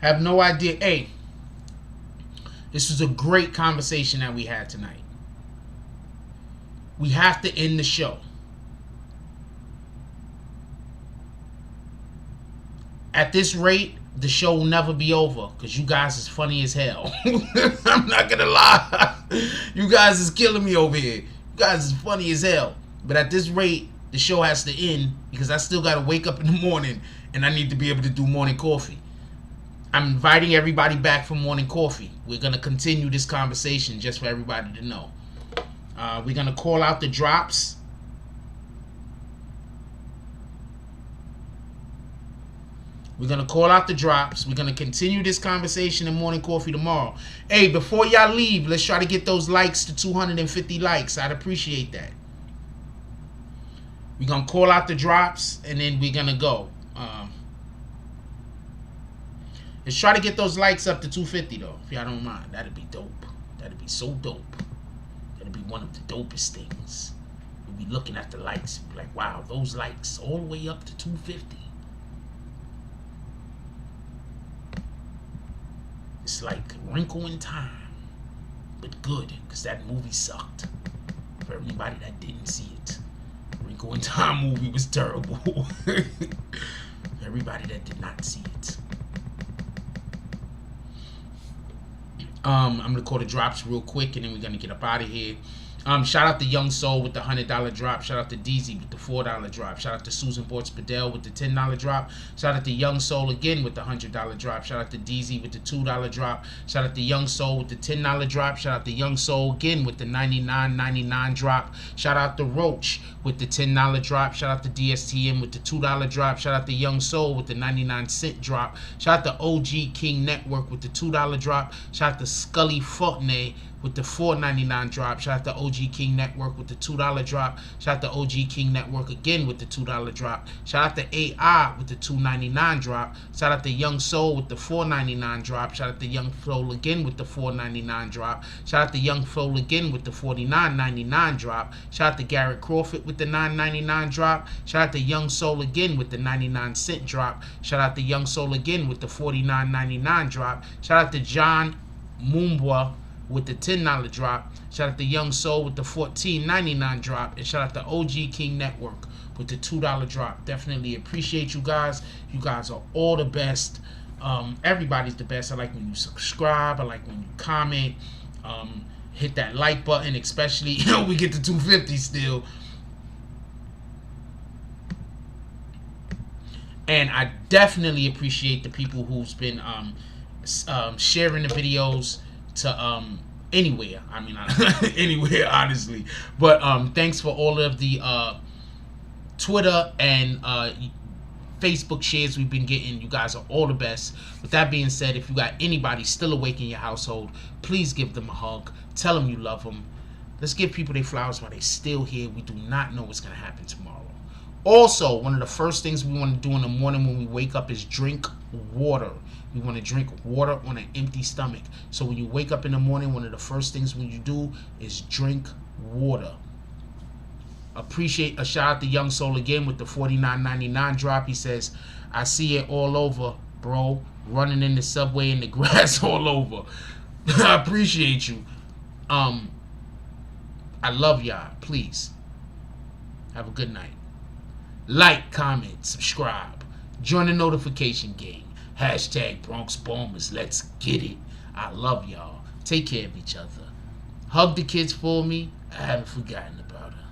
Have no idea. Hey, this was a great conversation that we had tonight. We have to end the show. At this rate, the show will never be over because you guys is funny as hell. I'm not gonna lie. You guys is killing me over here. You guys is funny as hell. But at this rate, the show has to end because I still gotta wake up in the morning and I need to be able to do morning coffee. I'm inviting everybody back for morning coffee. We're gonna continue this conversation just for everybody to know. We're gonna call out the drops. We're going to call out the drops. We're going to continue this conversation in morning coffee tomorrow. Hey, before y'all leave, let's try to get those likes to 250 likes. I'd appreciate that. We're going to call out the drops, and then we're going to go. Let's try to get those likes up to 250, though, if y'all don't mind. That'd be dope. That'd be so dope. That'd be one of the dopest things. We'll be looking at the likes and be like, wow, those likes all the way up to 250. It's like Wrinkle in Time, but good, because that movie sucked. For everybody that didn't see it, Wrinkle in Time movie was terrible. For everybody that did not see it. I'm gonna call the drops real quick, and then we're gonna get up out of here. Shout out to Young Soul with the $100 drop. Shout out to DZ with the $4 drop. Shout out to Susan Bortz Padell with the $10 drop. Shout out to Young Soul again with the $100 drop. Shout out to DZ with the $2 drop. Shout out to Young Soul with the $10 drop. Shout out to Young Soul again with the $99.99 drop. Shout out to Roach with the $10 drop. Shout out to DSTM with the $2 drop. Shout out to Young Soul with the 99-cent drop. Shout out to OG King Network with the $2 drop. Shout out to Scully Fortney with the $4.99 drop. Shout out to OG King Network with the $2 drop. Shout out to OG King Network again with the $2 drop. Shout out to AI with the $2.99 drop. Shout out to Young Soul with the $4.99 drop. Shout out to Young Soul again with the $4.99 drop. Shout out to Young Soul again with the $49.99 drop. Shout out to Garrett Crawford with the $9.99 drop. Shout out to Young Soul again with the 99-cent drop. Shout out to Young Soul again with the $49.99 drop. Shout out to John Mumbwa with the $10 drop. Shout out to Young Soul with the $14.99 drop. And shout out to OG King Network with the $2 drop. Definitely appreciate you guys. You guys are all the best. Everybody's the best. I like when you subscribe. I like when you comment. Hit that like button, especially, we get to 250 still. And I definitely appreciate the people who's been sharing the videos to anywhere. I mean, anywhere, honestly. But thanks for all of the Twitter and Facebook shares we've been getting. You guys are all the best. With that being said, if you got anybody still awake in your household, please give them a hug. Tell them you love them. Let's give people their flowers while they're still here. We do not know what's going to happen tomorrow. Also, one of the first things we want to do in the morning when we wake up is drink water. We want to drink water on an empty stomach. So when you wake up in the morning, one of the first things when you do is drink water. Appreciate a shout out to Young Soul again with the $49.99 drop. He says, I see it all over, bro. Running in the subway in the grass all over. I appreciate you. I love y'all. Please have a good night. Like, comment, subscribe. Join the notification gang. Hashtag Bronx Bombers. Let's get it. I love y'all. Take care of each other. Hug the kids for me. I haven't forgotten about her.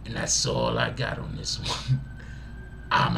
And that's all I got on this one. I'm